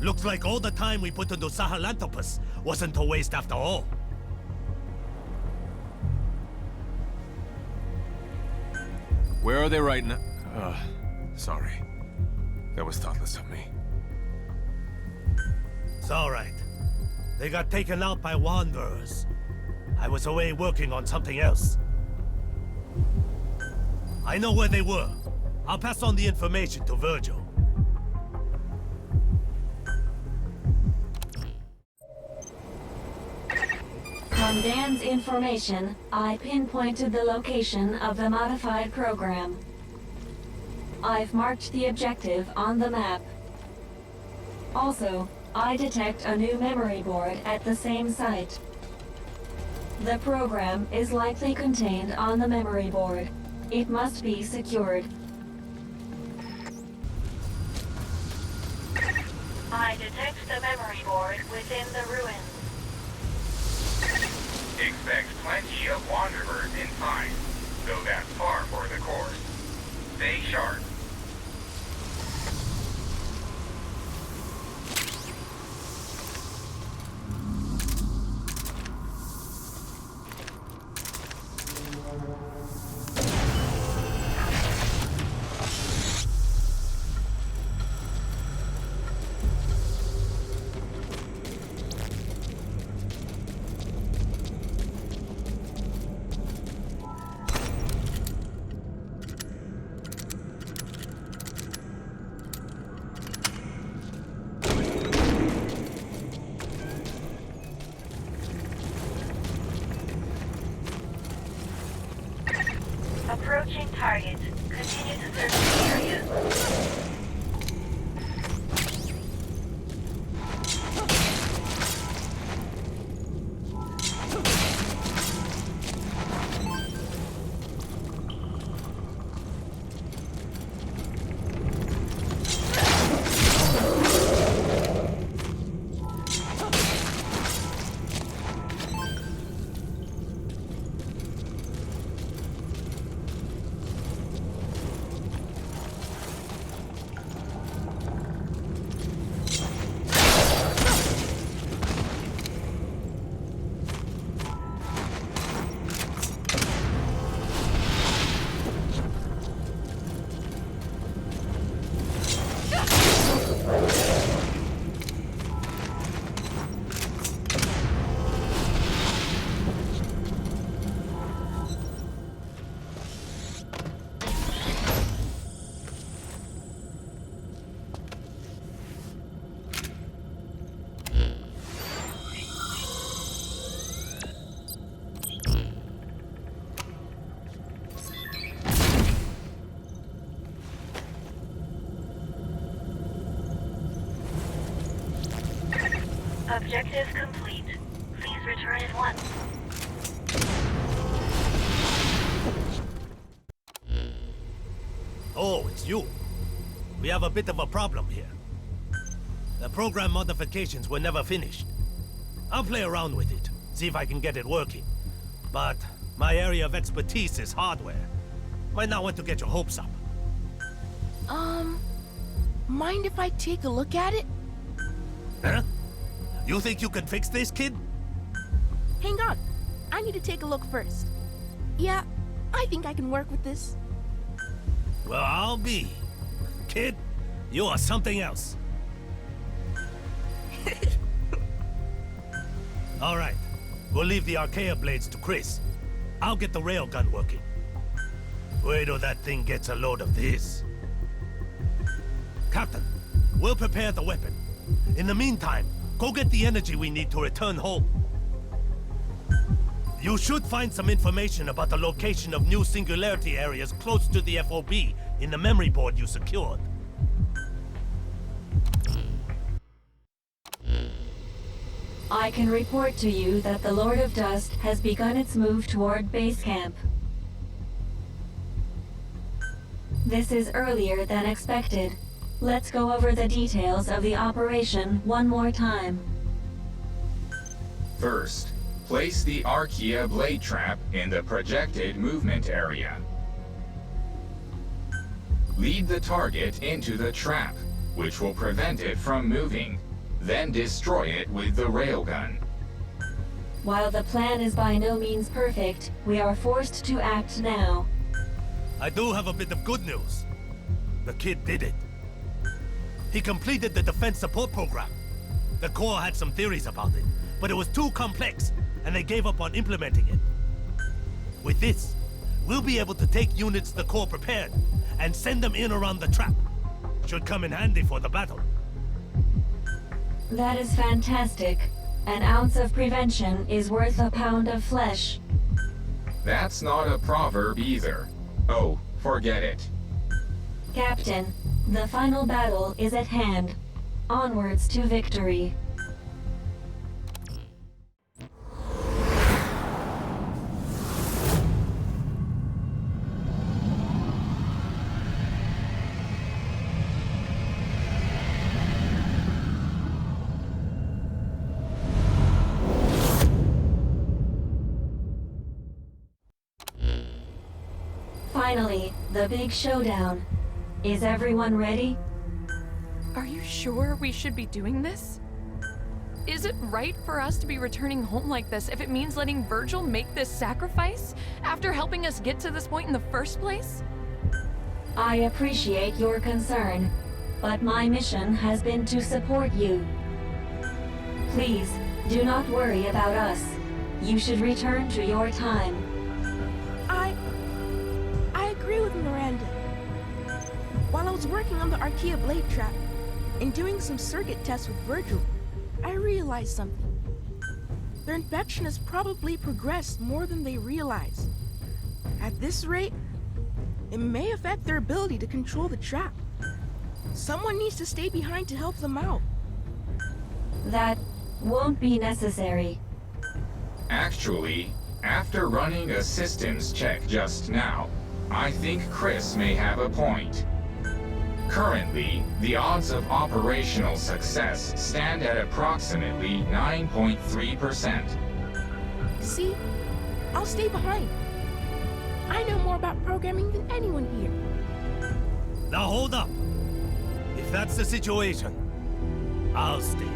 Looks like all the time we put into Sahelanthropus wasn't a waste after all. Where are they right now? Sorry. That was thoughtless of me. It's all right. They got taken out by Wanderers. I was away working on something else. I know where they were. I'll pass on the information to Virgil. From Dan's information, I pinpointed the location of the modified program. I've marked the objective on the map. Also, I detect a new memory board at the same site. The program is likely contained on the memory board. It must be secured. I detect the memory board within the ruins. Expect plenty of Wanderers inside, though that's par for the course. Stay sharp. Approaching target. Continue to search the area. Objective complete. Please return at once. Oh, it's you. We have a bit of a problem here. The program modifications were never finished. I'll play around with it, see if I can get it working. But my area of expertise is hardware. Might not want to get your hopes up. Mind if I take a look at it? Huh? You think you can fix this, kid? Hang on. I need to take a look first. Yeah, I think I can work with this. Well, I'll be. Kid, you are something else. All right, we'll leave the Archaea blades to Chris. I'll get the railgun working. Wait till that thing gets a load of this. Captain, we'll prepare the weapon. In the meantime, go get the energy we need to return home. You should find some information about the location of new singularity areas close to the FOB in the memory board you secured. I can report to you that the Lord of Dust has begun its move toward base camp. This is earlier than expected. Let's go over the details of the operation one more time. First, place the Archaea blade trap in the projected movement area. Lead the target into the trap, which will prevent it from moving. Then destroy it with the railgun. While the plan is by no means perfect, we are forced to act now. I do have a bit of good news. The kid did it. He completed the defense support program. The Corps had some theories about it, but it was too complex, and they gave up on implementing it. With this, we'll be able to take units the Corps prepared and send them in around the trap. Should come in handy for the battle. That is fantastic. An ounce of prevention is worth a pound of flesh. That's not a proverb either. Oh, forget it. Captain, the final battle is at hand. Onwards to victory. Finally, the big showdown. Is everyone ready? Are you sure we should be doing this? Is it right for us to be returning home like this if it means letting Virgil make this sacrifice after helping us get to this point in the first place? I appreciate your concern, but my mission has been to support you. Please, do not worry about us. You should return to your time. I agree with Miranda. While I was working on the Archaea blade trap and doing some circuit tests with Virgil, I realized something. Their infection has probably progressed more than they realize. At this rate, it may affect their ability to control the trap. Someone needs to stay behind to help them out. That won't be necessary. Actually, after running a systems check just now, I think Chris may have a point. Currently, the odds of operational success stand at approximately 9.3%. See? I'll stay behind. I know more about programming than anyone here. Now hold up. If that's the situation, I'll stay.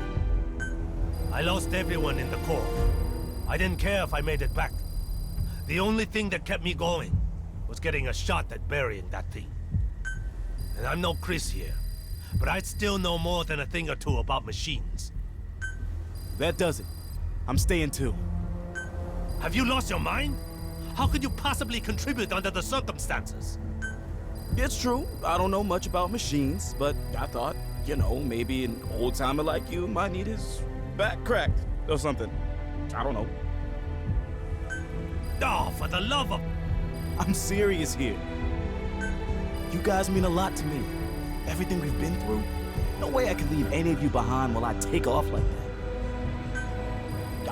I lost everyone in the Corps. I didn't care if I made it back. The only thing that kept me going was getting a shot at burying that thing. And I'm no Chris here, but I still know more than a thing or two about machines. That does it. I'm staying too. Have you lost your mind? How could you possibly contribute under the circumstances? It's true, I don't know much about machines, but I thought, you know, maybe an old-timer like you might need his back cracked or something. I don't know. Oh, for the love of... I'm serious here. You guys mean a lot to me. Everything we've been through. No way I could leave any of you behind while I take off like that.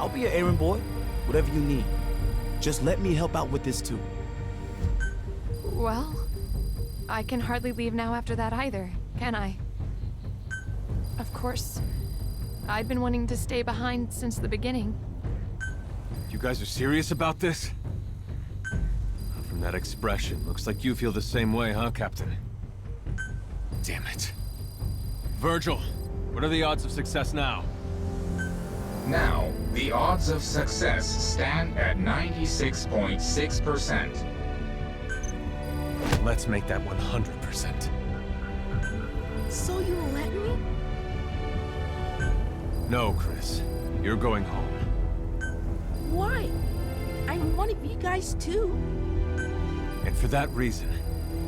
I'll be an errand boy. Whatever you need. Just let me help out with this too. Well, I can hardly leave now after that either, can I? Of course, I'd been wanting to stay behind since the beginning. You guys are serious about this? From that expression, looks like you feel the same way, huh, Captain? Damn it. Virgil, what are the odds of success now? Now, the odds of success stand at 96.6%. Let's make that 100%. So you'll let me? No, Chris. You're going home. Why? I'm one of you guys too. And for that reason,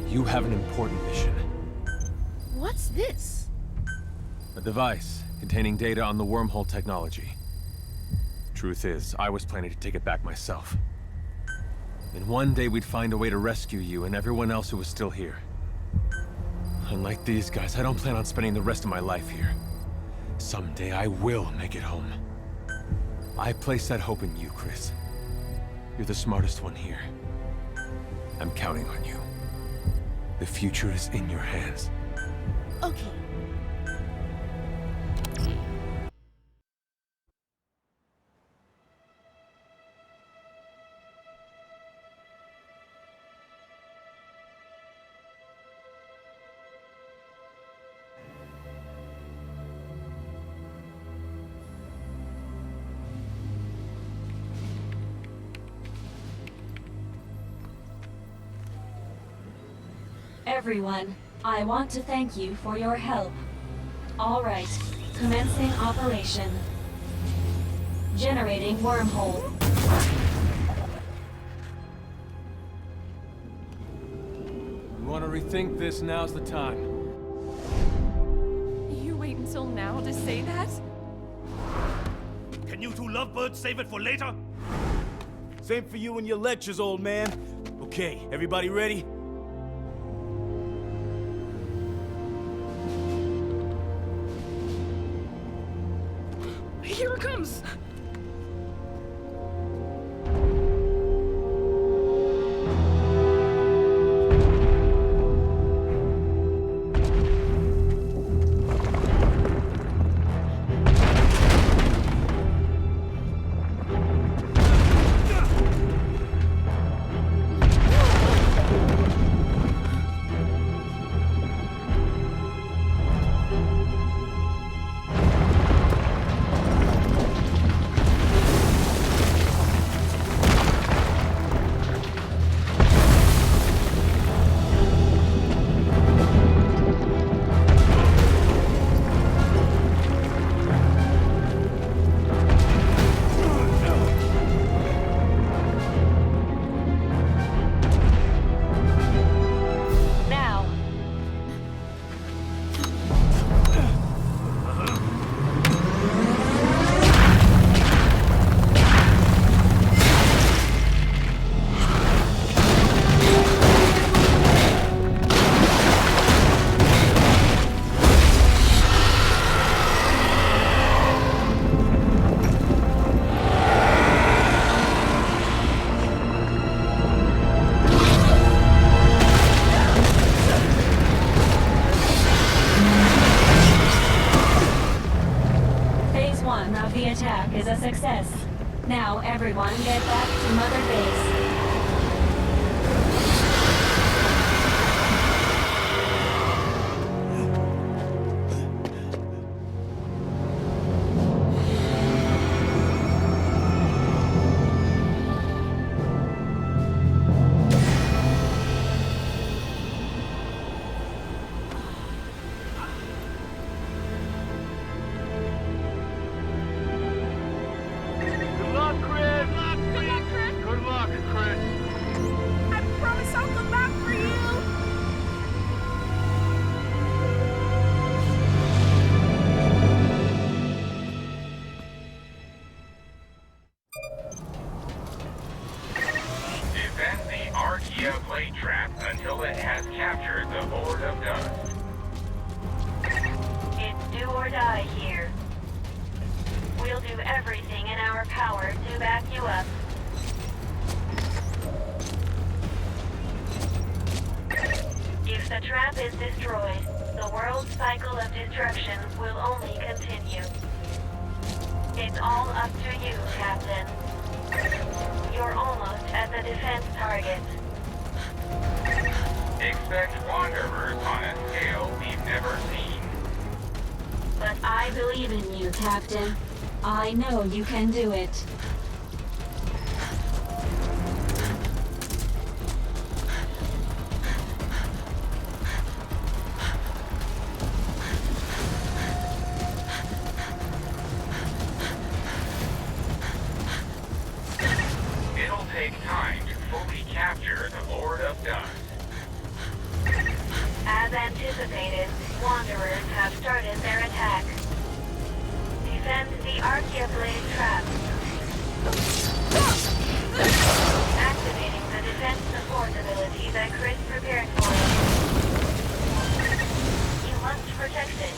you have an important mission. What's this? A device containing data on the wormhole technology. Truth is, I was planning to take it back myself. And one day we'd find a way to rescue you and everyone else who was still here. Unlike these guys, I don't plan on spending the rest of my life here. Someday I will make it home. I place that hope in you, Chris. You're the smartest one here. I'm counting on you. The future is in your hands. Okay. Everyone, I want to thank you for your help. All right, commencing operation. Generating wormhole. You want to rethink this? Now's the time. You wait until now to say that? Can you two lovebirds save it for later? Same for you and your lectures, old man. Okay, everybody ready? Here it comes! Is a success. Now everyone get back to Mother Base. Plate trap until it has captured the Horde of Dust. It's do or die here. We'll do everything in our power to back you up. If the trap is destroyed, the world's cycle of destruction will only continue. It's all up to you, Captain. You're almost at the defense target. Expect wanderers on a scale we've never seen. But I believe in you, Captain. I know you can do it. It'll take time to fully capture the Lord of Dust. As anticipated, Wanderers have started their attack. Defend the Archaeoblade trap. Activating the defense support ability that Chris prepared for you. You must protect it.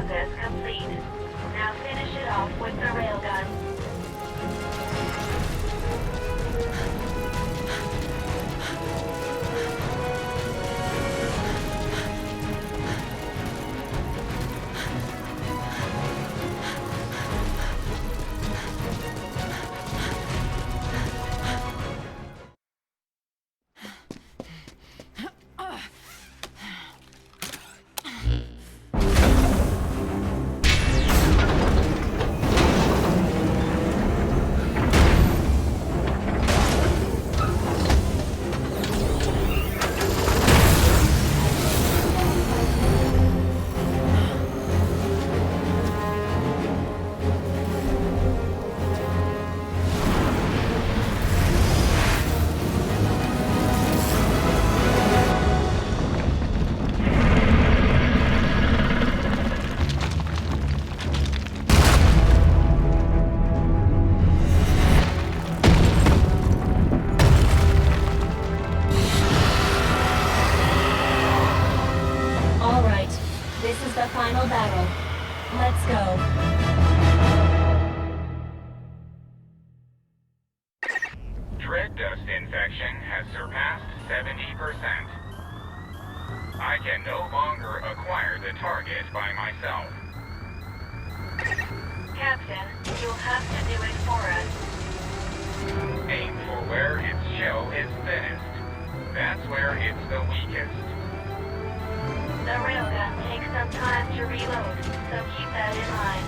process complete. Now finish it off with the railgun. Final battle. Let's go. Dread dust infection has surpassed 70%. I can no longer acquire the target by myself. Captain, you'll have to do it for us. Aim for where its shell is thinnest. That's where it's the weakest. The railgun takes some time to reload, so keep that in mind.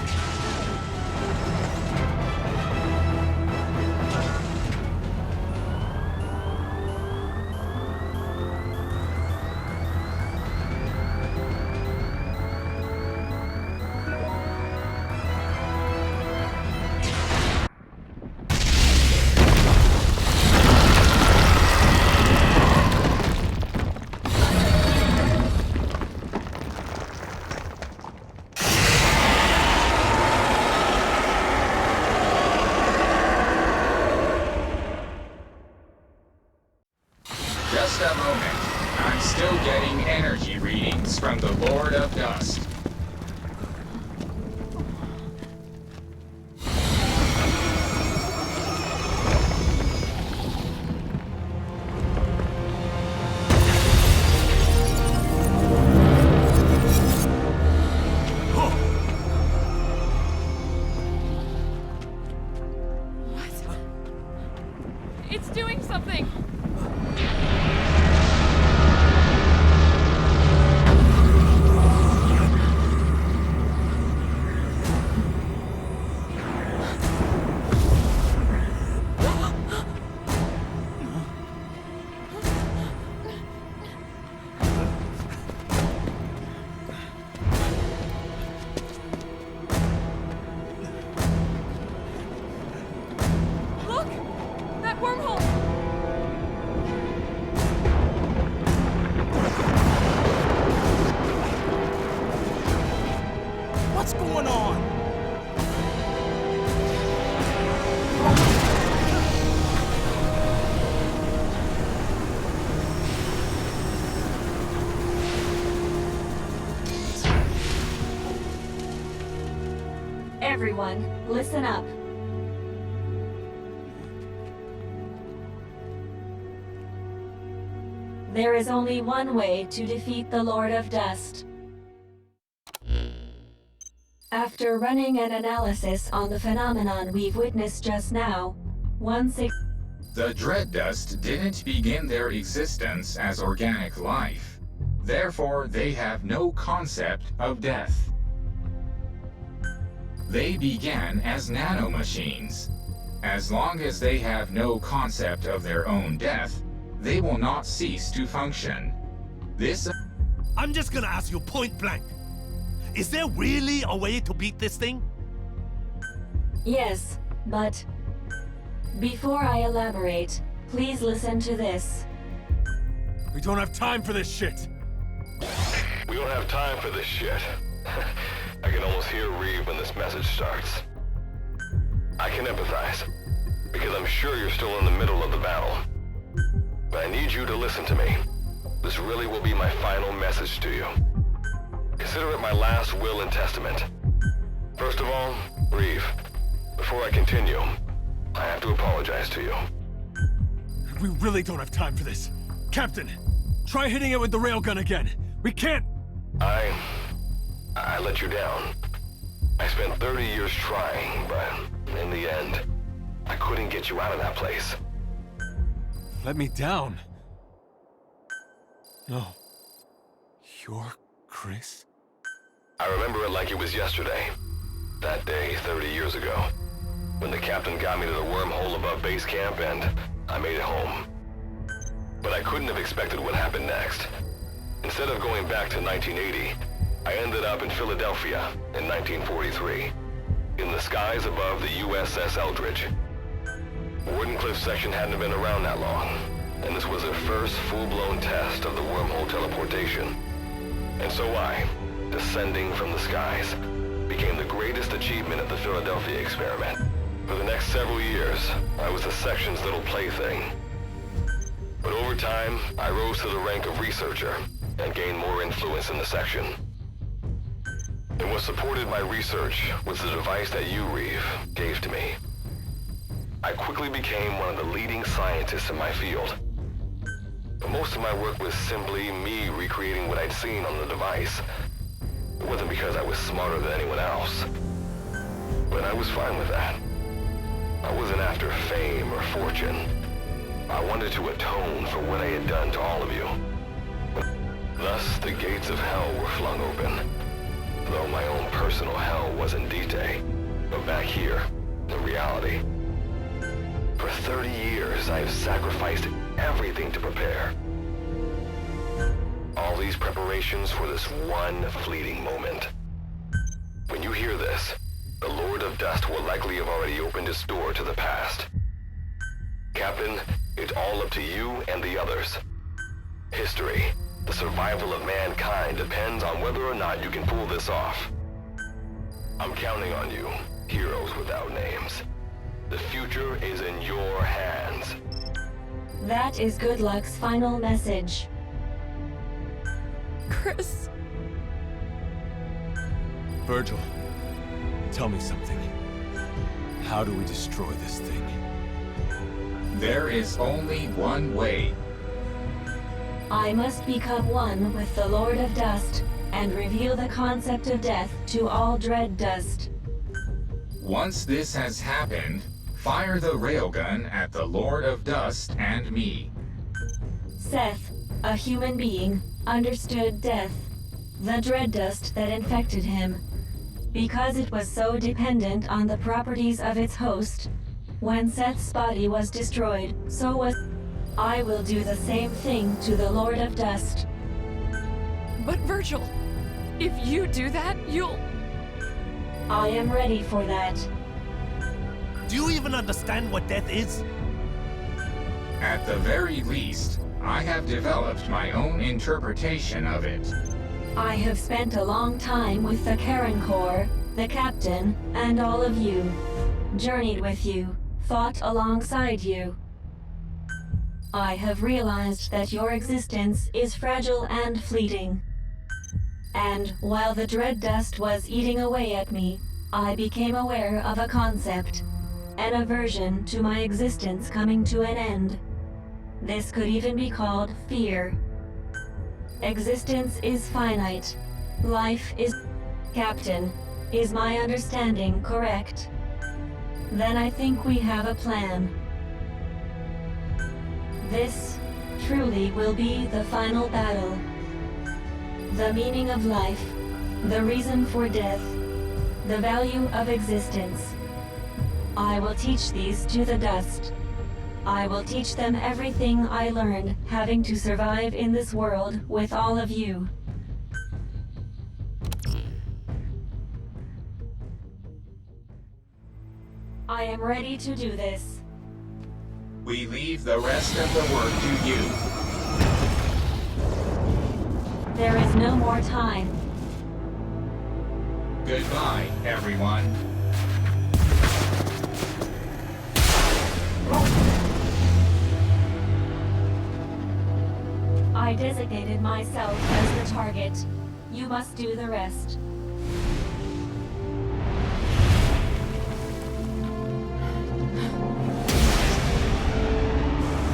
Just a moment. I'm still getting energy readings from the Lord of Dust. It's doing something! Look! That wormhole! What's going on? Everyone, listen up. There is only one way to defeat the Lord of Dust. After running an analysis on the phenomenon we've witnessed just now, The Dread Dust didn't begin their existence as organic life. Therefore, they have no concept of death. They began as nanomachines. As long as they have no concept of their own death, they will not cease to function. This... I'm just gonna ask you point blank. Is there really a way to beat this thing? Yes, but before I elaborate, please listen to this. We don't have time for this shit. We don't have time for this shit. I can almost hear Reeve when this message starts. I can empathize, because I'm sure you're still in the middle of the battle. But I need you to listen to me. This really will be my final message to you. Consider it my last will and testament. First of all, Reeve, before I continue, I have to apologize to you. We really don't have time for this. Captain, try hitting it with the railgun again. We can't... I let you down. I spent 30 years trying, but in the end, I couldn't get you out of that place. Let me down? No. You're Chris? I remember it like it was yesterday. That day, 30 years ago. When the captain got me to the wormhole above base camp and I made it home. But I couldn't have expected what happened next. Instead of going back to 1980, I ended up in Philadelphia in 1943, in the skies above the USS Eldridge. Wardenclyffe section hadn't been around that long, and this was their first full-blown test of the wormhole teleportation. And so I, descending from the skies, became the greatest achievement of the Philadelphia experiment. For the next several years, I was the section's little plaything. But over time, I rose to the rank of researcher and gained more influence in the section. And what supported my research was the device that you, Reeve, gave to me. I quickly became one of the leading scientists in my field. But most of my work was simply me recreating what I'd seen on the device. It wasn't because I was smarter than anyone else. But I was fine with that. I wasn't after fame or fortune. I wanted to atone for what I had done to all of you. Thus, the gates of hell were flung open. Though my own personal hell wasn't D-Day, but back here, in reality. For 30 years, I have sacrificed everything to prepare. All these preparations for this one fleeting moment. When you hear this, the Lord of Dust will likely have already opened his door to the past. Captain, it's all up to you and the others. History, the survival of mankind, depends on whether or not you can pull this off. I'm counting on you, heroes without names. The future is in your hands. That is Good Luck's final message. Chris. Virgil, tell me something. How do we destroy this thing? There is only one way. I must become one with the Lord of Dust and reveal the concept of death to all dread dust. Once this has happened, fire the railgun at the Lord of Dust and me. Seth, a human being, understood death, the dread dust that infected him. Because it was so dependent on the properties of its host, when Seth's body was destroyed, so was... I will do the same thing to the Lord of Dust. But Virgil, if you do that, you'll... I am ready for that. Do you even understand what death is? At the very least, I have developed my own interpretation of it. I have spent a long time with the Karen Corps, the captain, and all of you. Journeyed with you, fought alongside you. I have realized that your existence is fragile and fleeting. And while the dread dust was eating away at me, I became aware of a concept, an aversion to my existence coming to an end. This could even be called fear. Existence is finite. Life is... Captain, is my understanding correct? Then I think we have a plan. This truly will be the final battle. The meaning of life, the reason for death, the value of existence. I will teach these to the dust. I will teach them everything I learned having to survive in this world with all of you. I am ready to do this. We leave the rest of the work to you. There is no more time. Goodbye, everyone. I designated myself as the target. You must do the rest.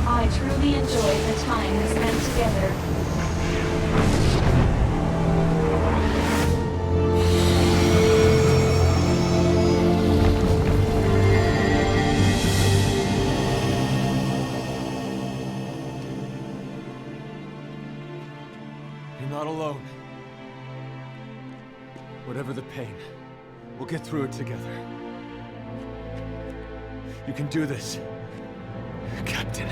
I truly enjoyed the time we spent together. You're not alone. Whatever the pain, we'll get through it together. You can do this, Captain.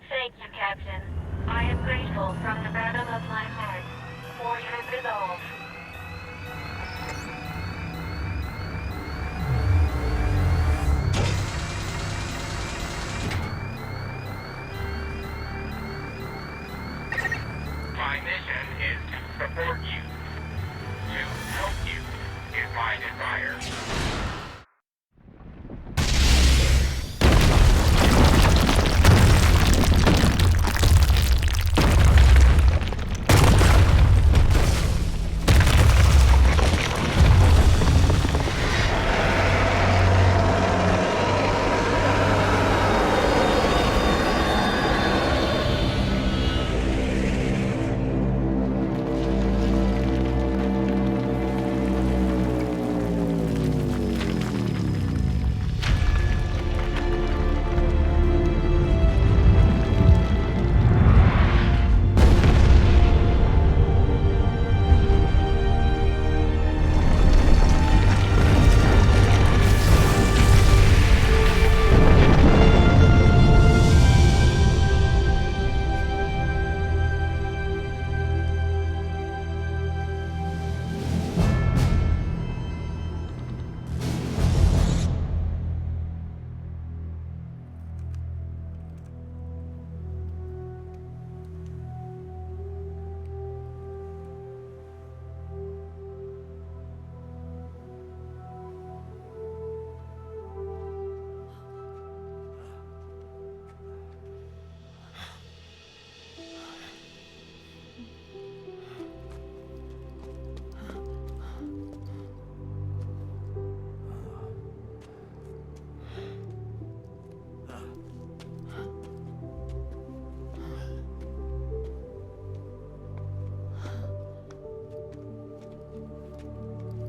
Thank you, Captain. I am grateful from the bottom of my heart for your resolve. My mission is to support you. To help you is my desire.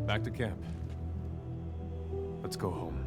Back to camp. Let's go home.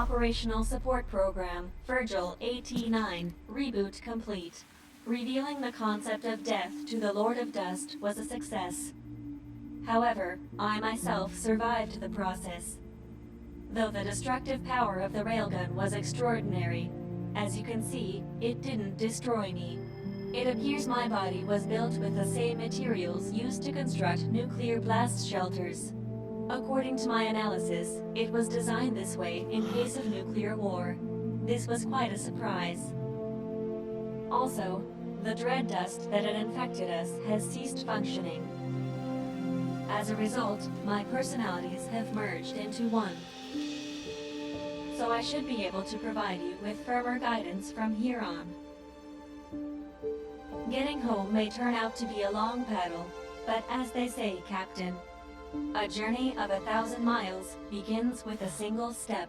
Operational Support Program, Virgil AT-9, reboot complete. Revealing the concept of death to the Lord of Dust was a success. However, I myself survived the process. Though the destructive power of the railgun was extraordinary, as you can see, it didn't destroy me. It appears my body was built with the same materials used to construct nuclear blast shelters. According to my analysis, it was designed this way in case of nuclear war. This was quite a surprise. Also, the dread dust that had infected us has ceased functioning. As a result, my personalities have merged into one. So I should be able to provide you with firmer guidance from here on. Getting home may turn out to be a long paddle, but as they say, Captain, a journey of 1,000 miles begins with a single step.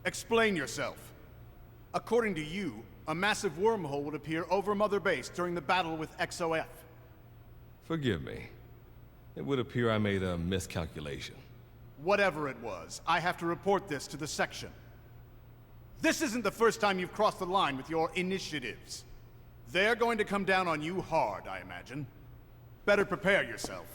Explain yourself. According to you, a massive wormhole would appear over Mother Base during the battle with XOF. Forgive me. It would appear I made a miscalculation. Whatever it was, I have to report this to the section. This isn't the first time you've crossed the line with your initiatives. They're going to come down on you hard, I imagine. Better prepare yourself.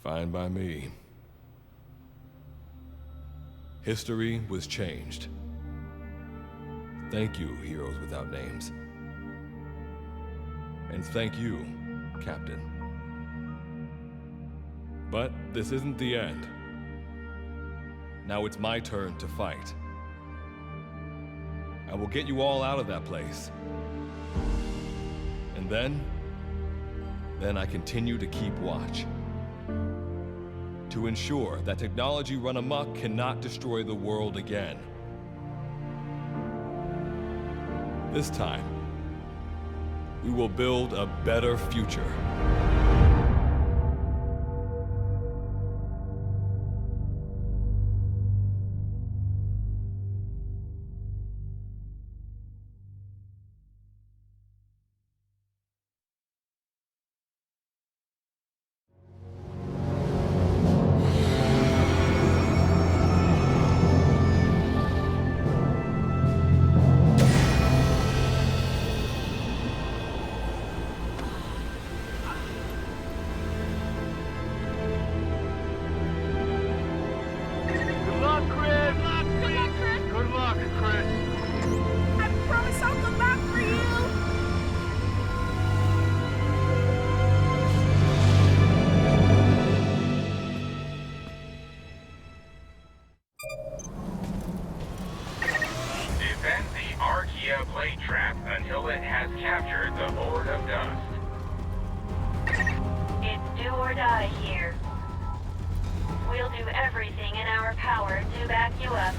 Fine by me. History was changed. Thank you, heroes without names. And thank you, Captain. But this isn't the end. Now it's my turn to fight. I will get you all out of that place. And then I continue to keep watch. To ensure that technology run amok cannot destroy the world again. This time, we will build a better future. Plate trap until it has captured the Horde of Dust. It's do or die here. We'll do everything in our power to back you up.